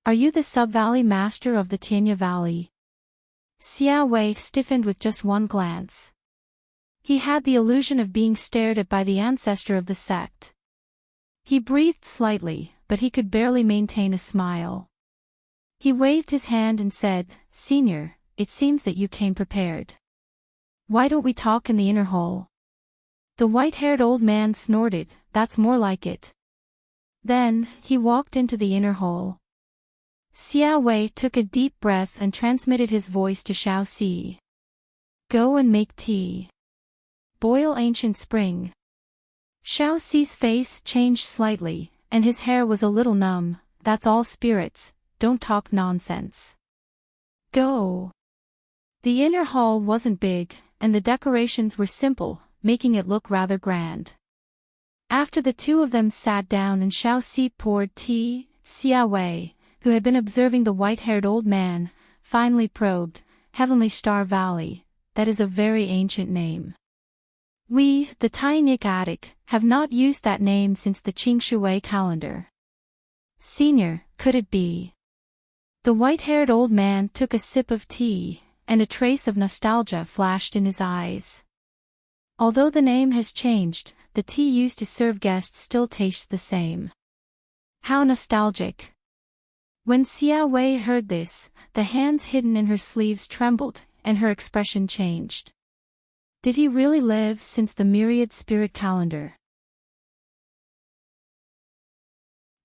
"Are you the sub-valley master of the Tianya Valley?" Xiao Wei stiffened with just one glance. He had the illusion of being stared at by the ancestor of the sect. He breathed slightly, but he could barely maintain a smile. He waved his hand and said, "Senior, it seems that you came prepared. Why don't we talk in the inner hall?" The white-haired old man snorted, "That's more like it." Then, he walked into the inner hall. Xiao Wei took a deep breath and transmitted his voice to Xiao Si. "Go and make tea. Boil ancient spring." Xiao Si's face changed slightly, and his hair was a little numb. "That's all spirits, don't talk nonsense. Go." The inner hall wasn't big, and the decorations were simple, making it look rather grand. After the two of them sat down and Xiao Si poured tea, Xiao Wei, who had been observing the white-haired old man, finally probed, "Heavenly Star Valley, that is a very ancient name. We, the Tainik Attic, have not used that name since the Qingshui calendar. Senior, could it be?" The white-haired old man took a sip of tea, and a trace of nostalgia flashed in his eyes. Although the name has changed, the tea used to serve guests still tastes the same. How nostalgic. When Xiao Wei heard this, the hands hidden in her sleeves trembled, and her expression changed. Did he really live since the myriad spirit calendar?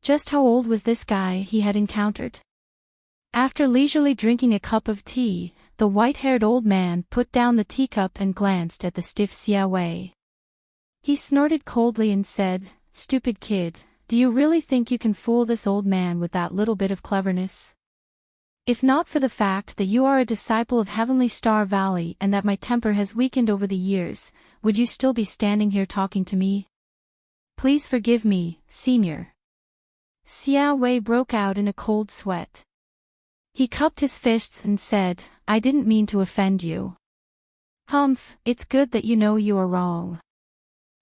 Just how old was this guy he had encountered? After leisurely drinking a cup of tea, the white-haired old man put down the teacup and glanced at the stiff Xiao Wei. He snorted coldly and said, "Stupid kid, do you really think you can fool this old man with that little bit of cleverness? If not for the fact that you are a disciple of Heavenly Star Valley and that my temper has weakened over the years, would you still be standing here talking to me? Please forgive me, senior." Xiao Wei broke out in a cold sweat. He cupped his fists and said, "I didn't mean to offend you. Humph, it's good that you know you are wrong."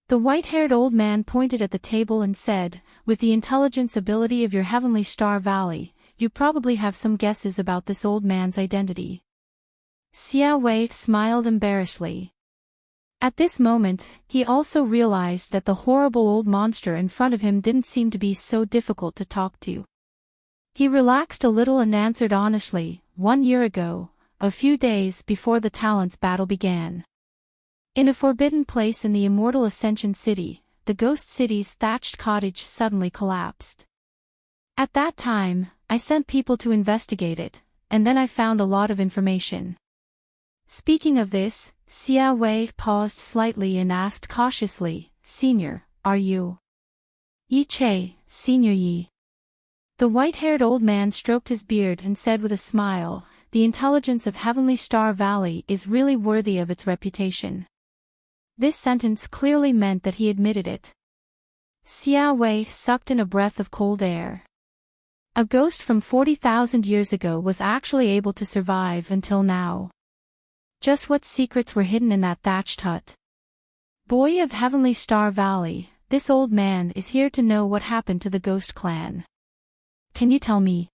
The white-haired old man pointed at the table and said, "With the intelligence ability of your Heavenly Star Valley, you probably have some guesses about this old man's identity." Xiao Wei smiled embarrassedly. At this moment, he also realized that the horrible old monster in front of him didn't seem to be so difficult to talk to. He relaxed a little and answered honestly, 1 year ago, a few days before the talents battle began. In a forbidden place in the immortal Ascension City, the Ghost City's thatched cottage suddenly collapsed. At that time, I sent people to investigate it, and then I found a lot of information. Speaking of this, Xiao Wei paused slightly and asked cautiously, "Senior, are you Yi Che, Senior Yi?" The white-haired old man stroked his beard and said with a smile, "The intelligence of Heavenly Star Valley is really worthy of its reputation." This sentence clearly meant that he admitted it. Xiao Wei sucked in a breath of cold air. A ghost from 40,000 years ago was actually able to survive until now. Just what secrets were hidden in that thatched hut? Boy of Heavenly Star Valley, this old man is here to know what happened to the Ghost Clan. Can you tell me?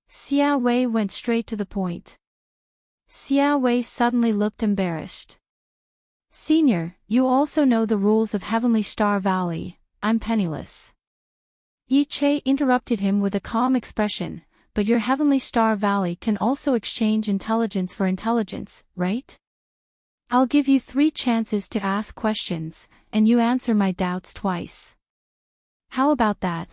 Xiao Wei went straight to the point. Xiao Wei suddenly looked embarrassed. Senior, you also know the rules of Heavenly Star Valley. I'm penniless. Yi Che interrupted him with a calm expression, but your Heavenly Star Valley can also exchange intelligence for intelligence, right? I'll give you 3 chances to ask questions, and you answer my doubts twice. How about that?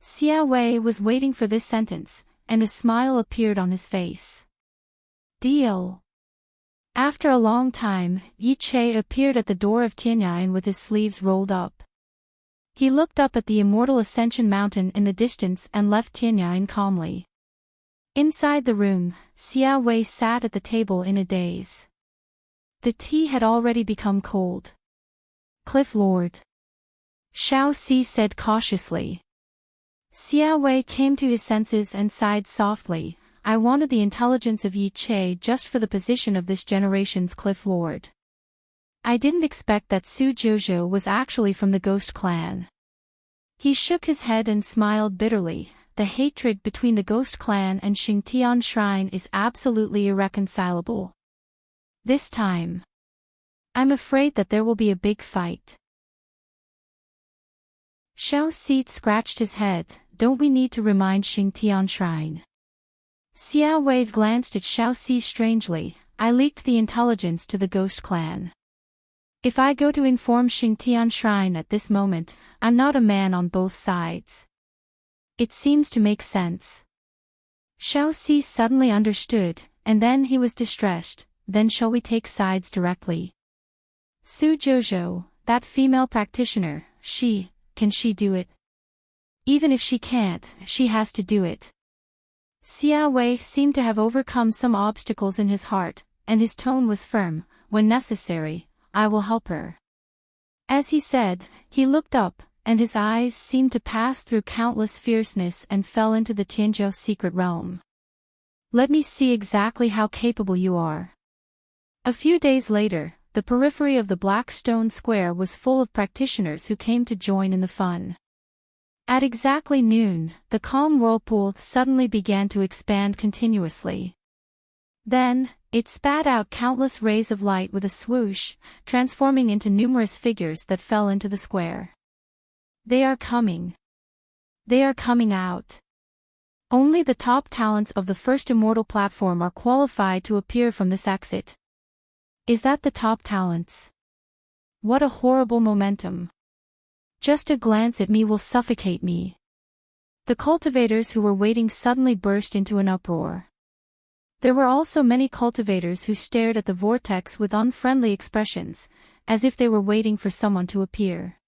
Xiao Wei was waiting for this sentence, and a smile appeared on his face. Deal. After a long time, Yi Che appeared at the door of Tianyan with his sleeves rolled up. He looked up at the immortal Ascension Mountain in the distance and left Tianyan calmly. Inside the room, Xiao Wei sat at the table in a daze. The tea had already become cold. Cliff Lord. Xiao Si said cautiously. Xiao Wei came to his senses and sighed softly. I wanted the intelligence of Yi Che just for the position of this generation's Cliff Lord. I didn't expect that Su Jojo was actually from the Ghost Clan. He shook his head and smiled bitterly. The hatred between the Ghost Clan and Xingtian Shrine is absolutely irreconcilable. This time, I'm afraid that there will be a big fight. Xiao Si scratched his head. Don't we need to remind Xingtian Shrine? Xiao Wei glanced at Xiao Si strangely. I leaked the intelligence to the Ghost Clan. If I go to inform Xingtian Shrine at this moment, I'm not a man on both sides. It seems to make sense. Xiao Si suddenly understood, and then he was distressed. Then shall we take sides directly? Su Jojo, that female practitioner, can she do it? Even if she can't, she has to do it. Xiao Wei seemed to have overcome some obstacles in his heart, and his tone was firm. When necessary, I will help her. As he said, he looked up, and his eyes seemed to pass through countless fierceness and fell into the Tianzhou secret realm. Let me see exactly how capable you are. A few days later, the periphery of the Black Stone Square was full of practitioners who came to join in the fun. At exactly noon, the calm whirlpool suddenly began to expand continuously. Then, it spat out countless rays of light with a swoosh, transforming into numerous figures that fell into the square. They are coming. They are coming out. Only the top talents of the first immortal platform are qualified to appear from this exit. Is that the top talents? What a horrible momentum. Just a glance at me will suffocate me. The cultivators who were waiting suddenly burst into an uproar. There were also many cultivators who stared at the vortex with unfriendly expressions, as if they were waiting for someone to appear.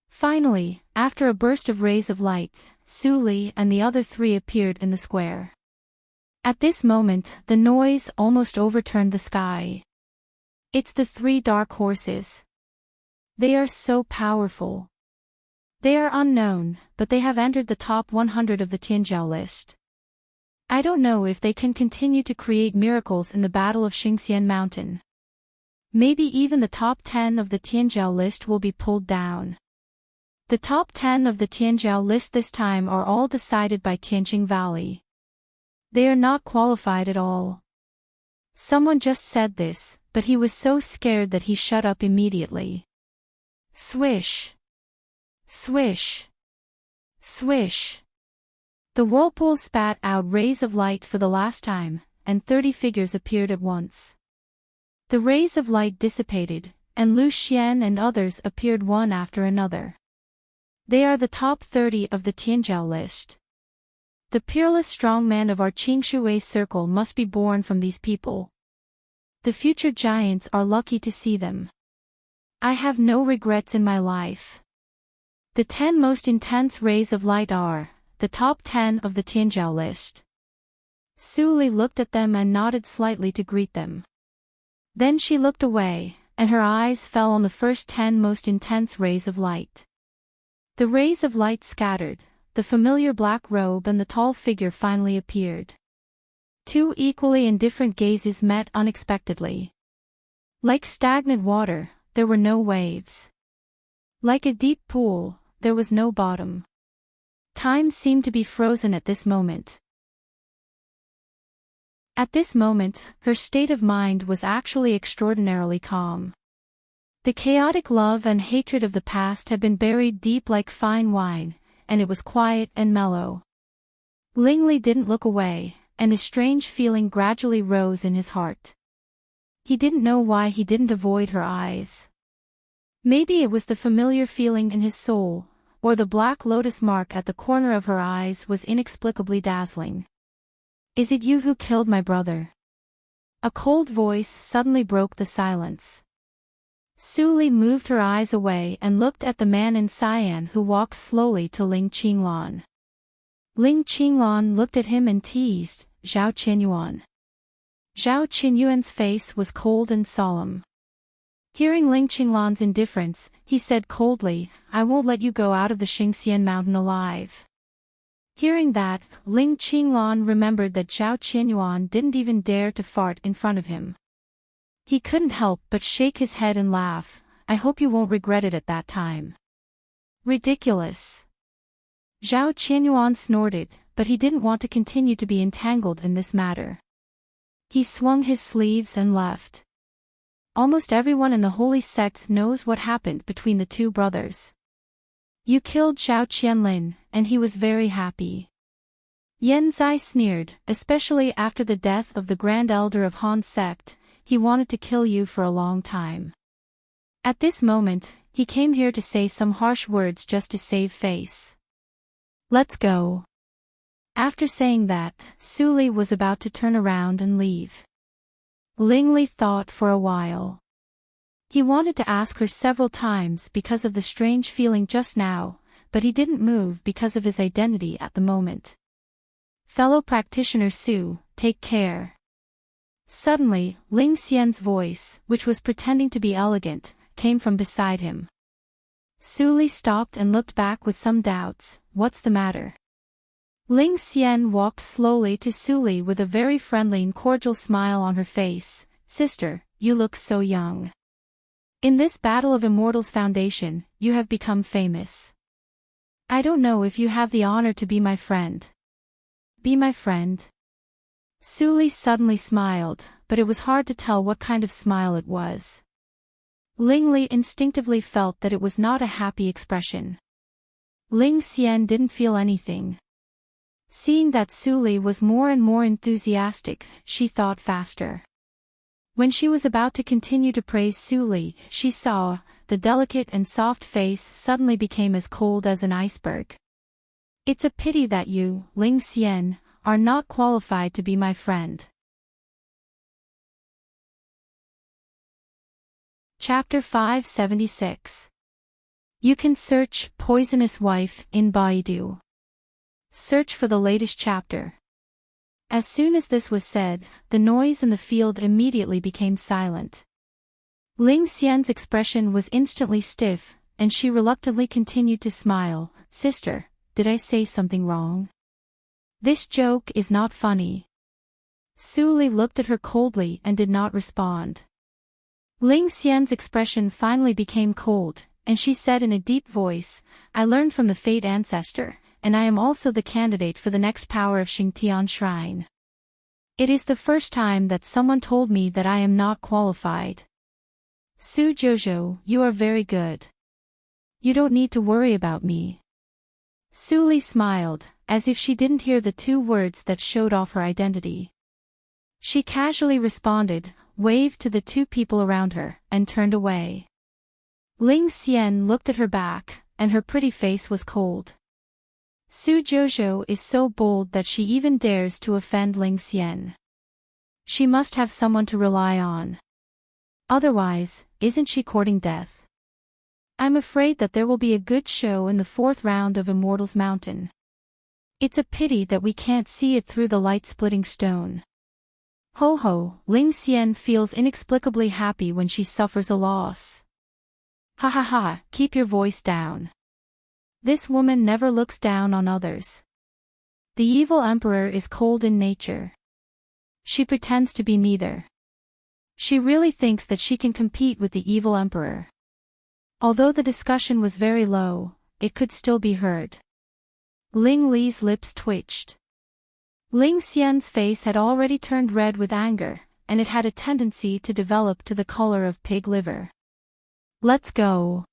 Finally, after a burst of rays of light, Su Li and the other 3 appeared in the square. At this moment, the noise almost overturned the sky. It's the 3 dark horses. They are so powerful. They are unknown, but they have entered the top 100 of the Tianzhou list. I don't know if they can continue to create miracles in the Battle of Xingxian Mountain. Maybe even the top 10 of the Tianzhou list will be pulled down. The top 10 of the Tianzhou list this time are all decided by Tianjing Valley. They are not qualified at all. Someone just said this, but he was so scared that he shut up immediately. Swish. Swish. Swish. The whirlpool spat out rays of light for the last time, and 30 figures appeared at once. The rays of light dissipated, and Lu Xian and others appeared one after another. They are the top 30 of the Tianzhou list. The peerless strongman of our Qingshui circle must be born from these people. The future giants are lucky to see them. I have no regrets in my life. The 10 most intense rays of light are the top 10 of the Tianzhou list. Su Li looked at them and nodded slightly to greet them. Then she looked away, and her eyes fell on the first 10 most intense rays of light. The rays of light scattered, the familiar black robe and the tall figure finally appeared. Two equally indifferent gazes met unexpectedly. Like stagnant water, there were no waves. Like a deep pool, there was no bottom. Time seemed to be frozen at this moment. At this moment, her state of mind was actually extraordinarily calm. The chaotic love and hatred of the past had been buried deep like fine wine, and it was quiet and mellow. Lingley didn't look away, and a strange feeling gradually rose in his heart. He didn't know why he didn't avoid her eyes. Maybe it was the familiar feeling in his soul, or the black lotus mark at the corner of her eyes was inexplicably dazzling. "Is it you who killed my brother?" A cold voice suddenly broke the silence. Suli moved her eyes away and looked at the man in cyan who walked slowly to Ling Qinglan. Ling Qinglan looked at him and teased, "Zhao Qinyuan." Zhao Qinyuan's face was cold and solemn. Hearing Ling Qinglan's indifference, he said coldly, "I won't let you go out of the Xingxian mountain alive." Hearing that, Ling Qinglan remembered that Zhao Qinyuan didn't even dare to fart in front of him. He couldn't help but shake his head and laugh. "I hope you won't regret it at that time." Ridiculous. Zhao Qinyuan snorted, but he didn't want to continue to be entangled in this matter. He swung his sleeves and left. Almost everyone in the holy sects knows what happened between the two brothers. "You killed Zhao Qianlin," and he was very happy. Yen Zai sneered, "Especially after the death of the Grand Elder of Han sect, he wanted to kill you for a long time." At this moment, he came here to say some harsh words just to save face. "Let's go." After saying that, Suli was about to turn around and leave. Lingley thought for a while. He wanted to ask her several times because of the strange feeling just now, but he didn't move because of his identity at the moment. "Fellow practitioner Su, take care." Suddenly, Ling Xian's voice, which was pretending to be elegant, came from beside him. Suli stopped and looked back with some doubts. "What's the matter?" Ling Xian walked slowly to Suli with a very friendly and cordial smile on her face. "Sister, you look so young. In this Battle of Immortals Foundation, you have become famous. I don't know if you have the honor to be my friend." "Be my friend?" Suli suddenly smiled, but it was hard to tell what kind of smile it was. Lingley instinctively felt that it was not a happy expression. Ling Xian didn't feel anything. Seeing that Suli was more and more enthusiastic, she thought faster. When she was about to continue to praise Suli, she saw, the delicate and soft face suddenly became as cold as an iceberg. "It's a pity that you, Ling Xian, are not qualified to be my friend." Chapter 576. You can search Poisonous Wife in Baidu. Search for the latest chapter. As soon as this was said, the noise in the field immediately became silent. Ling Xian's expression was instantly stiff, and she reluctantly continued to smile. "Sister, did I say something wrong? This joke is not funny." Suli looked at her coldly and did not respond. Ling Xian's expression finally became cold, and she said in a deep voice, "I learned from the Fate Ancestor, and I am also the candidate for the next power of Xingtian Shrine. It is the first time that someone told me that I am not qualified. Su Jojo, you are very good. You don't need to worry about me." Suli smiled, as if she didn't hear the two words that showed off her identity. She casually responded, waved to the two people around her, and turned away. Ling Xian looked at her back, and her pretty face was cold. Su Jojo is so bold that she even dares to offend Ling Xian. She must have someone to rely on. Otherwise, isn't she courting death? I'm afraid that there will be a good show in the 4th round of Immortals Mountain. It's a pity that we can't see it through the light-splitting stone. Ho ho, Ling Xian feels inexplicably happy when she suffers a loss. Ha ha ha, keep your voice down. This woman never looks down on others. The evil emperor is cold in nature. She pretends to be neither. She really thinks that she can compete with the evil emperor. Although the discussion was very low, it could still be heard. Ling Li's lips twitched. Ling Xian's face had already turned red with anger, and it had a tendency to develop to the color of pig liver. Let's go.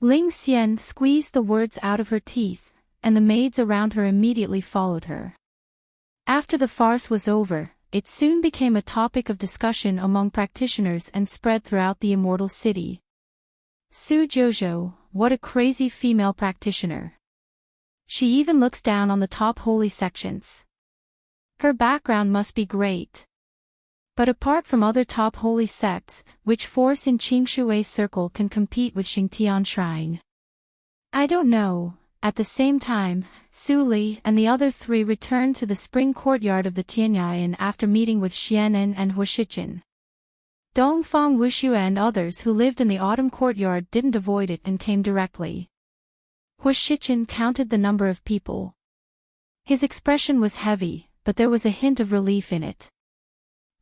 Ling Xian squeezed the words out of her teeth, and the maids around her immediately followed her. After the farce was over, it soon became a topic of discussion among practitioners and spread throughout the immortal city. Su Jojo, what a crazy female practitioner. She even looks down on the top holy sections. Her background must be great. But apart from other top holy sects, which force in Qingshui's circle can compete with Xingtian Shrine? I don't know. At the same time, Su Li and the other three returned to the spring courtyard of the Tianyang after meeting with Xianen and Huashichen. Dongfang Wuxue and others who lived in the autumn courtyard didn't avoid it and came directly. Huashichen counted the number of people. His expression was heavy, but there was a hint of relief in it.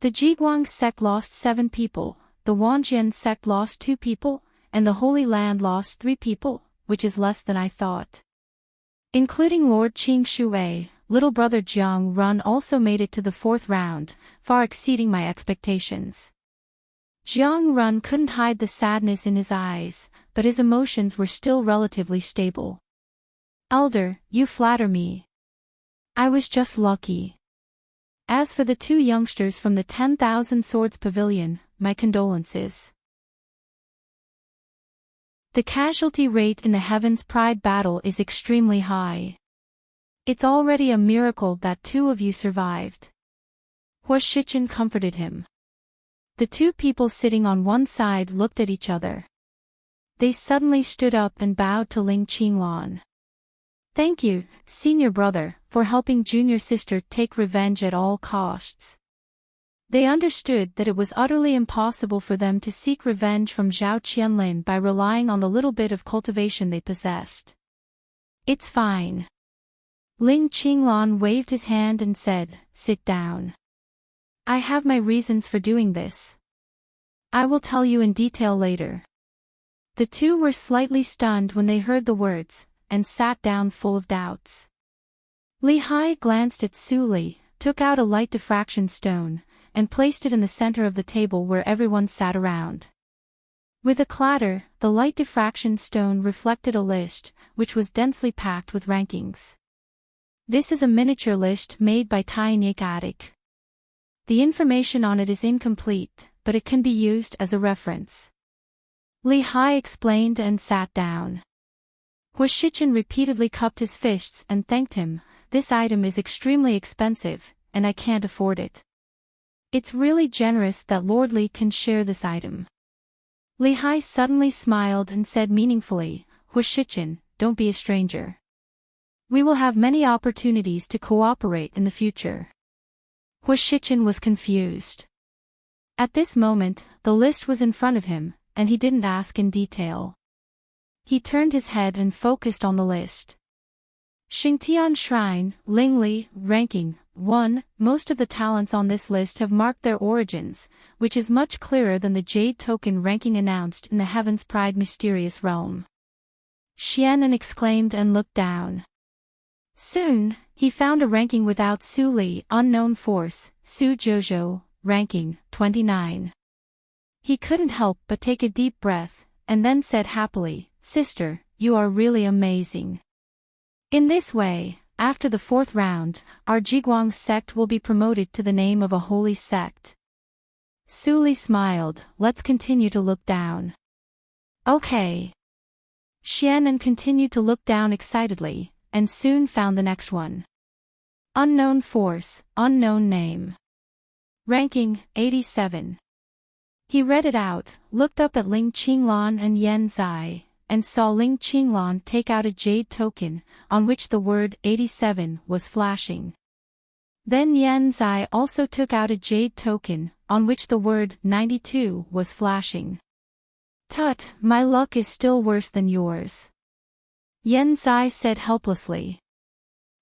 The Jiguang sect lost 7 people, the Wanjian sect lost 2 people, and the Holy Land lost 3 people, which is less than I thought. Including Lord Qingshui, little brother Jiang Run also made it to the 4th round, far exceeding my expectations. Jiang Run couldn't hide the sadness in his eyes, but his emotions were still relatively stable. Elder, you flatter me. I was just lucky. As for the 2 youngsters from the 10,000 Swords Pavilion, my condolences. The casualty rate in the Heaven's Pride battle is extremely high. It's already a miracle that 2 of you survived. Huashichen comforted him. The 2 people sitting on one side looked at each other. They suddenly stood up and bowed to Ling Qinglan. Thank you, senior brother, for helping junior sister take revenge at all costs. They understood that it was utterly impossible for them to seek revenge from Zhao Qianlin by relying on the little bit of cultivation they possessed. It's fine. Ling Qinglan waved his hand and said, sit down. I have my reasons for doing this. I will tell you in detail later. The 2 were slightly stunned when they heard the words, and sat down full of doubts. Li Hai glanced at Su Li, took out a light diffraction stone, and placed it in the center of the table where everyone sat around. With a clatter, the light diffraction stone reflected a list, which was densely packed with rankings. This is a miniature list made by Tianyang. The information on it is incomplete, but it can be used as a reference. Li Hai explained and sat down. Huashichen repeatedly cupped his fists and thanked him. This item is extremely expensive, and I can't afford it. It's really generous that Lord Li can share this item. Li Hai suddenly smiled and said meaningfully, Huashichen, don't be a stranger. We will have many opportunities to cooperate in the future. Huashichen was confused. At this moment, the list was in front of him, and he didn't ask in detail. He turned his head and focused on the list. Xingtian Shrine, Lingli, ranking 1. Most of the talents on this list have marked their origins, which is much clearer than the Jade Token ranking announced in the Heaven's Pride mysterious realm. Xianen exclaimed and looked down. Soon, he found a ranking without Su Li, unknown force, Su Jojo, ranking 29. He couldn't help but take a deep breath, and then said happily, Sister, you are really amazing. In this way, after the 4th round, our Jiguang sect will be promoted to the name of a holy sect. Su Li smiled, let's continue to look down. Okay. Xianen continued to look down excitedly, and soon found the next one. Unknown force, unknown name. Ranking, 87. He read it out, looked up at Ling Qinglan and Yan Zai, and saw Ling Qinglan take out a jade token, on which the word 87 was flashing. Then Yan Zai also took out a jade token, on which the word 92 was flashing. Tut, my luck is still worse than yours. Yan Zai said helplessly.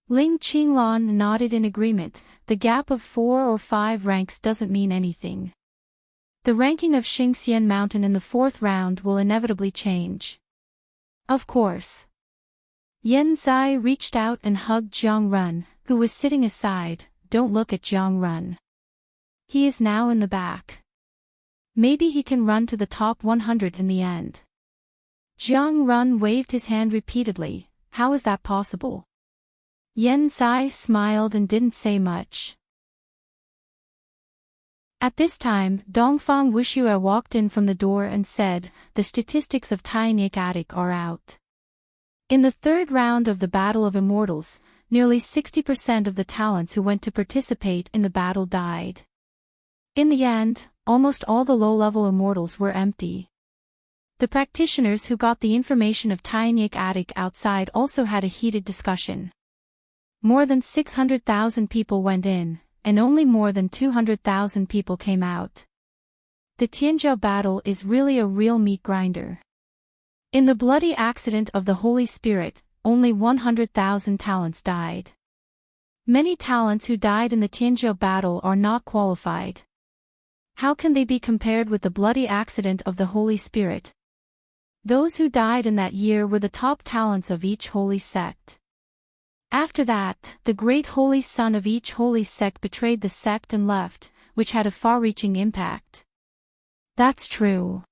Ling Qinglong nodded in agreement. The gap of 4 or 5 ranks doesn't mean anything. The ranking of Xingxian Mountain in the 4th round will inevitably change. Of course. Yan Zai reached out and hugged Jiang Run, who was sitting aside. Don't look at Jiang Run. He is now in the back. Maybe he can run to the top 100 in the end. Jiang Run waved his hand repeatedly. How is that possible? Yan Zai smiled and didn't say much. At this time, Dongfang Wuxue walked in from the door and said, "The statistics of Enchanting are out. In the 3rd round of the Battle of Immortals, nearly 60% of the talents who went to participate in the battle died. In the end, almost all the low-level immortals were empty. The practitioners who got the information of Enchanting outside also had a heated discussion. More than 600,000 people went in, and only more than 200,000 people came out. The Tianzhou battle is really a real meat grinder. In the bloody accident of the Holy Spirit, only 100,000 talents died. Many talents who died in the Tianzhou battle are not qualified. How can they be compared with the bloody accident of the Holy Spirit? Those who died in that year were the top talents of each holy sect. After that, the great holy son of each holy sect betrayed the sect and left, which had a far-reaching impact. That's true.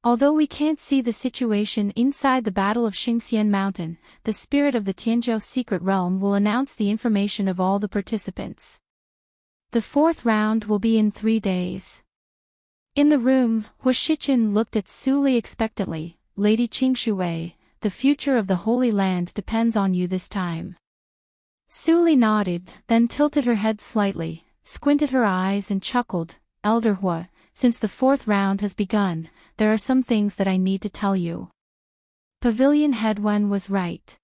Although we can't see the situation inside the Battle of Xingxian Mountain, the spirit of the Tianzhou secret realm will announce the information of all the participants. The 4th round will be in 3 days. In the room, Hua Shiqin looked at Su Li expectantly. Lady Qingshui, the future of the Holy Land depends on you this time. Su Li nodded, then tilted her head slightly, squinted her eyes and chuckled. Elder Hua, since the 4th round has begun, there are some things that I need to tell you. Pavilion Head Wen was right.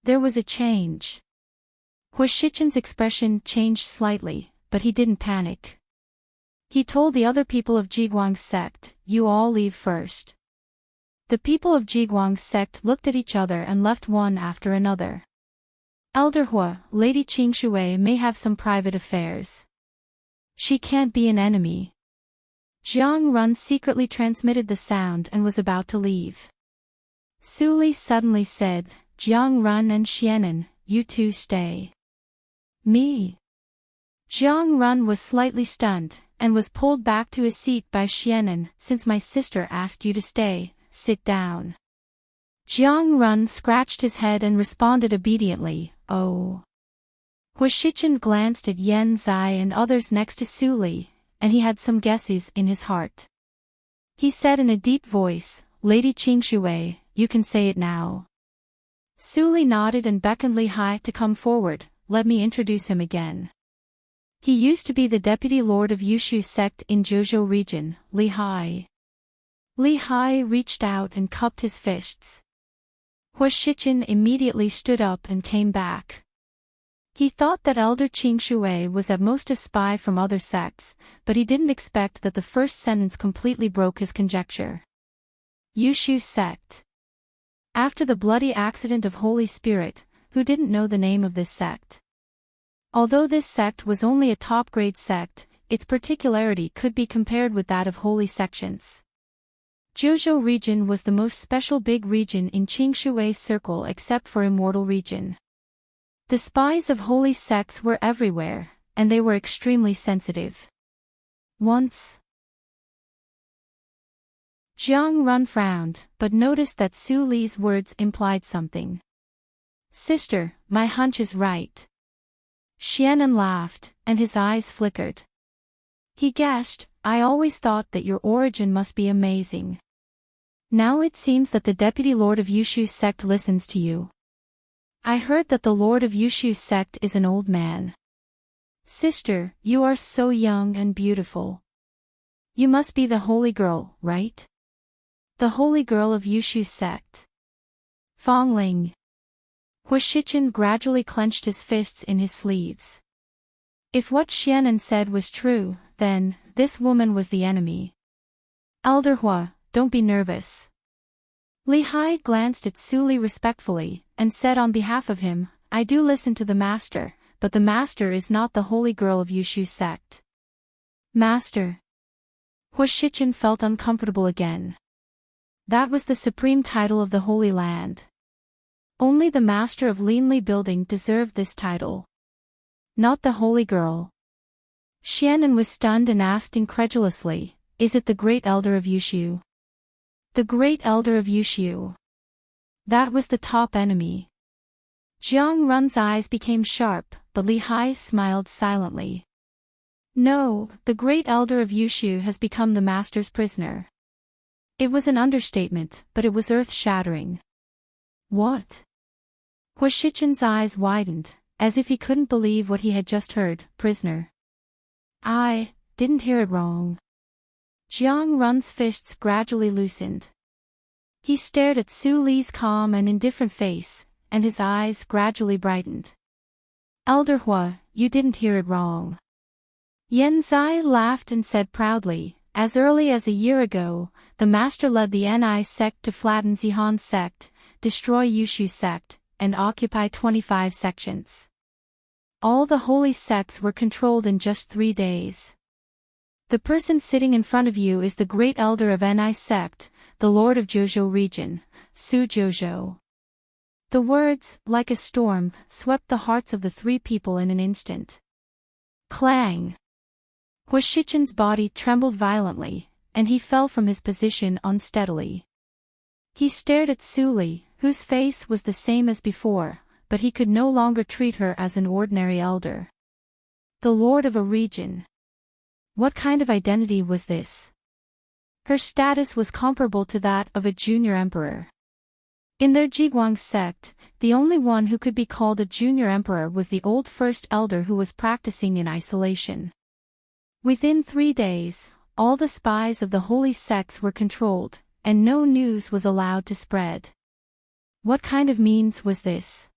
There was a change. Hua Shiqin's expression changed slightly, but he didn't panic. He told the other people of Jiguang's sect, "You all leave first." The people of Jiguang's sect looked at each other and left one after another. Elder Hua, Lady Qingshui may have some private affairs. She can't be an enemy. Jiang Run secretly transmitted the sound and was about to leave. Su Li suddenly said, "Jiang Run and Xianan, you two stay." Me? Jiang Run was slightly stunned, and was pulled back to his seat by Xianan. "Since my sister asked you to stay, sit down." Jiang Run scratched his head and responded obediently, "Oh." Hua Shiqin glanced at Yan Zai and others next to Su Li, and he had some guesses in his heart. He said in a deep voice, "Lady Qingshui, you can say it now." Su Li nodded and beckoned Li Hai to come forward. "Let me introduce him again. He used to be the deputy lord of Yushu's sect in Zheozhou region, Li Hai." Li Hai reached out and cupped his fists. Hua Shiqin immediately stood up and came back. He thought that Elder Qingshui was at most a spy from other sects, but he didn't expect that the first sentence completely broke his conjecture. Yushu's sect. After the bloody accident of Holy Spirit, who didn't know the name of this sect? Although this sect was only a top-grade sect, its particularity could be compared with that of holy sections. Zheozhou region was the most special big region in Qingshui's circle except for Immortal region. The spies of holy sects were everywhere, and they were extremely sensitive. Once, Jiang Run frowned, but noticed that Su Li's words implied something. "Sister, my hunch is right." Xianan laughed, and his eyes flickered. He guessed, "I always thought that your origin must be amazing. Now it seems that the deputy lord of Yushu's sect listens to you. I heard that the lord of Yushu's sect is an old man. Sister, you are so young and beautiful. You must be the holy girl, right? The holy girl of Yushu's sect." Fongling. Hua Shiqin gradually clenched his fists in his sleeves. If what Xianan said was true, then, this woman was the enemy. "Elder Hua, don't be nervous." Li Hai glanced at Su Li respectfully, and said on behalf of him, I do listen to the master, but the master is not the holy girl of Yushu sect. Master. Huashichin felt uncomfortable again. That was the supreme title of the Holy Land. Only the master of Linli building deserved this title. Not the holy girl. Xianan was stunned and asked incredulously, is it the great elder of Yushu? The great elder of Yushu. That was the top enemy. Jiang Run's eyes became sharp, but Li Hai smiled silently. No, the great elder of Yushu has become the master's prisoner. It was an understatement, but it was earth-shattering. What? Huashichin's eyes widened, as if he couldn't believe what he had just heard. Prisoner. I didn't hear it wrong. Jiang Run's fists gradually loosened. He stared at Su Li's calm and indifferent face, and his eyes gradually brightened. Elder Hua, you didn't hear it wrong. Yan Zai laughed and said proudly, as early as a year ago, the master led the Ni sect to flatten Zihan sect, destroy Yushu sect, and occupy 25 sections. All the holy sects were controlled in just 3 days. The person sitting in front of you is the great elder of Ni sect, the lord of Zhozhou region, Su Zhozhou. The words, like a storm, swept the hearts of the 3 people in an instant. Clang! Huashichin's body trembled violently, and he fell from his position unsteadily. He stared at Su Li, whose face was the same as before, but he could no longer treat her as an ordinary elder. The lord of a region. What kind of identity was this? Her status was comparable to that of a junior emperor. In their Jiguang sect, the only one who could be called a junior emperor was the old first elder who was practicing in isolation. Within 3 days, all the spies of the holy sects were controlled, and no news was allowed to spread. What kind of means was this?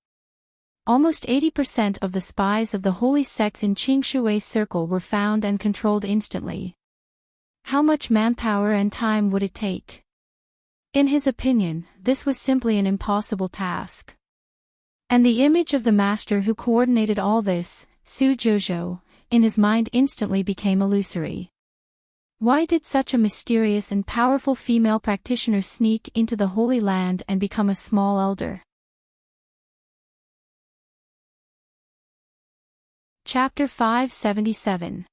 Almost 80% of the spies of the holy sects in Qingshui Circle were found and controlled instantly. How much manpower and time would it take? In his opinion, this was simply an impossible task. And the image of the master who coordinated all this, Su Zhozhou, in his mind instantly became illusory. Why did such a mysterious and powerful female practitioner sneak into the Holy Land and become a small elder? Chapter 577.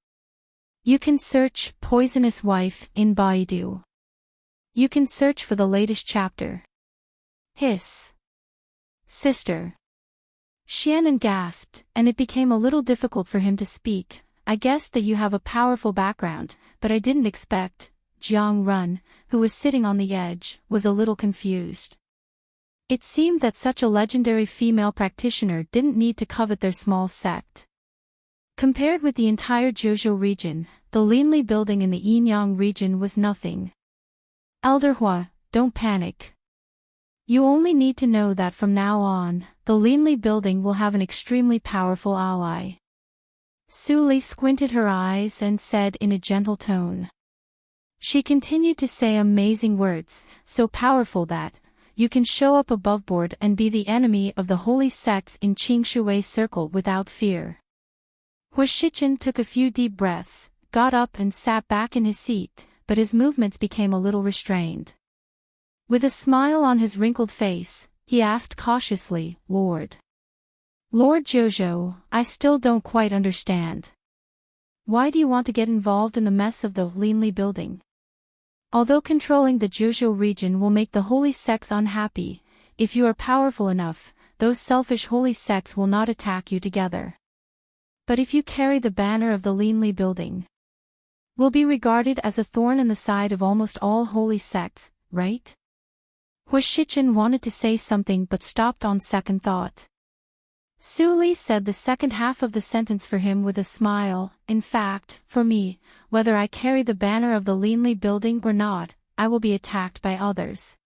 You can search Poisonous Wife in Baidu. You can search for the latest chapter. Hiss. Sister. Xianan gasped, and it became a little difficult for him to speak. I guessed that you have a powerful background, but I didn't expect. Jiang Run, who was sitting on the edge, was a little confused. It seemed that such a legendary female practitioner didn't need to covet their small sect. Compared with the entire Zhozhou region, the Linli building in the Yinyang region was nothing. Elder Hua, don't panic. You only need to know that from now on, the Linli building will have an extremely powerful ally. Su Li squinted her eyes and said in a gentle tone. She continued to say amazing words, so powerful that you can show up above board and be the enemy of the holy sects in Qingshui Circle without fear. Huashichin took a few deep breaths, got up and sat back in his seat, but his movements became a little restrained. With a smile on his wrinkled face, he asked cautiously, Lord Zhozhou, I still don't quite understand. Why do you want to get involved in the mess of the Linli building? Although controlling the Zhozhou region will make the holy sects unhappy, if you are powerful enough, those selfish holy sects will not attack you together. But if you carry the banner of the Linli building, will be regarded as a thorn in the side of almost all holy sects, right? Huashichin wanted to say something but stopped on second thought. Su Li said the second half of the sentence for him with a smile. In fact, for me, whether I carry the banner of the Linli building or not, I will be attacked by others.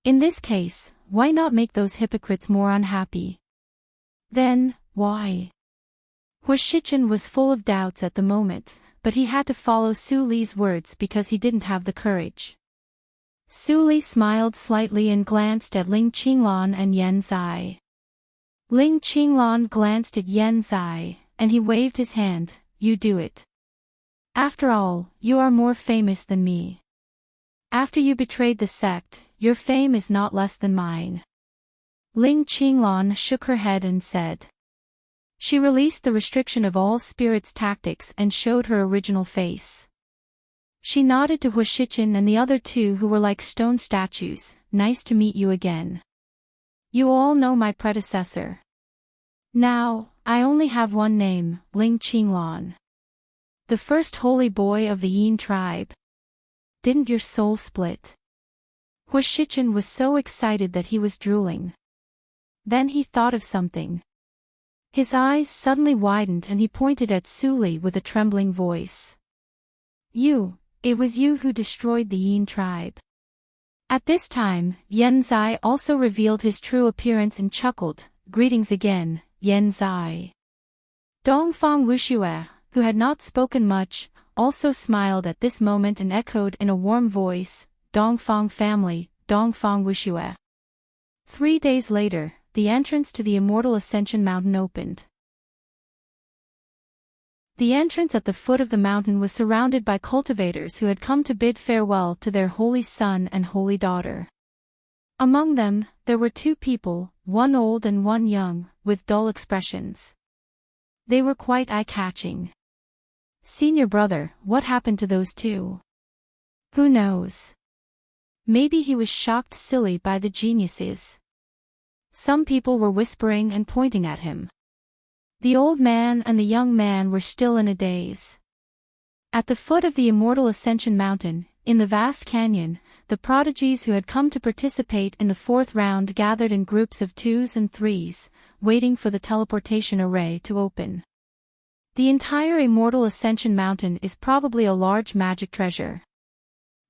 In this case, why not make those hypocrites more unhappy? Then, why? Huashichin was full of doubts at the moment, but he had to follow Su Li's words because he didn't have the courage. Su Li smiled slightly and glanced at Ling Qinglan and Yan Zai. Ling Qinglan glanced at Yan Zai, and he waved his hand. You do it. After all, you are more famous than me. After you betrayed the sect, your fame is not less than mine. Ling Qinglan shook her head and said. She released the restriction of all spirits tactics and showed her original face. She nodded to Huashichen and the other two who were like stone statues. Nice to meet you again. You all know my predecessor. Now, I only have one name, Ling Qinglan. The first holy boy of the Yin tribe. Didn't your soul split? Huashichen was so excited that he was drooling. Then he thought of something. His eyes suddenly widened and he pointed at Suli with a trembling voice. It was you who destroyed the Yin tribe. At this time, Yan Zai also revealed his true appearance and chuckled. Greetings again, Yan Zai. Dongfang Wuxue, who had not spoken much, also smiled at this moment and echoed in a warm voice, Dongfang family, Dongfang Wuxue. 3 days later, the entrance to the Immortal Ascension Mountain opened. The entrance at the foot of the mountain was surrounded by cultivators who had come to bid farewell to their holy son and holy daughter. Among them, there were 2 people, one old and one young, with dull expressions. They were quite eye-catching. Senior brother, what happened to those 2? Who knows? Maybe he was shocked silly by the geniuses. Some people were whispering and pointing at him. The old man and the young man were still in a daze. At the foot of the Immortal Ascension Mountain, in the vast canyon, the prodigies who had come to participate in the 4th round gathered in groups of 2s and 3s, waiting for the teleportation array to open. The entire Immortal Ascension Mountain is probably a large magic treasure.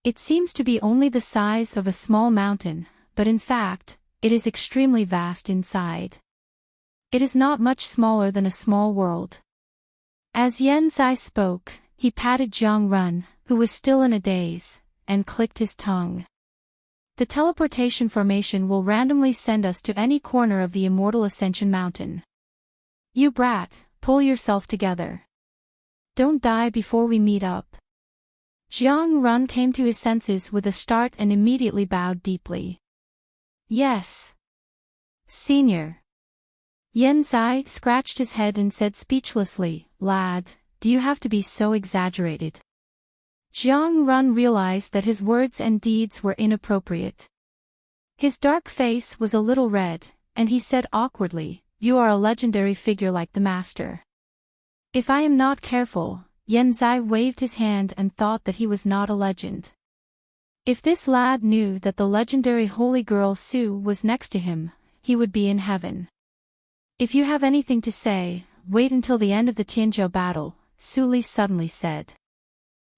It seems to be only the size of a small mountain, but in fact, it is extremely vast inside. It is not much smaller than a small world. As Yan Zai spoke, he patted Jiang Run, who was still in a daze, and clicked his tongue. The teleportation formation will randomly send us to any corner of the Immortal Ascension Mountain. You brat, pull yourself together. Don't die before we meet up. Jiang Run came to his senses with a start and immediately bowed deeply. Yes. Senior. Yan Zai scratched his head and said speechlessly, Lad, do you have to be so exaggerated? Jiang Run realized that his words and deeds were inappropriate. His dark face was a little red, and he said awkwardly, You are a legendary figure like the master. If I am not careful, Yan Zai waved his hand and thought that he was not a legend. If this lad knew that the legendary holy girl Su was next to him, he would be in heaven. If you have anything to say, wait until the end of the Tianzhou battle, Suli suddenly said.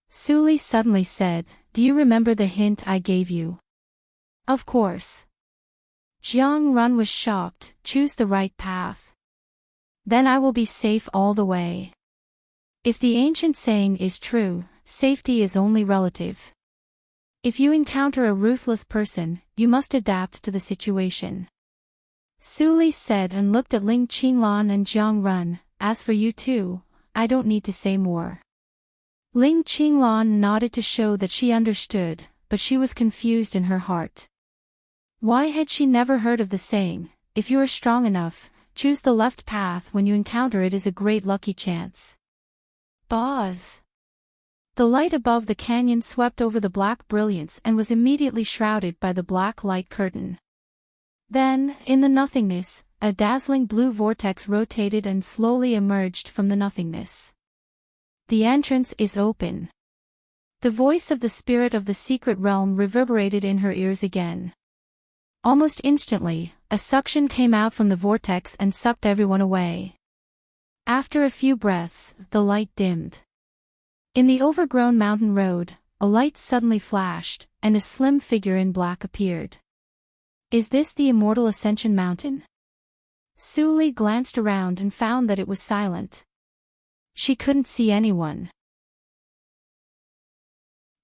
Suli suddenly said, Do you remember the hint I gave you? Of course. Jiang Run was shocked. Choose the right path. Then I will be safe all the way. If the ancient saying is true, safety is only relative. If you encounter a ruthless person, you must adapt to the situation. Suli said and looked at Ling Qinglan and Jiang Run. As for you two, I don't need to say more. Ling Qinglan nodded to show that she understood, but she was confused in her heart. Why had she never heard of the saying, if you are strong enough, choose the left path when you encounter it is a great lucky chance. Buzz. The light above the canyon swept over the black brilliance and was immediately shrouded by the black light curtain. Then, in the nothingness, a dazzling blue vortex rotated and slowly emerged from the nothingness. The entrance is open. The voice of the spirit of the secret realm reverberated in her ears again. Almost instantly, a suction came out from the vortex and sucked everyone away. After a few breaths, the light dimmed. In the overgrown mountain road, a light suddenly flashed, and a slim figure in black appeared. Is this the Immortal Ascension Mountain? Suli glanced around and found that it was silent. She couldn't see anyone.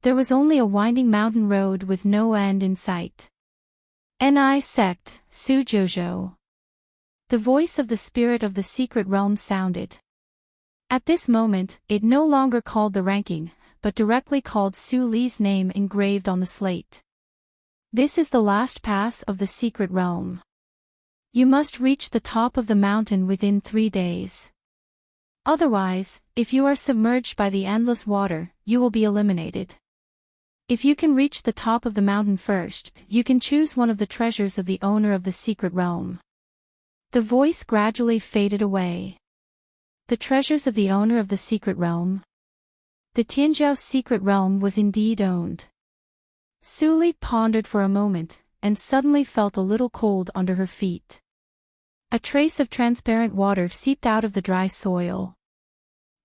There was only a winding mountain road with no end in sight. Ni sect, Sujojo. The voice of the spirit of the secret realm sounded. At this moment, it no longer called the ranking, but directly called Su Li's name engraved on the slate. This is the last pass of the secret realm. You must reach the top of the mountain within 3 days. Otherwise, if you are submerged by the endless water, you will be eliminated. If you can reach the top of the mountain first, you can choose one of the treasures of the owner of the secret realm. The voice gradually faded away. The treasures of the owner of the secret realm. The Tianzhou secret realm was indeed owned. Su Li pondered for a moment, and suddenly felt a little cold under her feet. A trace of transparent water seeped out of the dry soil.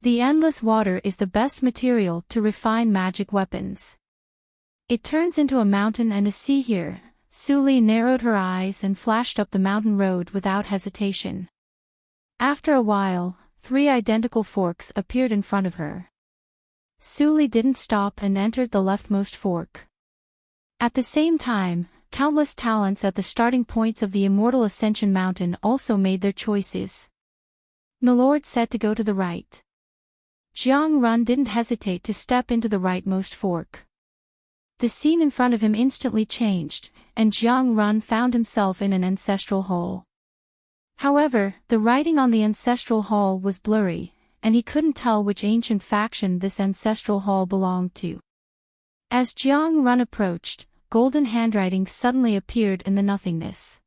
The endless water is the best material to refine magic weapons. It turns into a mountain and a sea here. Su Li narrowed her eyes and flashed up the mountain road without hesitation. After a while, 3 identical forks appeared in front of her. Su Li didn't stop and entered the leftmost fork. At the same time, countless talents at the starting points of the Immortal Ascension Mountain also made their choices. Milord said to go to the right. Jiang Run didn't hesitate to step into the rightmost fork. The scene in front of him instantly changed, and Jiang Run found himself in an ancestral hall. However, the writing on the ancestral hall was blurry, and he couldn't tell which ancient faction this ancestral hall belonged to. As Jiang Run approached, golden handwriting suddenly appeared in the nothingness.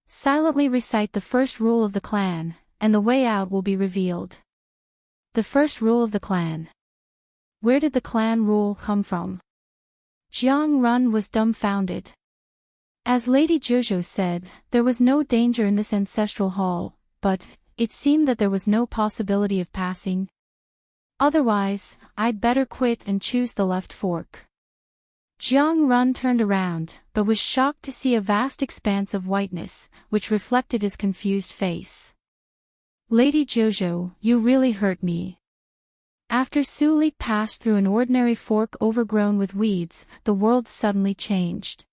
Silently recite the first rule of the clan, and the way out will be revealed. The first rule of the clan. Where did the clan rule come from? Jiang Run was dumbfounded. As Lady Jojo said, there was no danger in this ancestral hall, but it seemed that there was no possibility of passing. Otherwise, I'd better quit and choose the left fork. Jiang Run turned around, but was shocked to see a vast expanse of whiteness, which reflected his confused face. Lady Jojo, you really hurt me. After Su Li passed through an ordinary fork overgrown with weeds, the world suddenly changed.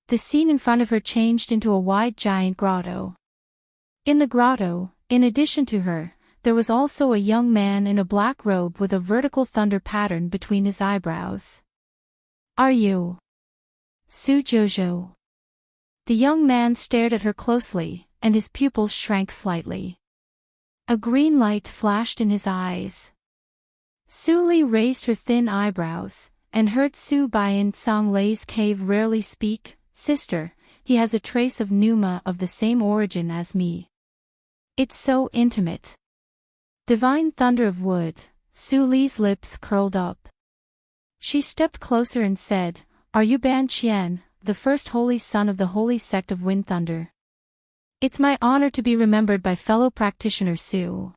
The scene in front of her changed into a wide giant grotto. In the grotto, in addition to her, there was also a young man in a black robe with a vertical thunder pattern between his eyebrows. Are you Su Jojo? The young man stared at her closely, and his pupils shrank slightly. A green light flashed in his eyes. Su Li raised her thin eyebrows, and heard Su Baiyan Song Lei's cave rarely speak. Sister, he has a trace of Numa of the same origin as me. It's so intimate. Divine thunder of wood, Su Li's lips curled up. She stepped closer and said, Are you Ban Qian, the first holy son of the holy sect of Wind Thunder? It's my honor to be remembered by fellow practitioner Su.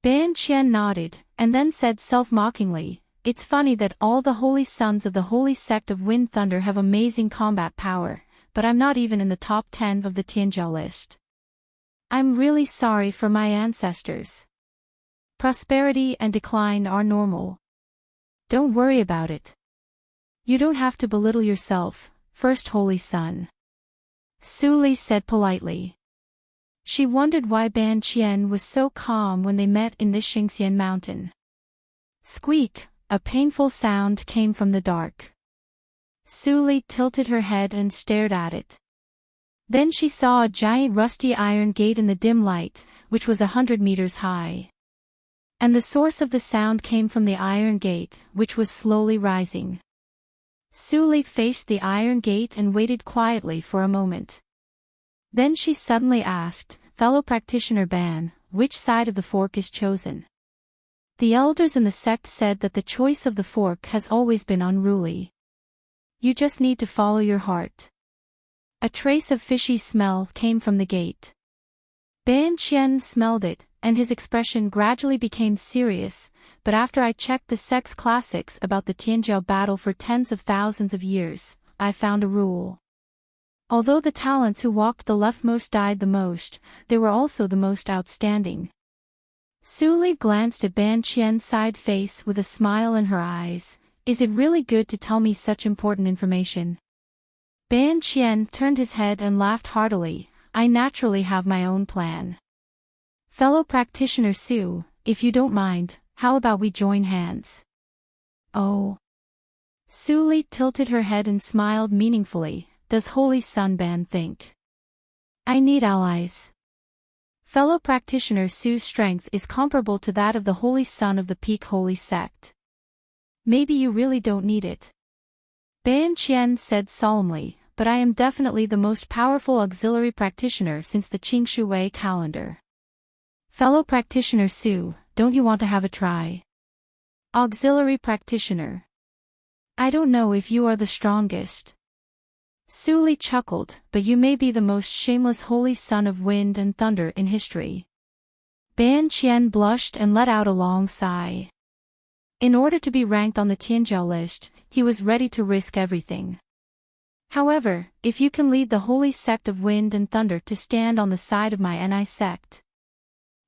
Ban Qian nodded, and then said self-mockingly, It's funny that all the holy sons of the holy sect of Wind Thunder have amazing combat power, but I'm not even in the top 10 of the Tianzhou list. I'm really sorry for my ancestors. Prosperity and decline are normal. Don't worry about it. You don't have to belittle yourself, first holy son. Su Li said politely. She wondered why Ban Qian was so calm when they met in the Xingxian mountain. Squeak, a painful sound came from the dark. Su Li tilted her head and stared at it. Then she saw a giant rusty iron gate in the dim light, which was 100 meters high. And the source of the sound came from the iron gate, which was slowly rising. Su Li faced the iron gate and waited quietly for a moment. Then she suddenly asked, Fellow practitioner Ban, which side of the fork is chosen? The elders in the sect said that the choice of the fork has always been unruly. You just need to follow your heart. A trace of fishy smell came from the gate. Ban Qian smelled it, and his expression gradually became serious, but after I checked the sect's classics about the Tianzhou battle for tens of thousands of years, I found a rule. Although the talents who walked the leftmost died the most, they were also the most outstanding. Su Li glanced at Ban Qian's side face with a smile in her eyes. Is it really good to tell me such important information? Ban Qian turned his head and laughed heartily. I naturally have my own plan. Fellow practitioner Su, if you don't mind, how about we join hands? Oh. Su Li tilted her head and smiled meaningfully. Does Holy Sun Ban think I need allies? Fellow practitioner Su's strength is comparable to that of the Holy Sun of the Peak Holy Sect. Maybe you really don't need it. Ban Qian said solemnly, but I am definitely the most powerful auxiliary practitioner since the Qingshui calendar. Fellow practitioner Su, don't you want to have a try? Auxiliary practitioner. I don't know if you are the strongest. Su Li chuckled, but you may be the most shameless holy son of wind and thunder in history. Ban Qian blushed and let out a long sigh. In order to be ranked on the Tianjiao list, he was ready to risk everything. However, if you can lead the holy sect of wind and thunder to stand on the side of my Ni sect,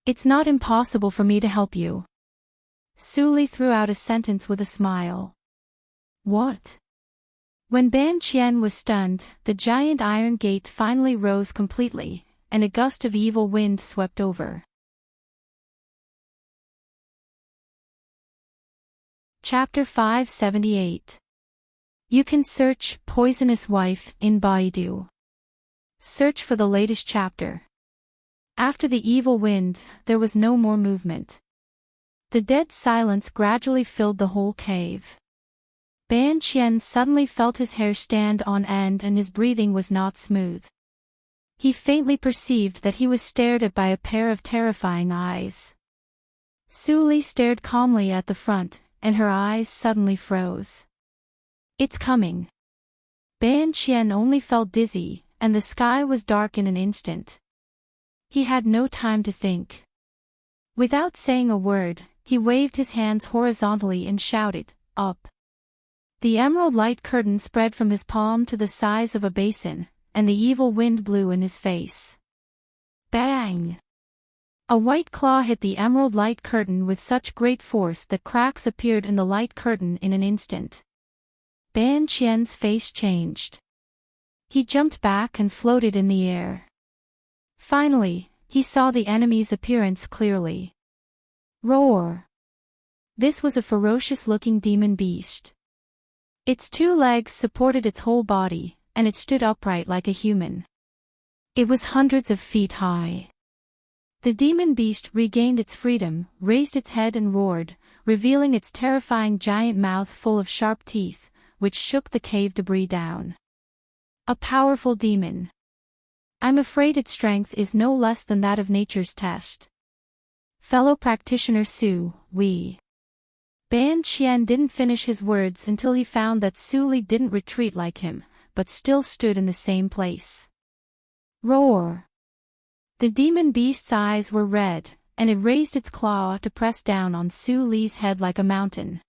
it's not impossible for me to help you. Su Li threw out a sentence with a smile. What? When Ban Qian was stunned, the giant iron gate finally rose completely, and a gust of evil wind swept over. Chapter 578. You can search Poisonous Wife in Baidu. Search for the latest chapter. After the evil wind, there was no more movement. The dead silence gradually filled the whole cave. Ban Qian suddenly felt his hair stand on end and his breathing was not smooth. He faintly perceived that he was stared at by a pair of terrifying eyes. Su Li stared calmly at the front, and her eyes suddenly froze. It's coming. Ban Qian only felt dizzy, and the sky was dark in an instant. He had no time to think. Without saying a word, he waved his hands horizontally and shouted, "Up!" The emerald light curtain spread from his palm to the size of a basin, and the evil wind blew in his face. Bang! A white claw hit the emerald light curtain with such great force that cracks appeared in the light curtain in an instant. Ban Qian's face changed. He jumped back and floated in the air. Finally, he saw the enemy's appearance clearly. Roar! This was a ferocious-looking demon beast. Its two legs supported its whole body, and it stood upright like a human. It was hundreds of feet high. The demon beast regained its freedom, raised its head and roared, revealing its terrifying giant mouth full of sharp teeth, which shook the cave debris down. A powerful demon. I'm afraid its strength is no less than that of nature's test. Fellow practitioner Su, we. Ban Qian didn't finish his words until he found that Su Li didn't retreat like him, but still stood in the same place. Roar! The demon beast's eyes were red, and it raised its claw to press down on Su Li's head like a mountain.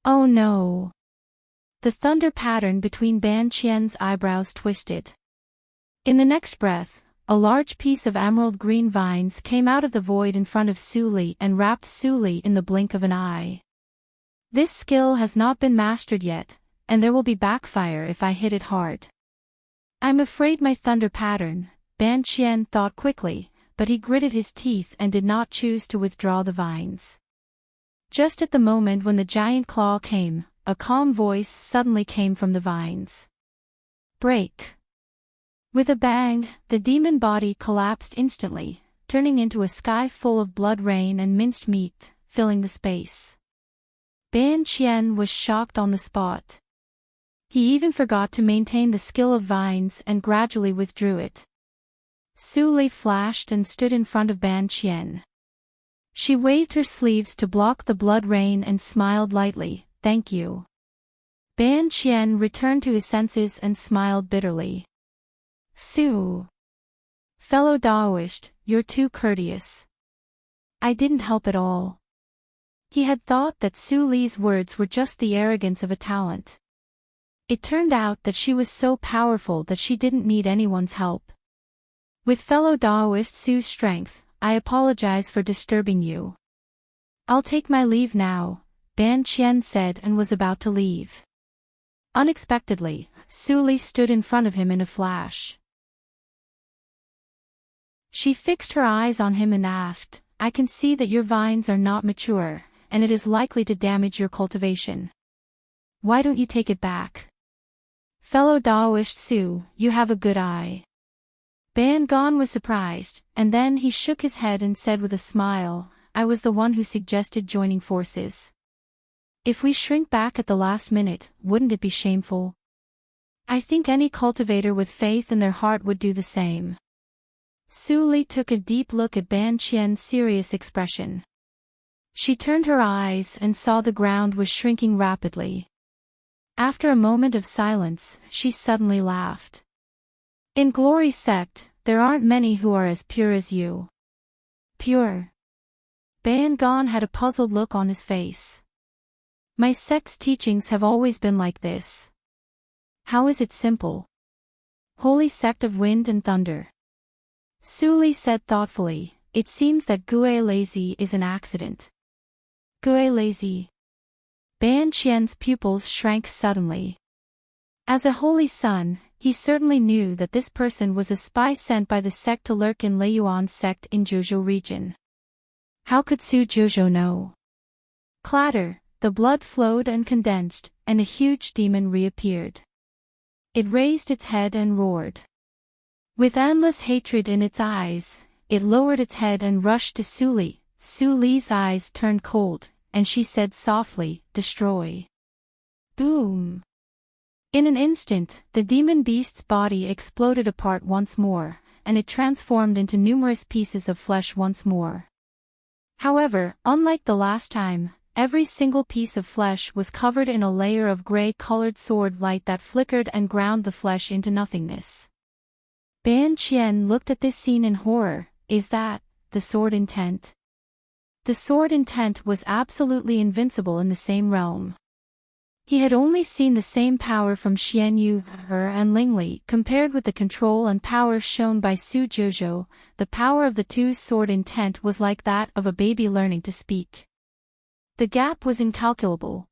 Oh no! The thunder pattern between Ban Qian's eyebrows twisted. In the next breath, a large piece of emerald green vines came out of the void in front of Su Li and wrapped Su Li in the blink of an eye. This skill has not been mastered yet, and there will be backfire if I hit it hard. I'm afraid my thunder pattern, Ban Qian thought quickly, but he gritted his teeth and did not choose to withdraw the vines. Just at the moment when the giant claw came, a calm voice suddenly came from the vines. Break! With a bang, the demon body collapsed instantly, turning into a sky full of blood rain and minced meat, filling the space. Ban Qian was shocked on the spot. He even forgot to maintain the skill of vines and gradually withdrew it. Su Li flashed and stood in front of Ban Qian. She waved her sleeves to block the blood rain and smiled lightly, "Thank you." Ban Qian returned to his senses and smiled bitterly. Su. Fellow Daoist, you're too courteous. I didn't help at all. He had thought that Su Li's words were just the arrogance of a talent. It turned out that she was so powerful that she didn't need anyone's help. With fellow Daoist Su's strength, I apologize for disturbing you. I'll take my leave now, Ban Qian said and was about to leave. Unexpectedly, Su Li stood in front of him in a flash. She fixed her eyes on him and asked, "I can see that your vines are not mature, and it is likely to damage your cultivation. Why don't you take it back? Fellow Daoist Su, you have a good eye." Ban Gon was surprised, and then he shook his head and said with a smile, "I was the one who suggested joining forces. If we shrink back at the last minute, wouldn't it be shameful? I think any cultivator with faith in their heart would do the same." Su Li took a deep look at Ban Qian's serious expression. She turned her eyes and saw the ground was shrinking rapidly. After a moment of silence, she suddenly laughed. "In Glory Sect, there aren't many who are as pure as you." "Pure?" Ban Gon had a puzzled look on his face. "My sect's teachings have always been like this." "How is it simple?" "Holy Sect of Wind and Thunder." Su Li said thoughtfully, "It seems that Gue Lazy is an accident." "Gue Lazy?" Ban Qian's pupils shrank suddenly. As a holy son, he certainly knew that this person was a spy sent by the sect to lurk in Leiyuan's sect in Zhuzhou region. How could Su Zhuzhou know? Clatter, the blood flowed and condensed, and a huge demon reappeared. It raised its head and roared. With endless hatred in its eyes, it lowered its head and rushed to Su Li. Su Li's eyes turned cold, and she said softly, "Destroy." Boom! In an instant, the demon beast's body exploded apart once more, and it transformed into numerous pieces of flesh once more. However, unlike the last time, every single piece of flesh was covered in a layer of gray-colored sword light that flickered and ground the flesh into nothingness. Ban Qian looked at this scene in horror. Is that the sword intent? The sword intent was absolutely invincible in the same realm. He had only seen the same power from Xian Yu, Her and Ling Li. Compared with the control and power shown by Su Zhuzhou, the power of the two's sword intent was like that of a baby learning to speak. The gap was incalculable.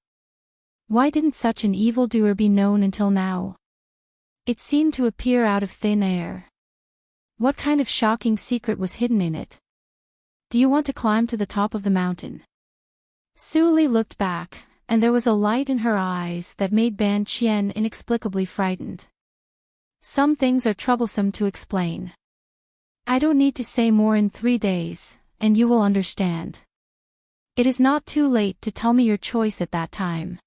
Why didn't such an evildoer be known until now? It seemed to appear out of thin air. What kind of shocking secret was hidden in it? "Do you want to climb to the top of the mountain?" Su Li looked back, and there was a light in her eyes that made Ban Qian inexplicably frightened. "Some things are troublesome to explain. I don't need to say more in 3 days, and you will understand. It is not too late to tell me your choice at that time."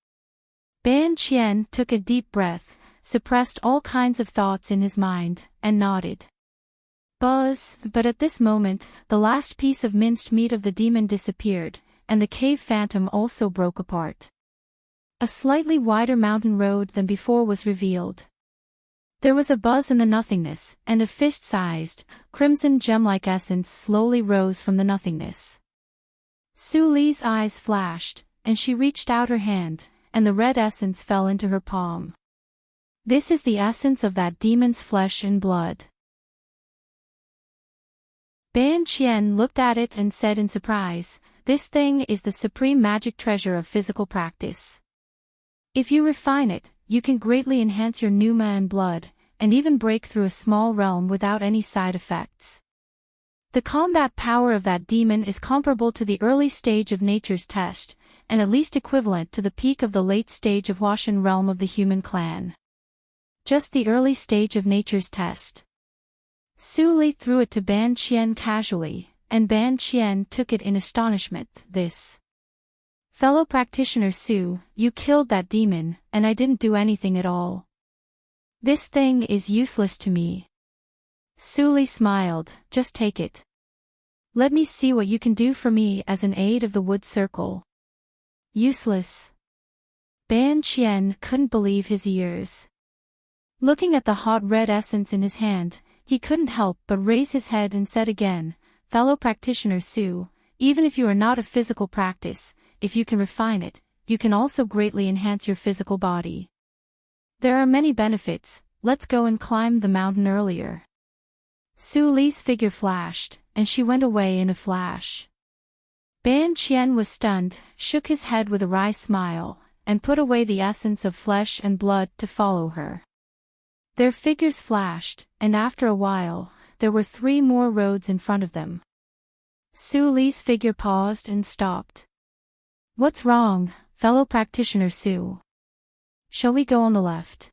Ban Qian took a deep breath, suppressed all kinds of thoughts in his mind, and nodded. But at this moment, the last piece of minced meat of the demon disappeared, and the cave phantom also broke apart. A slightly wider mountain road than before was revealed. There was a buzz in the nothingness, and a fist-sized, crimson gem-like essence slowly rose from the nothingness. Su Li's eyes flashed, and she reached out her hand, and the red essence fell into her palm. "This is the essence of that demon's flesh and blood." Ban Qian looked at it and said in surprise, "This thing is the supreme magic treasure of physical practice. If you refine it, you can greatly enhance your pneuma and blood, and even break through a small realm without any side effects. The combat power of that demon is comparable to the early stage of nature's test, and at least equivalent to the peak of the late stage of Huashan realm of the human clan. Just the early stage of nature's test." Su Li threw it to Ban Qian casually, and Ban Qian took it in astonishment. "This. Fellow practitioner Su, you killed that demon, and I didn't do anything at all. This thing is useless to me." Su Li smiled. "Just take it. Let me see what you can do for me as an aide of the wood circle." "Useless?" Ban Qian couldn't believe his ears. Looking at the hot red essence in his hand, he couldn't help but raise his head and said again, "Fellow practitioner Su, even if you are not a physical practice, if you can refine it, you can also greatly enhance your physical body. There are many benefits. Let's go and climb the mountain earlier." Su Li's figure flashed, and she went away in a flash. Ban Qian was stunned, shook his head with a wry smile, and put away the essence of flesh and blood to follow her. Their figures flashed, and after a while, there were 3 more roads in front of them. Su Li's figure paused and stopped. "What's wrong, fellow practitioner Su? Shall we go on the left?"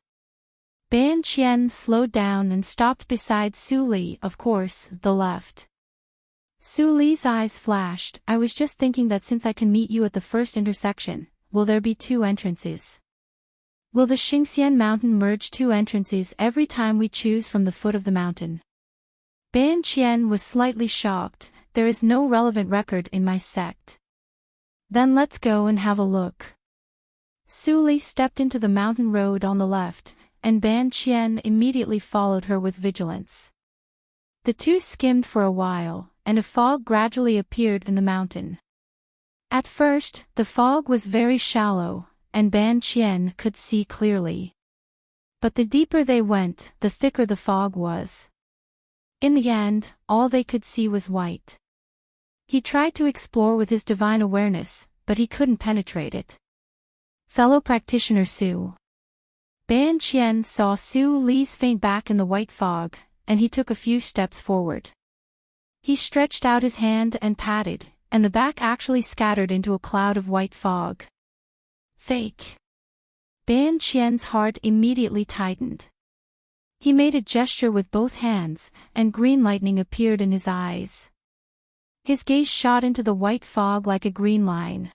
Ban Qian slowed down and stopped beside Su Li. "Of course, the left." Su Li's eyes flashed. "I was just thinking that since I can meet you at the first intersection, will there be 2 entrances? Will the Xingxian mountain merge 2 entrances every time we choose from the foot of the mountain?" Ban Qian was slightly shocked. "There is no relevant record in my sect." "Then let's go and have a look." Su Li stepped into the mountain road on the left, and Ban Qian immediately followed her with vigilance. The 2 skimmed for a while, and a fog gradually appeared in the mountain. At first, the fog was very shallow, and Ban Qian could see clearly. But the deeper they went, the thicker the fog was. In the end, all they could see was white. He tried to explore with his divine awareness, but he couldn't penetrate it. "Fellow practitioner Su." Ban Qian saw Su Li's faint back in the white fog, and he took a few steps forward. He stretched out his hand and patted, and the back actually scattered into a cloud of white fog. "Fake." Ban Qian's heart immediately tightened. He made a gesture with both hands, and green lightning appeared in his eyes. His gaze shot into the white fog like a green line.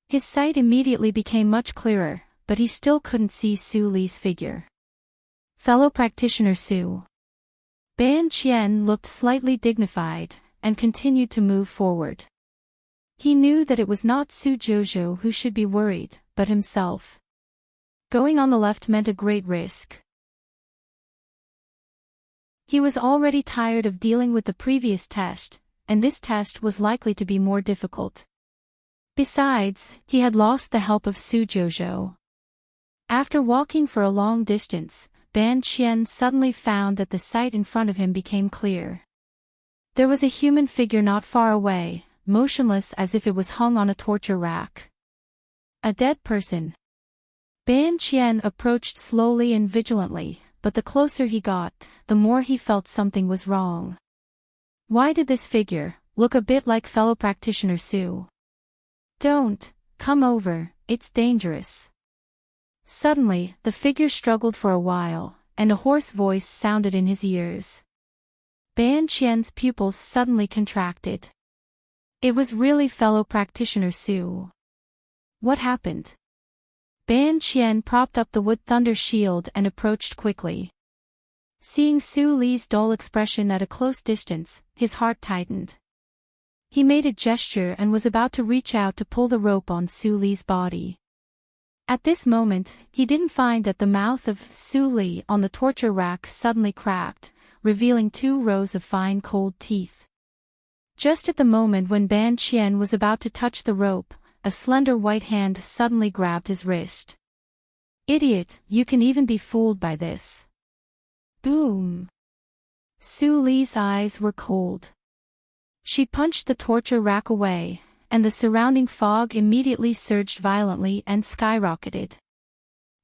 His sight immediately became much clearer, but he still couldn't see Su Li's figure. "Fellow practitioner Su." Ban Qian looked slightly dignified, and continued to move forward. He knew that it was not Su Jojo who should be worried, but himself. Going on the left meant a great risk. He was already tired of dealing with the previous test, and this test was likely to be more difficult. Besides, he had lost the help of Su Jojo. After walking for a long distance, Ban Qian suddenly found that the sight in front of him became clear. There was a human figure not far away, motionless as if it was hung on a torture rack. A dead person. Ban Qian approached slowly and vigilantly, but the closer he got, the more he felt something was wrong. Why did this figure look a bit like fellow practitioner Su? "Don't come over, it's dangerous." Suddenly, the figure struggled for a while, and a hoarse voice sounded in his ears. Ban Qian's pupils suddenly contracted. It was really fellow practitioner Su. What happened? Ban Qian propped up the wood thunder shield and approached quickly. Seeing Su Li's dull expression at a close distance, his heart tightened. He made a gesture and was about to reach out to pull the rope on Su Li's body. At this moment, he didn't find that the mouth of Su Li on the torture rack suddenly cracked, revealing 2 rows of fine cold teeth. Just at the moment when Ban Qian was about to touch the rope, a slender white hand suddenly grabbed his wrist. "Idiot, you can even be fooled by this." Boom! Su Li's eyes were cold. She punched the torture rack away, and the surrounding fog immediately surged violently and skyrocketed.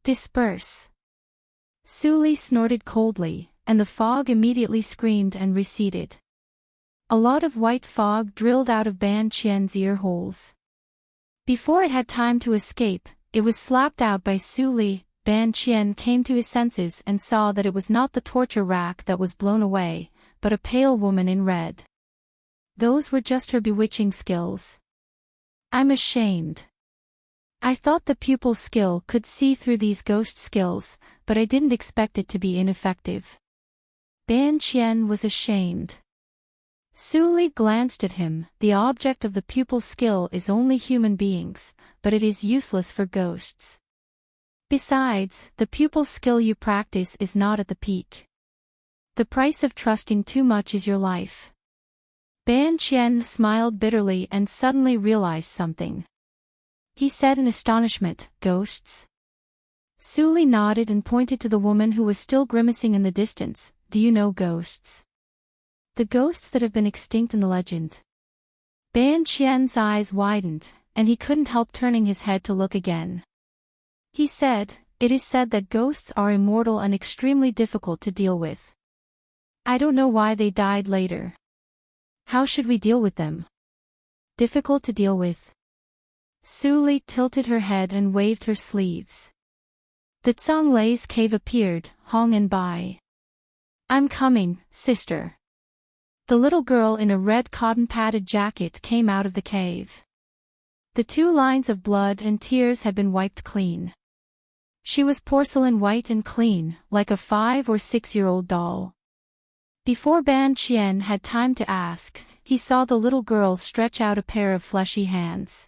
"Disperse!" Su Li snorted coldly, and the fog immediately screamed and receded. A lot of white fog drilled out of Ban Qian's ear holes. Before it had time to escape, it was slapped out by Su Li. Ban Qian came to his senses and saw that it was not the torture rack that was blown away, but a pale woman in red. Those were just her bewitching skills. "I'm ashamed. I thought the pupil skill could see through these ghost skills, but I didn't expect it to be ineffective." Ban Qian was ashamed. Su Li glanced at him. "The object of the pupil skill is only human beings, but it is useless for ghosts. Besides, the pupil skill you practice is not at the peak. The price of trusting too much is your life." Ban Qian smiled bitterly and suddenly realized something. He said in astonishment, "Ghosts?" Su Li nodded and pointed to the woman who was still grimacing in the distance. "Do you know ghosts? The ghosts that have been extinct in the legend?" Ban Qian's eyes widened, and he couldn't help turning his head to look again. He said, "It is said that ghosts are immortal and extremely difficult to deal with. I don't know why they died later. How should we deal with them?" "Difficult to deal with." Suli tilted her head and waved her sleeves. The Tsanglei's cave appeared, Hong and Bai. "I'm coming, sister." The little girl in a red cotton-padded jacket came out of the cave. The 2 lines of blood and tears had been wiped clean. She was porcelain white and clean, like a 5 or 6-year-old doll. Before Ban Qian had time to ask, he saw the little girl stretch out a pair of fleshy hands.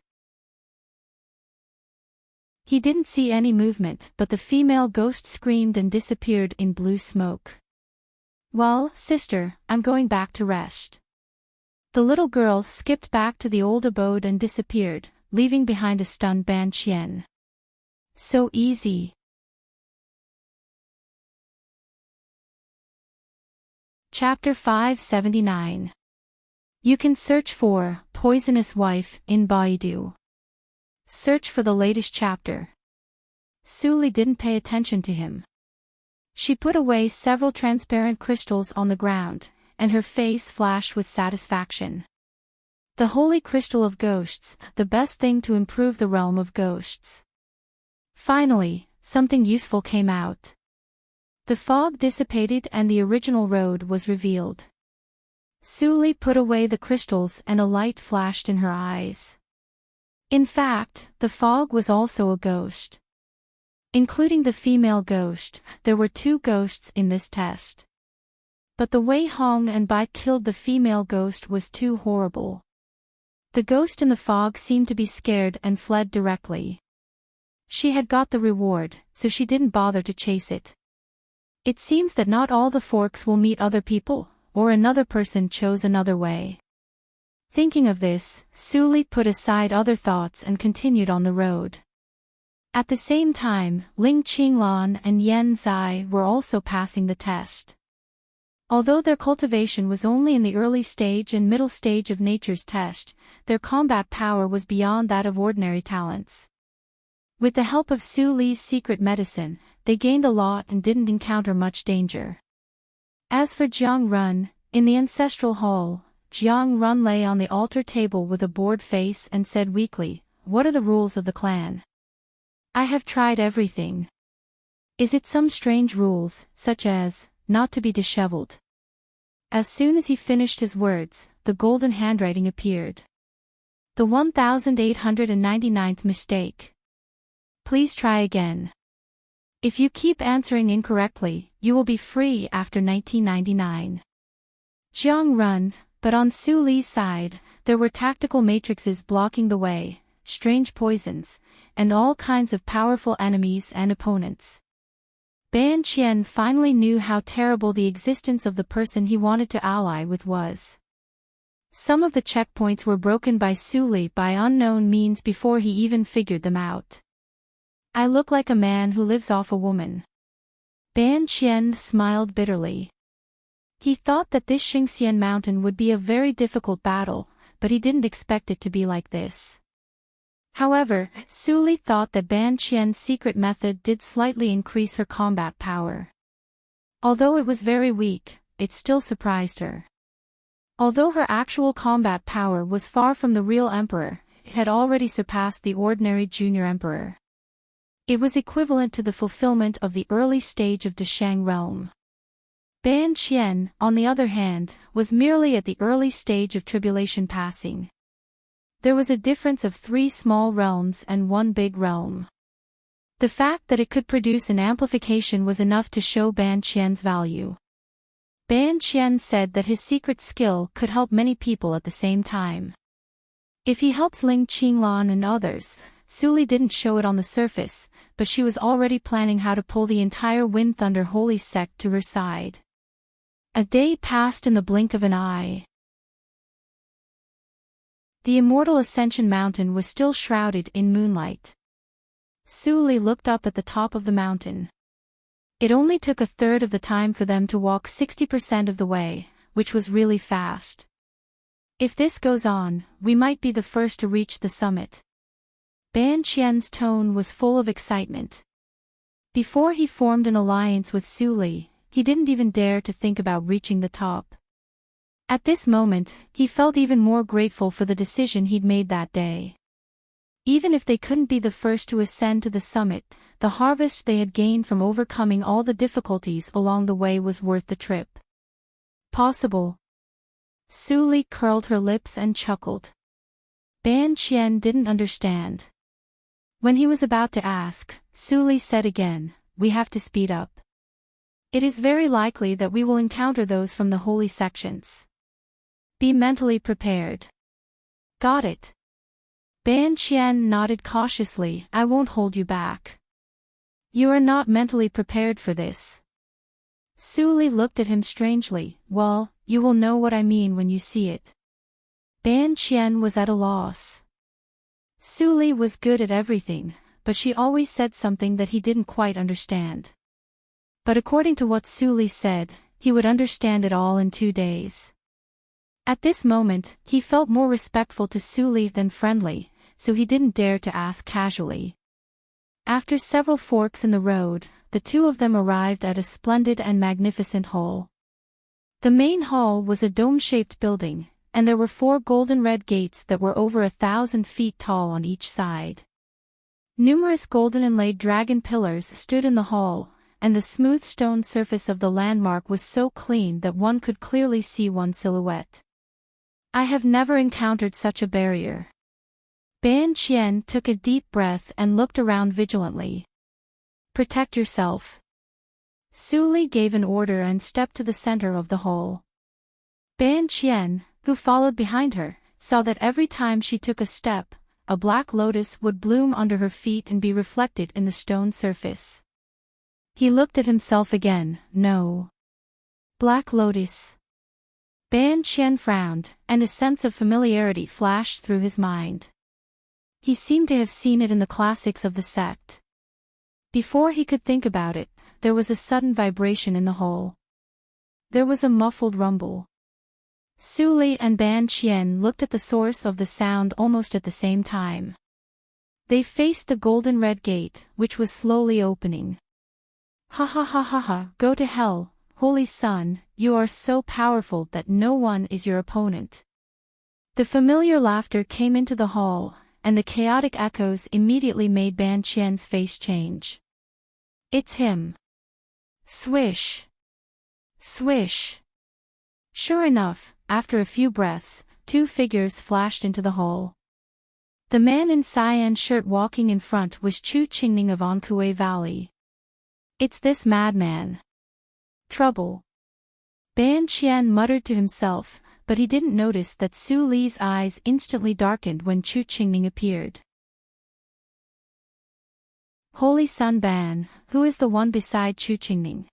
He didn't see any movement, but the female ghost screamed and disappeared in blue smoke. "Well, sister, I'm going back to rest." The little girl skipped back to the old abode and disappeared, leaving behind a stunned Ban Qian. So easy. Chapter 579. You can search for Poisonous Wife in Baidu. Search for the latest chapter. Suli didn't pay attention to him. She put away several transparent crystals on the ground, and her face flashed with satisfaction. The holy crystal of ghosts, the best thing to improve the realm of ghosts. Finally, something useful came out. The fog dissipated and the original road was revealed. Suli put away the crystals and a light flashed in her eyes. In fact, the fog was also a ghost. Including the female ghost, there were 2 ghosts in this test. But the way Hong and Bai killed the female ghost was too horrible. The ghost in the fog seemed to be scared and fled directly. She had got the reward, so she didn't bother to chase it. It seems that not all the forks will meet other people, or another person chose another way. Thinking of this, Suli put aside other thoughts and continued on the road. At the same time, Ling Qinglan and Yan Zai were also passing the test. Although their cultivation was only in the early stage and middle stage of nature's test, their combat power was beyond that of ordinary talents. With the help of Suli's secret medicine, they gained a lot and didn't encounter much danger. As for Jiang Run, in the ancestral hall, Jiang Run lay on the altar table with a bored face and said weakly, "What are the rules of the clan? I have tried everything. Is it some strange rules, such as, not to be disheveled?" As soon as he finished his words, the golden handwriting appeared. The 1899th mistake. Please try again. If you keep answering incorrectly, you will be free after 1999. Jiang Run, but on Suli's side, there were tactical matrices blocking the way, strange poisons, and all kinds of powerful enemies and opponents. Ban Qian finally knew how terrible the existence of the person he wanted to ally with was. Some of the checkpoints were broken by Suli by unknown means before he even figured them out. "I look like a man who lives off a woman." Ban Qian smiled bitterly. He thought that this Xingxian mountain would be a very difficult battle, but he didn't expect it to be like this. However, Suli thought that Ban Qian's secret method did slightly increase her combat power. Although it was very weak, it still surprised her. Although her actual combat power was far from the real emperor, it had already surpassed the ordinary junior emperor. It was equivalent to the fulfillment of the early stage of Deshang realm. Ban Qian, on the other hand, was merely at the early stage of tribulation passing. There was a difference of 3 small realms and 1 big realm. The fact that it could produce an amplification was enough to show Ban Qian's value. Ban Qian said that his secret skill could help many people at the same time. If he helps Ling Qinglan and others, Suli didn't show it on the surface, but she was already planning how to pull the entire Wind Thunder Holy Sect to her side. A day passed in the blink of an eye. The immortal Ascension Mountain was still shrouded in moonlight. Suli looked up at the top of the mountain. It only took a third of the time for them to walk 60% of the way, which was really fast. If this goes on, we might be the first to reach the summit. Ban Qian's tone was full of excitement. Before he formed an alliance with Su Li, he didn't even dare to think about reaching the top. At this moment, he felt even more grateful for the decision he'd made that day. Even if they couldn't be the first to ascend to the summit, the harvest they had gained from overcoming all the difficulties along the way was worth the trip. Possible. Su Li curled her lips and chuckled. Ban Qian didn't understand. When he was about to ask, Su Li said again, "We have to speed up. It is very likely that we will encounter those from the holy sections. Be mentally prepared." Got it. Ban Qian nodded cautiously. "I won't hold you back. You are not mentally prepared for this." Su Li looked at him strangely. "Well, you will know what I mean when you see it." Ban Qian was at a loss. Su Li was good at everything, but she always said something that he didn't quite understand. But according to what Su Li said, he would understand it all in 2 days. At this moment, he felt more respectful to Su Li than friendly, so he didn't dare to ask casually. After several forks in the road, the two of them arrived at a splendid and magnificent hall. The main hall was a dome-shaped building, and there were 4 golden red gates that were over 1,000 feet tall on each side. Numerous golden inlaid dragon pillars stood in the hall, and the smooth stone surface of the landmark was so clean that one could clearly see one silhouette. I have never encountered such a barrier. Ban Qian took a deep breath and looked around vigilantly. Protect yourself. Su Li gave an order and stepped to the center of the hall. Ban Qian, who followed behind her, saw that every time she took a step, a black lotus would bloom under her feet and be reflected in the stone surface. He looked at himself again. No. Black lotus. Ban Qian frowned, and a sense of familiarity flashed through his mind. He seemed to have seen it in the classics of the sect. Before he could think about it, there was a sudden vibration in the hall. There was a muffled rumble. Su Li and Ban Qian looked at the source of the sound almost at the same time. They faced the golden red gate, which was slowly opening. "Ha ha ha ha ha, go to hell, Holy Sun, you are so powerful that no one is your opponent." The familiar laughter came into the hall, and the chaotic echoes immediately made Ban Qian's face change. "It's him." Swish. Swish. Sure enough, after a few breaths, 2 figures flashed into the hall. The man in cyan shirt walking in front was Chu Qingning of Ankue Valley. "It's this madman. Trouble." Ban Qian muttered to himself, but he didn't notice that Su Li's eyes instantly darkened when Chu Qingning appeared. "Holy Sun Ban, who is the one beside Chu Qingning?"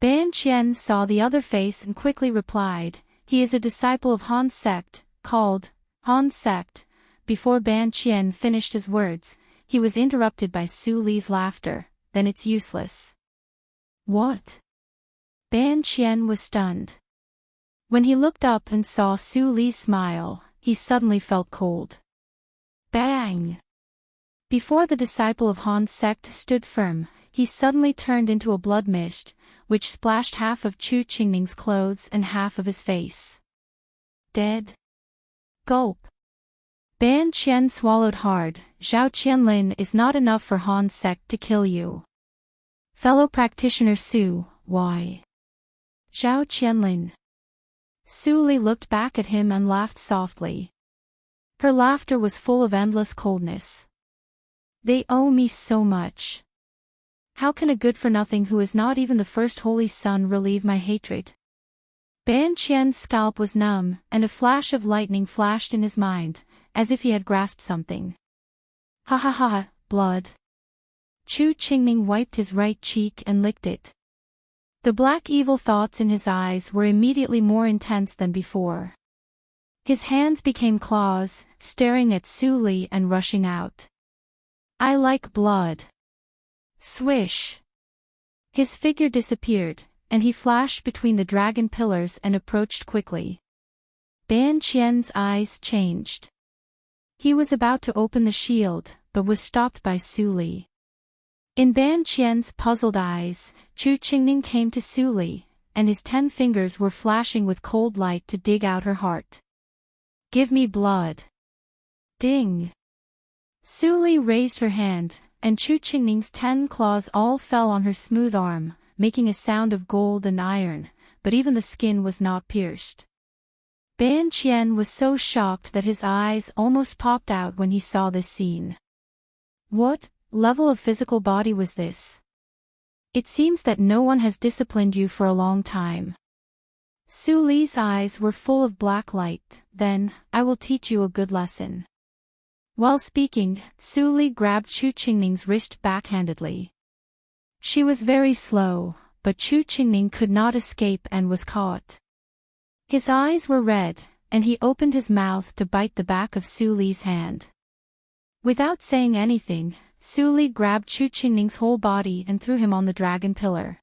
Ban Qian saw the other face and quickly replied, "He is a disciple of Han's sect, called Han's sect." Before Ban Qian finished his words, he was interrupted by Su Li's laughter. "Then it's useless." "What?" Ban Qian was stunned. When he looked up and saw Su Li's smile, he suddenly felt cold. Bang! Before the disciple of Han's sect stood firm, he suddenly turned into a blood mist, which splashed half of Chu Qingning's clothes and half of his face. "Dead?" Gulp. Ban Qian swallowed hard. "Zhao Qianlin is not enough for Han's sect to kill you. Fellow practitioner Su, why?" "Zhao Qianlin." Su Li looked back at him and laughed softly. Her laughter was full of endless coldness. "They owe me so much. How can a good-for-nothing who is not even the first holy sun relieve my hatred?" Ban Qian's scalp was numb, and a flash of lightning flashed in his mind, as if he had grasped something. "Ha ha ha, blood." Chu Qingning wiped his right cheek and licked it. The black evil thoughts in his eyes were immediately more intense than before. His hands became claws, staring at Su Li and rushing out. "I like blood." Swish! His figure disappeared, and he flashed between the dragon pillars and approached quickly. Ban Qian's eyes changed. He was about to open the shield, but was stopped by Su Li. In Ban Qian's puzzled eyes, Chu Qingning came to Su Li, and his 10 fingers were flashing with cold light to dig out her heart. "Give me blood." Ding! Su Li raised her hand, and Chu Qingning's 10 claws all fell on her smooth arm, making a sound of gold and iron, but even the skin was not pierced. Ban Qian was so shocked that his eyes almost popped out when he saw this scene. What level of physical body was this? It seems that no one has disciplined you for a long time. Su Li's eyes were full of black light. "Then, I will teach you a good lesson." While speaking, Su Li grabbed Chu Qingning's wrist backhandedly. She was very slow, but Chu Qingning could not escape and was caught. His eyes were red, and he opened his mouth to bite the back of Su Li's hand. Without saying anything, Su Li grabbed Chu Qingning's whole body and threw him on the dragon pillar.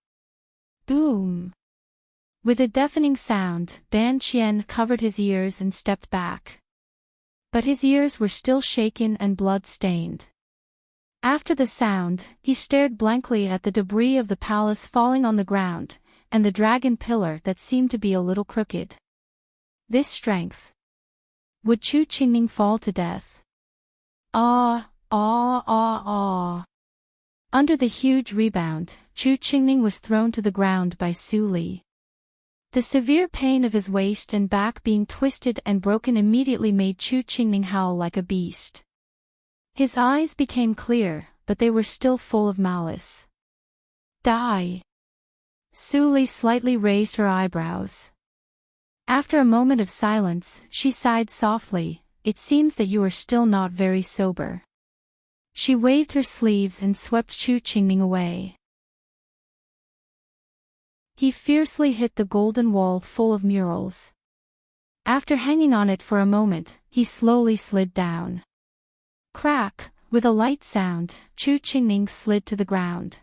Boom! With a deafening sound, Ban Qian covered his ears and stepped back. But his ears were still shaken and blood-stained. After the sound, he stared blankly at the debris of the palace falling on the ground, and the dragon pillar that seemed to be a little crooked. This strength. Would Chu Qingning fall to death? Ah, ah, ah, ah. Under the huge rebound, Chu Qingning was thrown to the ground by Su Li. The severe pain of his waist and back being twisted and broken immediately made Chu Qingning howl like a beast. His eyes became clear, but they were still full of malice. Die! Su Li slightly raised her eyebrows. After a moment of silence, she sighed softly. "It seems that you are still not very sober." She waved her sleeves and swept Chu Qingning away. He fiercely hit the golden wall full of murals. After hanging on it for a moment, he slowly slid down. Crack! With a light sound, Chu Qingning slid to the ground.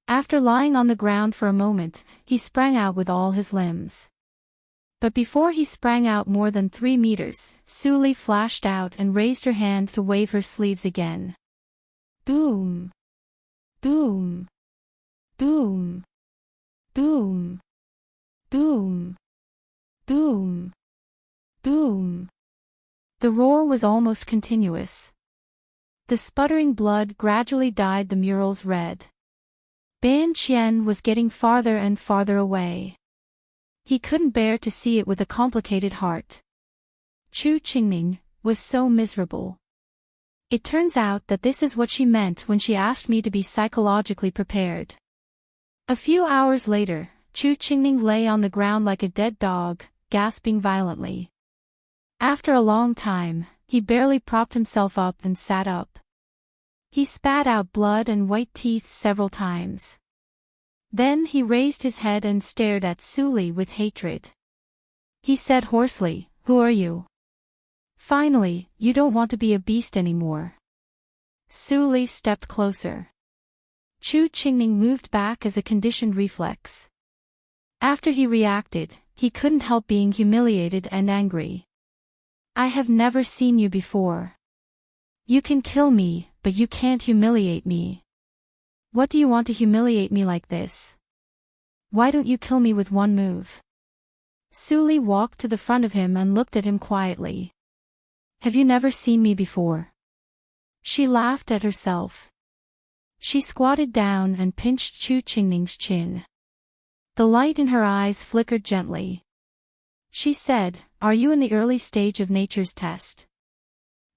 After lying on the ground for a moment, he sprang out with all his limbs. But before he sprang out more than 3 meters, Su Li flashed out and raised her hand to wave her sleeves again. Boom! Boom! Boom! Boom! Boom! Boom! Boom! The roar was almost continuous. The sputtering blood gradually dyed the murals red. Ban Qian was getting farther and farther away. He couldn't bear to see it with a complicated heart. Chu Qingning was so miserable. It turns out that this is what she meant when she asked me to be psychologically prepared. A few hours later, Chu Qingning lay on the ground like a dead dog, gasping violently. After a long time, he barely propped himself up and sat up. He spat out blood and white teeth several times. Then he raised his head and stared at Su Li with hatred. He said hoarsely, "Who are you? Finally, you don't want to be a beast anymore." Su Li stepped closer. Chu Qingning moved back as a conditioned reflex. After he reacted, he couldn't help being humiliated and angry. "I have never seen you before. You can kill me, but you can't humiliate me. What do you want to humiliate me like this? Why don't you kill me with one move?" Su Li walked to the front of him and looked at him quietly. "Have you never seen me before?" She laughed at herself. She squatted down and pinched Chu Qingning's chin. The light in her eyes flickered gently. She said, "Are you in the early stage of nature's test?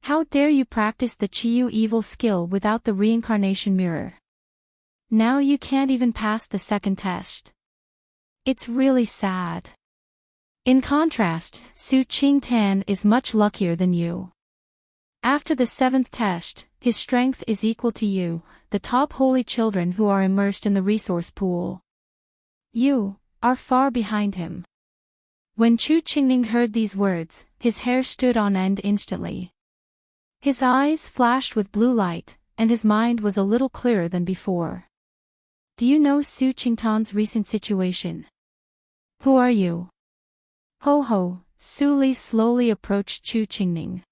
How dare you practice the Qiyu evil skill without the reincarnation mirror? Now you can't even pass the second test. It's really sad. In contrast, Su Qingtan is much luckier than you. After the 7th test, his strength is equal to you, the top holy children who are immersed in the resource pool. You are far behind him." When Chu Qingning heard these words, his hair stood on end instantly. His eyes flashed with blue light, and his mind was a little clearer than before. "Do you know Su Qingtan's recent situation? Who are you?" Ho ho, Su Li slowly approached Chu Qingning.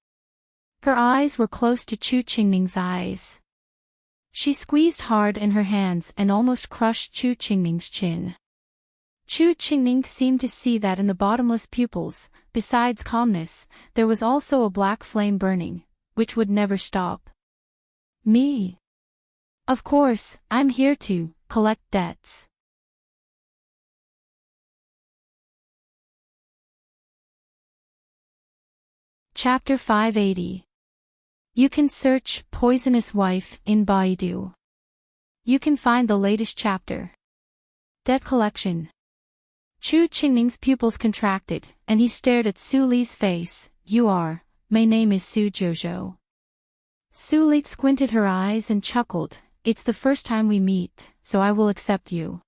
Her eyes were close to Chu Qingning's eyes. She squeezed hard in her hands and almost crushed Chu Qingning's chin. Chu Qingning seemed to see that in the bottomless pupils, besides calmness, there was also a black flame burning, which would never stop. Me? Of course, I'm here to collect debts. Chapter 580. You can search Poisonous Wife in Baidu. You can find the latest chapter. Debt collection. Chu Qingning's pupils contracted, and he stared at Su Li's face. My name is Su Jojo. Su Li squinted her eyes and chuckled. It's the first time we meet, so I will accept you.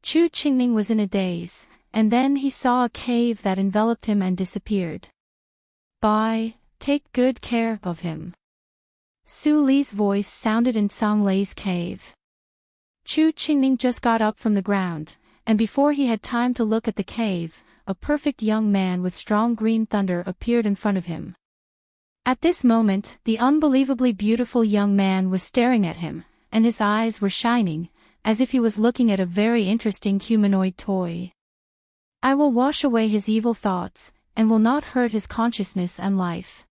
Chu Qingning was in a daze, and then he saw a cave that enveloped him and disappeared. Bye, take good care of him. Su Li's voice sounded in Song Lei's cave. Chu Qingning just got up from the ground, and before he had time to look at the cave, a perfect young man with strong green thunder appeared in front of him. At this moment, the unbelievably beautiful young man was staring at him, and his eyes were shining, as if he was looking at a very interesting humanoid toy. I will wash away his evil thoughts, and will not hurt his consciousness and life.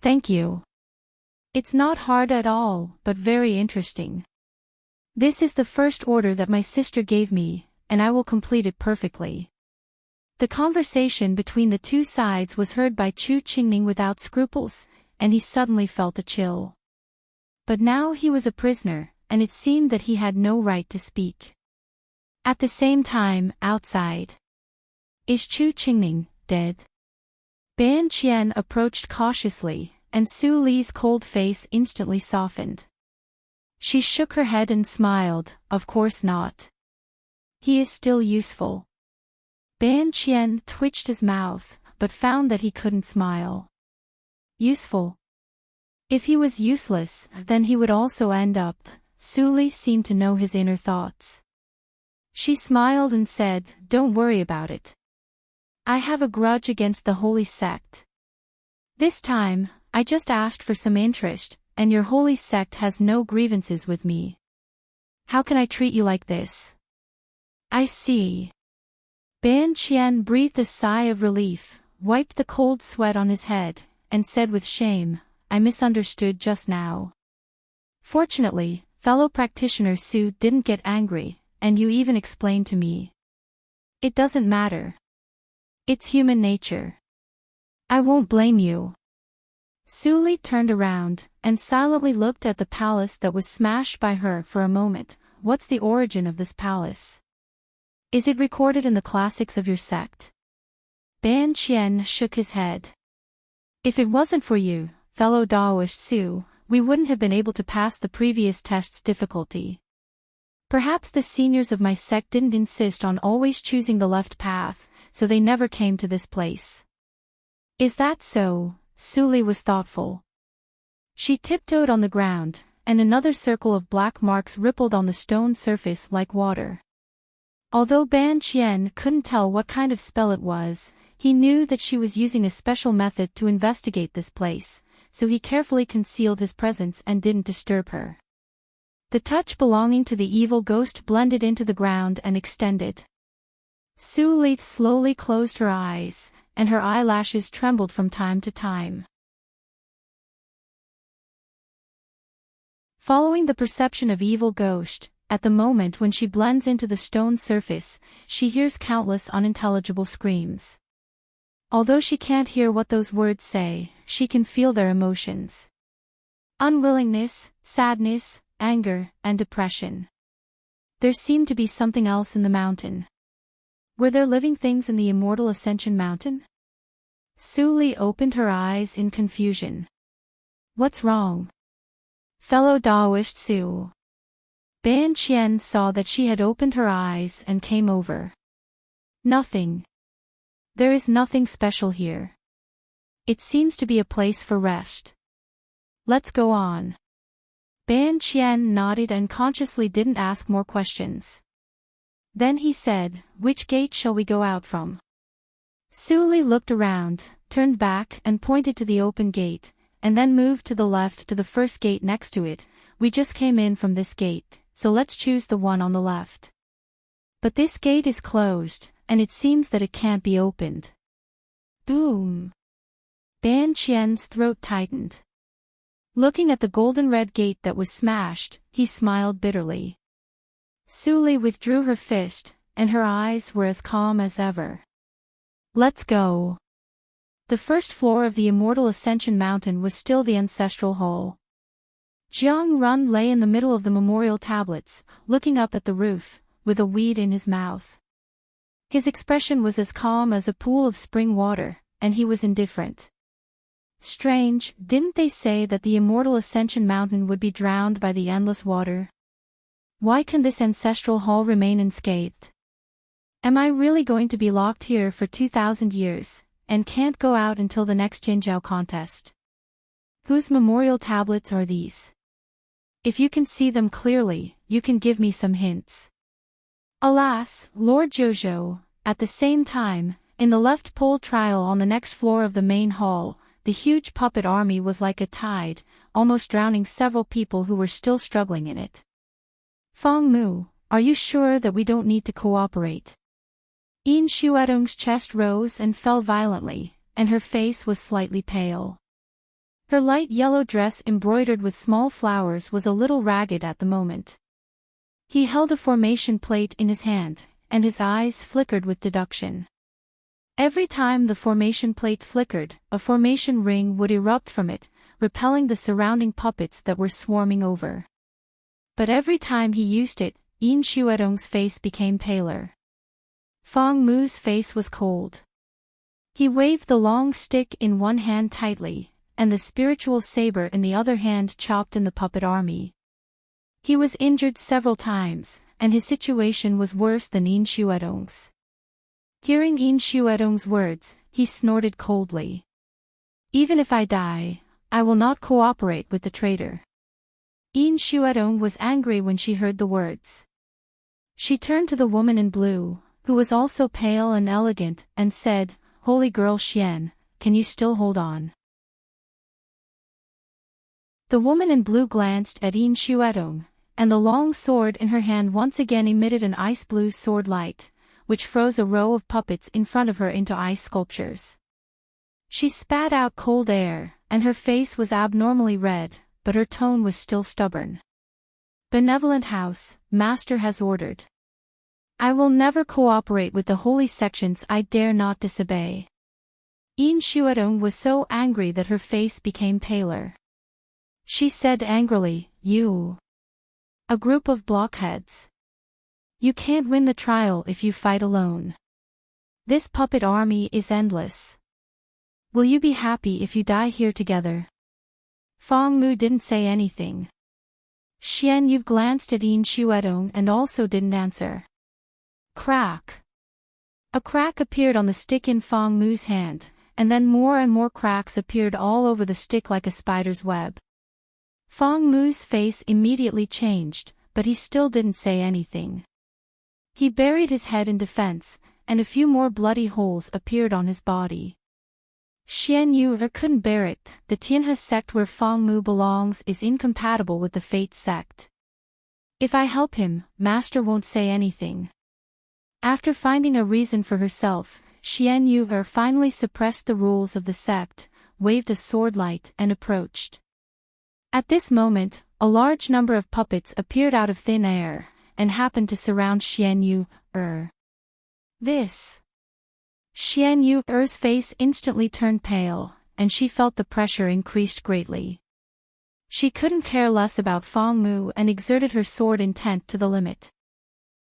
Thank you. It's not hard at all, but very interesting. This is the first order that my sister gave me, and I will complete it perfectly. The conversation between the two sides was heard by Chu Qingning without scruples, and he suddenly felt a chill. But now he was a prisoner, and it seemed that he had no right to speak. At the same time, outside. Is Chu Qingning dead? Ban Qian approached cautiously, and Su Li's cold face instantly softened. She shook her head and smiled. Of course not. He is still useful. Ban Qian twitched his mouth, but found that he couldn't smile. Useful? If he was useless, then he would also end up. Su Li seemed to know his inner thoughts. She smiled and said, Don't worry about it. I have a grudge against the holy sect. This time, I just asked for some interest, and your holy sect has no grievances with me. How can I treat you like this? I see. Ban Qian breathed a sigh of relief, wiped the cold sweat on his head, and said with shame, I misunderstood just now. Fortunately, fellow practitioner Su didn't get angry, and you even explained to me. It doesn't matter. It's human nature. I won't blame you. Su Li turned around, and silently looked at the palace that was smashed by her for a moment. What's the origin of this palace? Is it recorded in the classics of your sect? Ban Qian shook his head. If it wasn't for you, fellow Daoist Su, we wouldn't have been able to pass the previous test's difficulty. Perhaps the seniors of my sect didn't insist on always choosing the left path, so they never came to this place. Is that so? Su Li was thoughtful. She tiptoed on the ground, and another circle of black marks rippled on the stone surface like water. Although Ban Qian couldn't tell what kind of spell it was, he knew that she was using a special method to investigate this place, so he carefully concealed his presence and didn't disturb her. The touch belonging to the evil ghost blended into the ground and extended. Su Li slowly closed her eyes, and her eyelashes trembled from time to time. Following the perception of evil ghost, at the moment when she blends into the stone surface, she hears countless unintelligible screams. Although she can't hear what those words say, she can feel their emotions. Unwillingness, sadness, anger, and depression. There seemed to be something else in the mountain. Were there living things in the immortal Ascension Mountain? Su Li opened her eyes in confusion. What's wrong? Fellow Daoist Su. Ban Qian saw that she had opened her eyes and came over. Nothing. There is nothing special here. It seems to be a place for rest. Let's go on. Ban Qian nodded and consciously didn't ask more questions. Then he said, Which gate shall we go out from? Su Li looked around, turned back and pointed to the open gate, and then move to the left to the first gate next to it. We just came in from this gate, so let's choose the one on the left. But this gate is closed, and it seems that it can't be opened. Boom! Ban Qian's throat tightened. Looking at the golden red gate that was smashed, he smiled bitterly. Su Li withdrew her fist, and her eyes were as calm as ever. Let's go. The first floor of the Immortal Ascension Mountain was still the ancestral hall. Jiang Run lay in the middle of the memorial tablets, looking up at the roof, with a weed in his mouth. His expression was as calm as a pool of spring water, and he was indifferent. Strange, didn't they say that the Immortal Ascension Mountain would be drowned by the endless water? Why can this ancestral hall remain unscathed? Am I really going to be locked here for 2,000 years, and can't go out until the next Jinzhou contest? Whose memorial tablets are these? If you can see them clearly, you can give me some hints. Alas, Lord Jojo, at the same time, in the left pole trial on the next floor of the main hall, the huge puppet army was like a tide, almost drowning several people who were still struggling in it. Feng Mu, are you sure that we don't need to cooperate? Yin Xuedong's chest rose and fell violently, and her face was slightly pale. Her light yellow dress embroidered with small flowers was a little ragged at the moment. He held a formation plate in his hand, and his eyes flickered with deduction. Every time the formation plate flickered, a formation ring would erupt from it, repelling the surrounding puppets that were swarming over. But every time he used it, Yin Xuedong's face became paler. Feng Mu's face was cold. He waved the long stick in one hand tightly, and the spiritual saber in the other hand chopped in the puppet army. He was injured several times, and his situation was worse than Yin Xuedong's. Hearing Yin Xuedong's words, he snorted coldly. Even if I die, I will not cooperate with the traitor. Yin Xuedong was angry when she heard the words. She turned to the woman in blue, who was also pale and elegant, and said, Holy girl Xian, can you still hold on? The woman in blue glanced at Yin Xuedong, and the long sword in her hand once again emitted an ice-blue sword light, which froze a row of puppets in front of her into ice sculptures. She spat out cold air, and her face was abnormally red, but her tone was still stubborn. Benevolent House, Master has ordered. I will never cooperate with the holy sections I dare not disobey. Yin Xuedong was so angry that her face became paler. She said angrily, You. A group of blockheads. You can't win the trial if you fight alone. This puppet army is endless. Will you be happy if you die here together? Feng Mu didn't say anything. Xian Yu glanced at Yin Xuedong and also didn't answer. Crack. A crack appeared on the stick in Feng Mu's hand, and then more and more cracks appeared all over the stick like a spider's web. Feng Mu's face immediately changed, but he still didn't say anything. He buried his head in defense, and a few more bloody holes appeared on his body. Xian Yu couldn't bear it. The Tianhe sect where Feng Mu belongs is incompatible with the Fate sect. If I help him, Master won't say anything. After finding a reason for herself, Xian Yu finally suppressed the rules of the sect, waved a sword light and approached. At this moment, a large number of puppets appeared out of thin air, and happened to surround Xian Yu. This. Xian Yu's face instantly turned pale, and she felt the pressure increased greatly. She couldn't care less about Feng Mu and exerted her sword intent to the limit.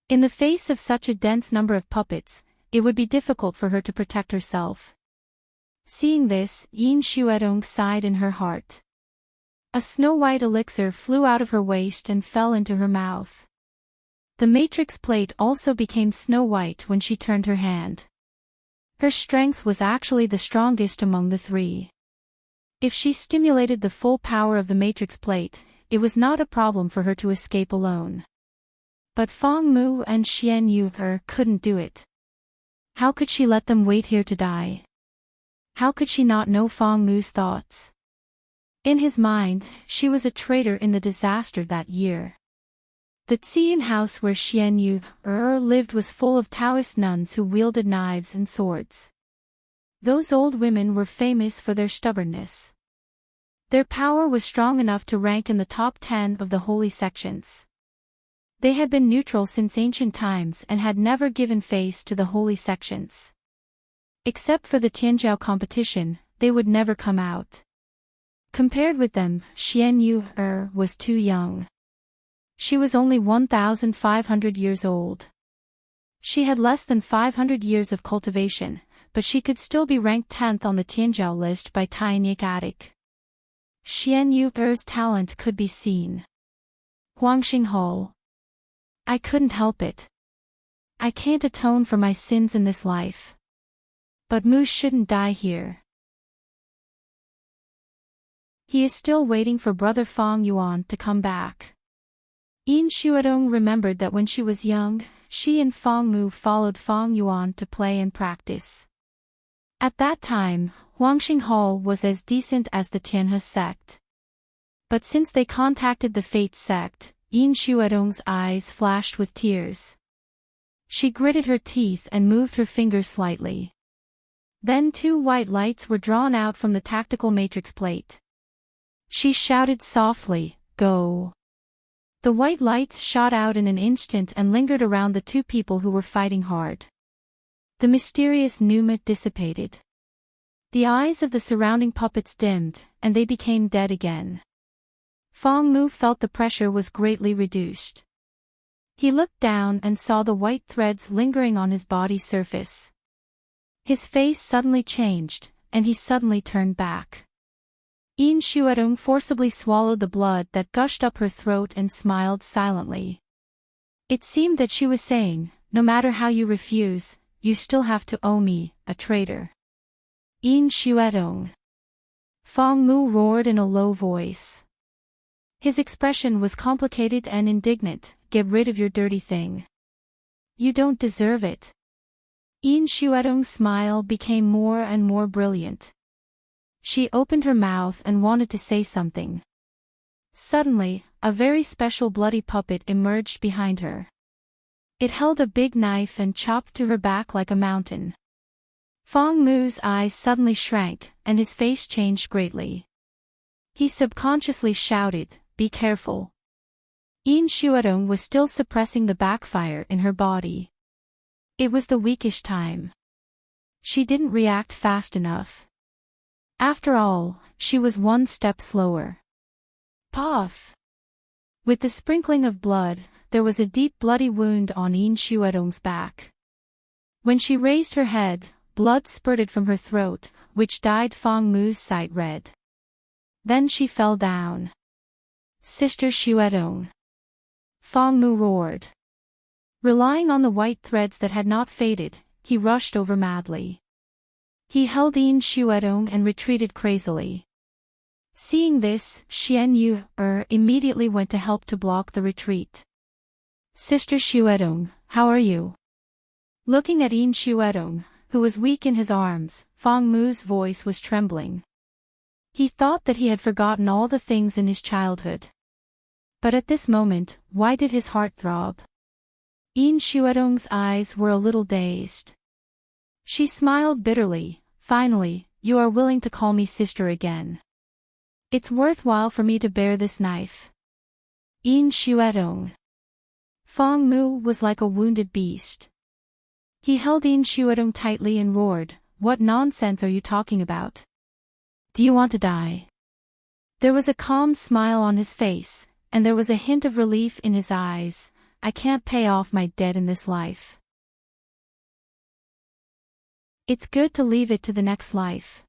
In the face of such a dense number of puppets, it would be difficult for her to protect herself. Seeing this, Yin Xuedong sighed in her heart. A snow-white elixir flew out of her waist and fell into her mouth. The matrix plate also became snow-white when she turned her hand. Her strength was actually the strongest among the three. If she stimulated the full power of the matrix plate, it was not a problem for her to escape alone. But Feng Mu and Xian Yu couldn't do it. How could she let them wait here to die? How could she not know Feng Mu's thoughts? In his mind, she was a traitor in the disaster that year. The Xian house where Xian Yu lived was full of Taoist nuns who wielded knives and swords. Those old women were famous for their stubbornness. Their power was strong enough to rank in the top 10 of the holy sections. They had been neutral since ancient times and had never given face to the holy sections. Except for the Tianjiao competition, they would never come out. Compared with them, Xian Yu was too young. She was only 1,500 years old. She had less than 500 years of cultivation, but she could still be ranked 10th on the Tianjiao list by Tainik Attic. Xian Yu's talent could be seen. Huangxing Hall. I couldn't help it. I can't atone for my sins in this life. But Mu shouldn't die here. He is still waiting for Brother Fang Yuan to come back. Yin Xuedong remembered that when she was young, she and Fang Mu followed Fang Yuan to play and practice. At that time, Huangxing Hall was as decent as the Tianhe sect. But since they contacted the Fate sect, Yin Xuedong's eyes flashed with tears. She gritted her teeth and moved her fingers slightly. Then 2 white lights were drawn out from the tactical matrix plate. She shouted softly, "Go." The white lights shot out in an instant and lingered around the 2 people who were fighting hard. The mysterious pneuma dissipated. The eyes of the surrounding puppets dimmed, and they became dead again. Fang Mu felt the pressure was greatly reduced. He looked down and saw the white threads lingering on his body's surface. His face suddenly changed, and he suddenly turned back. Yin Xuedong forcibly swallowed the blood that gushed up her throat and smiled silently. It seemed that she was saying, "No matter how you refuse, you still have to owe me, a traitor." Yin Xuedong. Fang Mu roared in a low voice. His expression was complicated and indignant. "Get rid of your dirty thing. You don't deserve it." Yin Xuedong's smile became more and more brilliant. She opened her mouth and wanted to say something. Suddenly, a very special bloody puppet emerged behind her. It held a big knife and chopped to her back like a mountain. Fang Mu's eyes suddenly shrank, and his face changed greatly. He subconsciously shouted, "Be careful." Yin Xuedong was still suppressing the backfire in her body. It was the weakish time. She didn't react fast enough. After all, she was 1 step slower. Puff! With the sprinkling of blood, there was a deep bloody wound on Yin Xuedong's back. When she raised her head, blood spurted from her throat, which dyed Fang Mu's sight red. Then she fell down. "Sister Xuedong!" Fang Mu roared. Relying on the white threads that had not faded, he rushed over madly. He held Yin Xuedong and retreated crazily. Seeing this, Xian Yu immediately went to help to block the retreat. "Sister Xuedong, how are you?" Looking at Yin Xuedong, who was weak in his arms, Fang Mu's voice was trembling. He thought that he had forgotten all the things in his childhood. But at this moment, why did his heart throb? Yin Xuedong's eyes were a little dazed. She smiled bitterly. "Finally, you are willing to call me sister again. It's worthwhile for me to bear this knife." Yin Xuedong. Fang Mu was like a wounded beast. He held Yin Xuedong tightly and roared, "What nonsense are you talking about? Do you want to die?" There was a calm smile on his face, and there was a hint of relief in his eyes. "I can't pay off my debt in this life. It's good to leave it to the next life."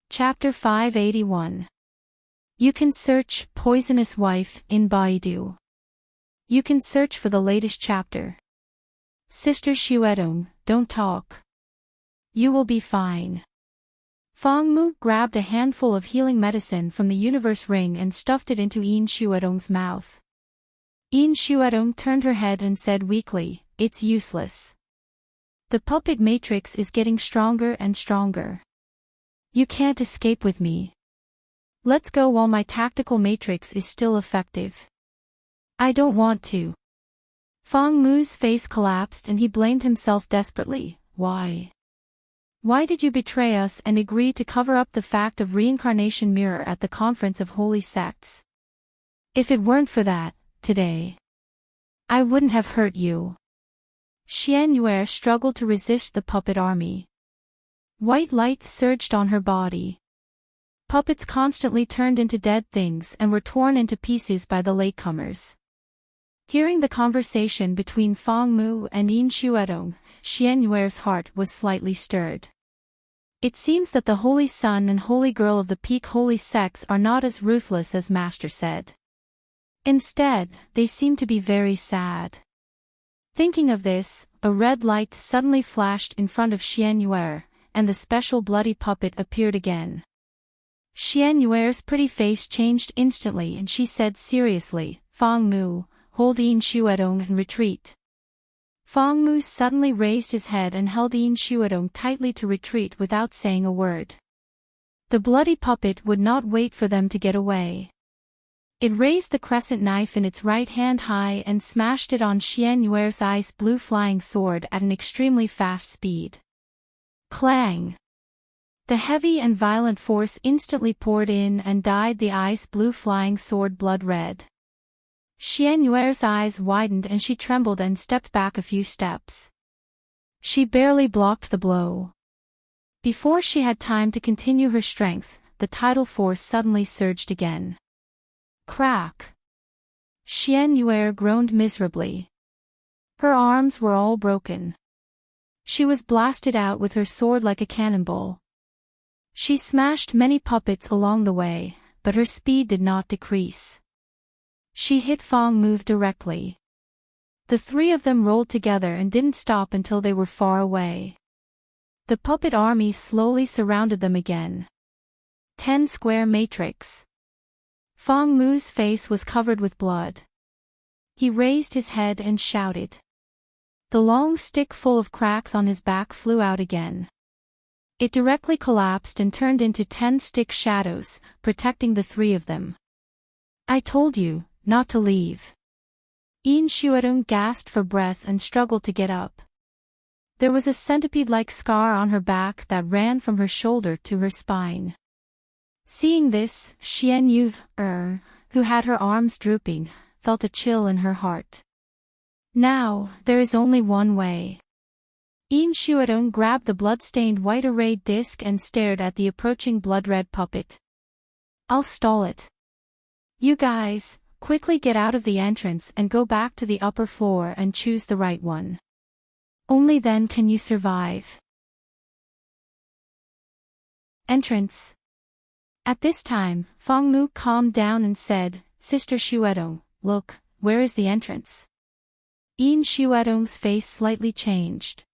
Chapter 581. You can search Poisonous Wife in Baidu. You can search for the latest chapter. Sister Xuedong, don't talk. You will be fine. Fang Mu grabbed a handful of healing medicine from the universe ring and stuffed it into Yin Xuedong's mouth. Yin Xuedong turned her head and said weakly, "It's useless." The puppet matrix is getting stronger and stronger. You can't escape with me. Let's go while my tactical matrix is still effective. I don't want to. Fong Mu's face collapsed and he blamed himself desperately. Why? Why did you betray us and agree to cover up the fact of reincarnation mirror at the conference of holy sects? If it weren't for that, today, I wouldn't have hurt you. Xian Yue struggled to resist the puppet army. White light surged on her body. Puppets constantly turned into dead things and were torn into pieces by the latecomers. Hearing the conversation between Fong Mu and Yin Xuedong, Xian Yue's heart was slightly stirred. It seems that the Holy Son and Holy Girl of the Peak Holy Sects are not as ruthless as Master said. Instead, they seem to be very sad. Thinking of this, a red light suddenly flashed in front of Xian Yue, and the special bloody puppet appeared again. Xian Yue's pretty face changed instantly and she said seriously, Fong Mu, hold Yin Xuedong and retreat. Fong Mu suddenly raised his head and held Yin Xuedong tightly to retreat without saying a word. The bloody puppet would not wait for them to get away. It raised the crescent knife in its right hand high and smashed it on Xian Yue's ice blue flying sword at an extremely fast speed. Clang! The heavy and violent force instantly poured in and dyed the ice blue flying sword blood red. Xian Yue's eyes widened and she trembled and stepped back a few steps. She barely blocked the blow. Before she had time to continue her strength, the tidal force suddenly surged again. Crack! Xian Yue groaned miserably. Her arms were all broken. She was blasted out with her sword like a cannonball. She smashed many puppets along the way, but her speed did not decrease. She hit Fong Mu directly. The three of them rolled together and didn't stop until they were far away. The puppet army slowly surrounded them again. 10 square matrix. Fong Mu's face was covered with blood. He raised his head and shouted. The long stick full of cracks on his back flew out again. It directly collapsed and turned into 10 stick shadows, protecting the three of them. I told you, not to leave. Yin Xuedong gasped for breath and struggled to get up. There was a centipede-like scar on her back that ran from her shoulder to her spine. Seeing this, Xian Yue, who had her arms drooping, felt a chill in her heart. Now, there is only one way. Yin Xuedong grabbed the blood-stained white arrayed disc and stared at the approaching blood-red puppet. I'll stall it. You guys, quickly get out of the entrance and go back to the upper floor and choose the right one. Only then can you survive. Entrance. At this time, Fong Mu calmed down and said, Sister Xuedong, look, where is the entrance? Yin Xuedong's face slightly changed.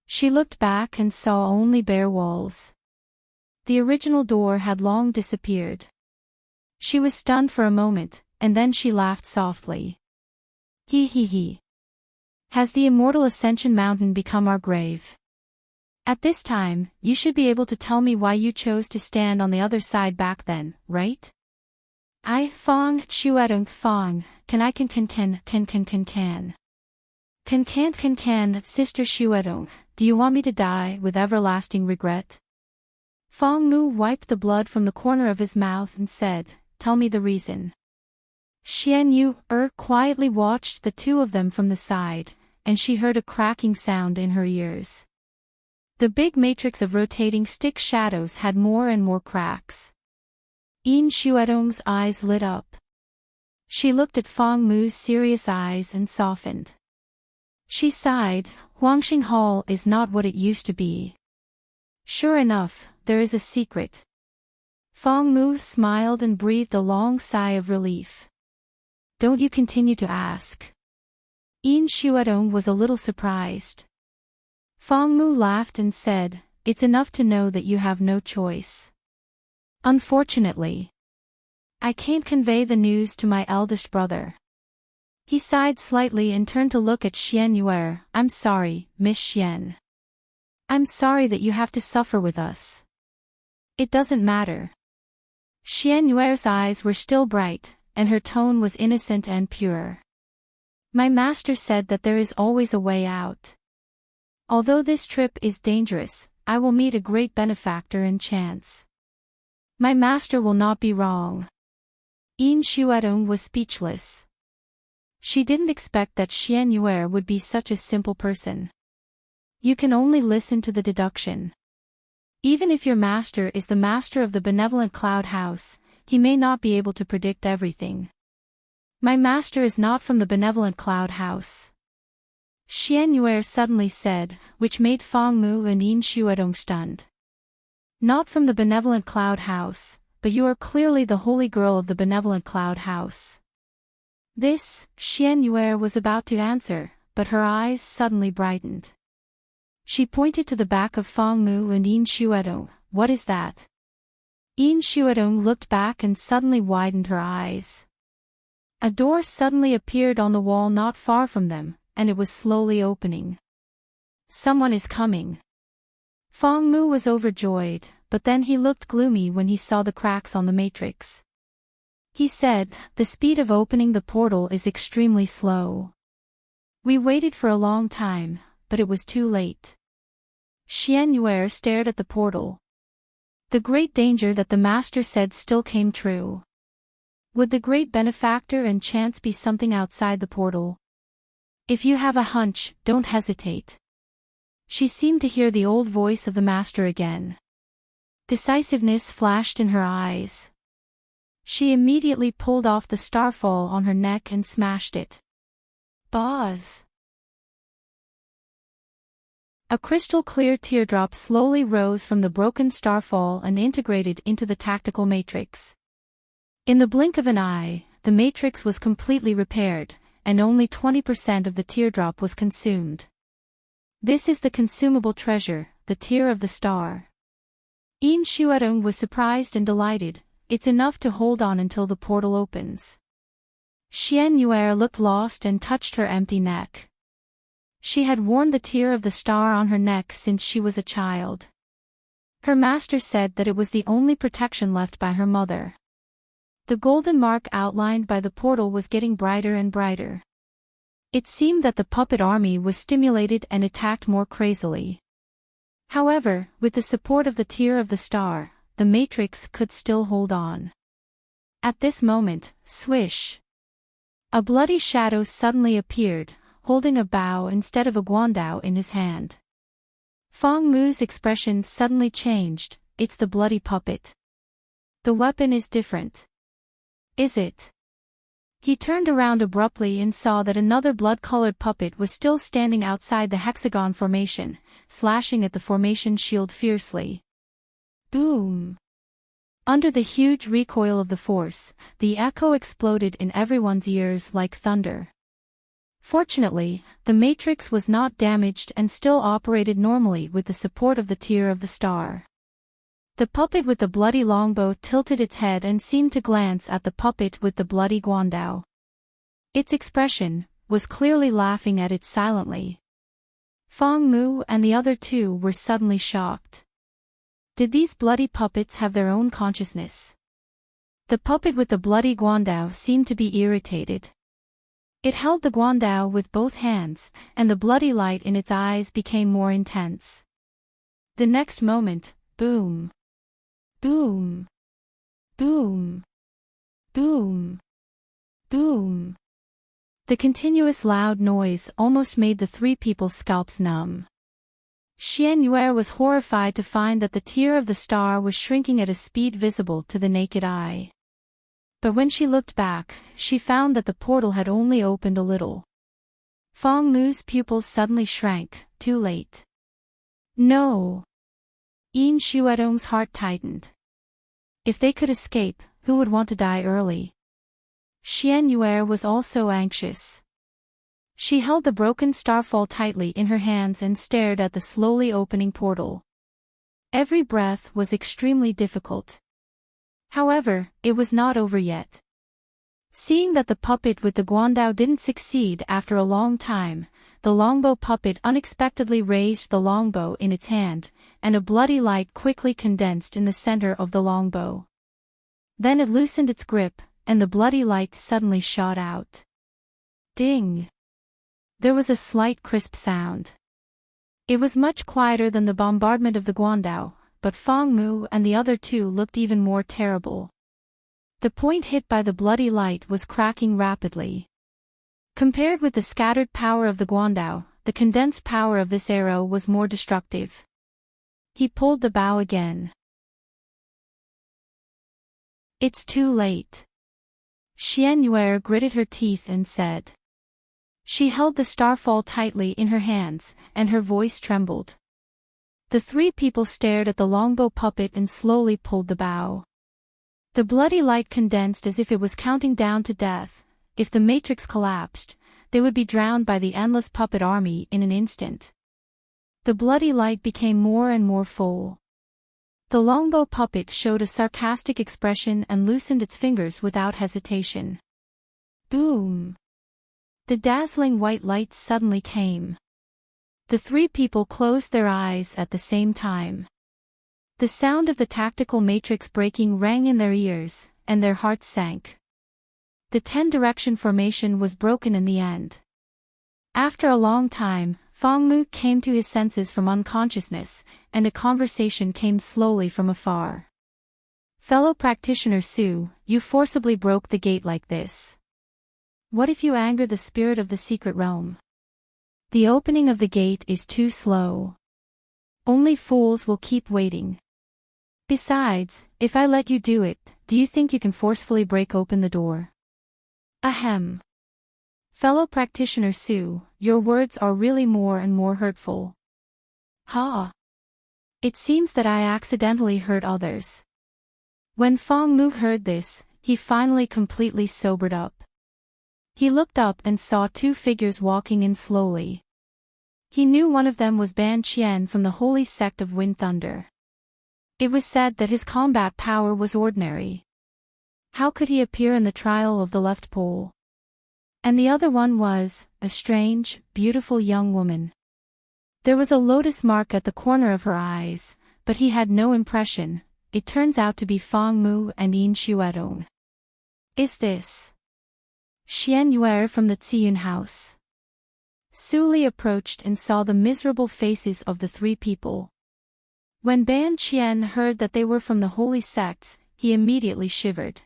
She looked back and saw only bare walls. The original door had long disappeared. She was stunned for a moment, and then she laughed softly. He. Has the immortal Ascension Mountain become our grave? At this time, you should be able to tell me why you chose to stand on the other side back then, right? Fong Xuedong Fong, can Sister Xuedong, do you want me to die with everlasting regret? Fong Mu wiped the blood from the corner of his mouth and said, tell me the reason. Xian Yue quietly watched the two of them from the side, and she heard a cracking sound in her ears. The big matrix of rotating stick shadows had more and more cracks. Yin Xuedong's eyes lit up. She looked at Fong Mu's serious eyes and softened. She sighed, Huangxing Hall is not what it used to be. Sure enough, there is a secret. Fong Mu smiled and breathed a long sigh of relief. Don't you continue to ask. Yin Xuedong was a little surprised. Fong Mu laughed and said, it's enough to know that you have no choice. Unfortunately, I can't convey the news to my eldest brother. He sighed slightly and turned to look at Xian Yue. I'm sorry, Miss Xian. I'm sorry that you have to suffer with us. It doesn't matter. Xian Yue's eyes were still bright, and her tone was innocent and pure. My master said that there is always a way out. Although this trip is dangerous, I will meet a great benefactor in chance. My master will not be wrong. Yin Xuedong was speechless. She didn't expect that Xian Yue would be such a simple person. You can only listen to the deduction. Even if your master is the master of the benevolent cloud house, he may not be able to predict everything. My master is not from the benevolent cloud house. Xian Yue suddenly said, which made Fang Mu and Yin Xuedong stunned. Not from the benevolent cloud house, but you are clearly the holy girl of the benevolent cloud house. This, Xian Yue was about to answer, but her eyes suddenly brightened. She pointed to the back of Fang Mu and Yin Xuedong. What is that? Yin Xuedong looked back and suddenly widened her eyes. A door suddenly appeared on the wall not far from them, and it was slowly opening. Someone is coming. Fang Mu was overjoyed, but then he looked gloomy when he saw the cracks on the matrix. He said, the speed of opening the portal is extremely slow. We waited for a long time, but it was too late. Xian Yue stared at the portal. The great danger that the master said still came true. Would the great benefactor and chance be something outside the portal? If you have a hunch, don't hesitate. She seemed to hear the old voice of the master again. Decisiveness flashed in her eyes. She immediately pulled off the starfall on her neck and smashed it. Buzz! A crystal-clear teardrop slowly rose from the broken starfall and integrated into the tactical matrix. In the blink of an eye, the matrix was completely repaired, and only 20% of the teardrop was consumed. This is the consumable treasure, the tear of the star. Yin Xuedong was surprised and delighted. It's enough to hold on until the portal opens. Xian Yue looked lost and touched her empty neck. She had worn the tear of the star on her neck since she was a child. Her master said that it was the only protection left by her mother. The golden mark outlined by the portal was getting brighter and brighter. It seemed that the puppet army was stimulated and attacked more crazily. However, with the support of the tear of the star, the matrix could still hold on. At this moment, swish! A bloody shadow suddenly appeared, holding a bow instead of a guandao in his hand. Fang Mu's expression suddenly changed. It's the bloody puppet. The weapon is different. Is it? He turned around abruptly and saw that another blood-colored puppet was still standing outside the hexagon formation, slashing at the formation shield fiercely. Boom! Under the huge recoil of the force, the echo exploded in everyone's ears like thunder. Fortunately, the matrix was not damaged and still operated normally with the support of the tear of the star. The puppet with the bloody longbow tilted its head and seemed to glance at the puppet with the bloody guandao. Its expression was clearly laughing at it silently. Fang Mu and the other two were suddenly shocked. Did these bloody puppets have their own consciousness? The puppet with the bloody guandao seemed to be irritated. It held the guandao with both hands, and the bloody light in its eyes became more intense. The next moment, boom! Boom! Boom! Boom! Boom! The continuous loud noise almost made the three people's scalps numb. Xian Yue was horrified to find that the tear of the star was shrinking at a speed visible to the naked eye. But when she looked back, she found that the portal had only opened a little. Fang Mu's pupils suddenly shrank, too late. No! Yin Xuedong's heart tightened. If they could escape, who would want to die early? Xian Yue was also anxious. She held the broken starfall tightly in her hands and stared at the slowly opening portal. Every breath was extremely difficult. However, it was not over yet. Seeing that the puppet with the guandao didn't succeed after a long time, the longbow puppet unexpectedly raised the longbow in its hand, and a bloody light quickly condensed in the center of the longbow. Then it loosened its grip, and the bloody light suddenly shot out. Ding! There was a slight crisp sound. It was much quieter than the bombardment of the guandao, but Fong Mu and the other two looked even more terrible. The point hit by the bloody light was cracking rapidly. Compared with the scattered power of the guandao, the condensed power of this arrow was more destructive. He pulled the bow again. It's too late. Xian Yuer gritted her teeth and said. She held the starfall tightly in her hands, and her voice trembled. The three people stared at the longbow puppet and slowly pulled the bow. The bloody light condensed as if it was counting down to death. If the matrix collapsed, they would be drowned by the endless puppet army in an instant. The bloody light became more and more full. The longbow puppet showed a sarcastic expression and loosened its fingers without hesitation. Boom! The dazzling white light suddenly came. The three people closed their eyes at the same time. The sound of the tactical matrix breaking rang in their ears, and their hearts sank. The 10-direction formation was broken in the end. After a long time, Fong Mu came to his senses from unconsciousness, and a conversation came slowly from afar. Fellow practitioner Su, you forcibly broke the gate like this. What if you anger the spirit of the secret realm? The opening of the gate is too slow. Only fools will keep waiting. Besides, if I let you do it, do you think you can forcefully break open the door? Ahem. Fellow practitioner Su, your words are really more and more hurtful. Ha! It seems that I accidentally hurt others. When Fong Mu heard this, he finally completely sobered up. He looked up and saw two figures walking in slowly. He knew one of them was Ban Qian from the holy sect of Wind Thunder. It was said that his combat power was ordinary. How could he appear in the trial of the left pole? And the other one was a strange, beautiful young woman. There was a lotus mark at the corner of her eyes, but he had no impression. It turns out to be Fong Mu and Yin Xuedong. Is this Xian Yuer from the Ziyun house? Su Li approached and saw the miserable faces of the three people. When Ban Qian heard that they were from the holy sects, he immediately shivered.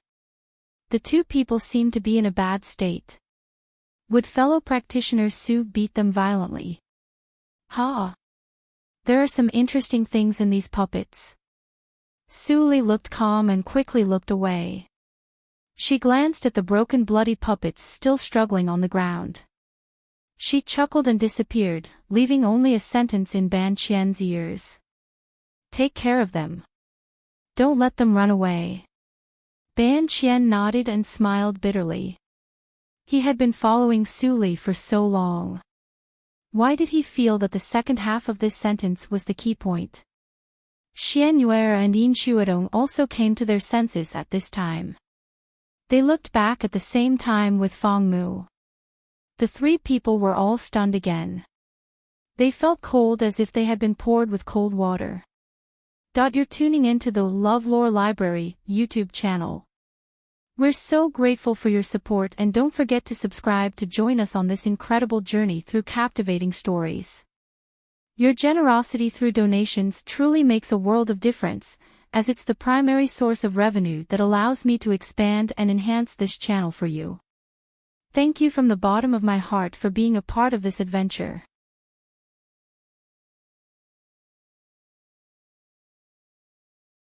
The two people seemed to be in a bad state. Would fellow practitioner Su beat them violently? Ha! There are some interesting things in these puppets. Su Li looked calm and quickly looked away. She glanced at the broken bloody puppets still struggling on the ground. She chuckled and disappeared, leaving only a sentence in Ban Qian's ears. Take care of them. Don't let them run away. Ban Qian nodded and smiled bitterly. He had been following Su Li for so long. Why did he feel that the second half of this sentence was the key point? Xian Yuer and Yin Xuedong also came to their senses at this time. They looked back at the same time with Fong Mu. The three people were all stunned again. They felt cold as if they had been poured with cold water. You're tuning into the LoveLore Library YouTube channel. We're so grateful for your support, and don't forget to subscribe to join us on this incredible journey through captivating stories. Your generosity through donations truly makes a world of difference, as it's the primary source of revenue that allows me to expand and enhance this channel for you. Thank you from the bottom of my heart for being a part of this adventure.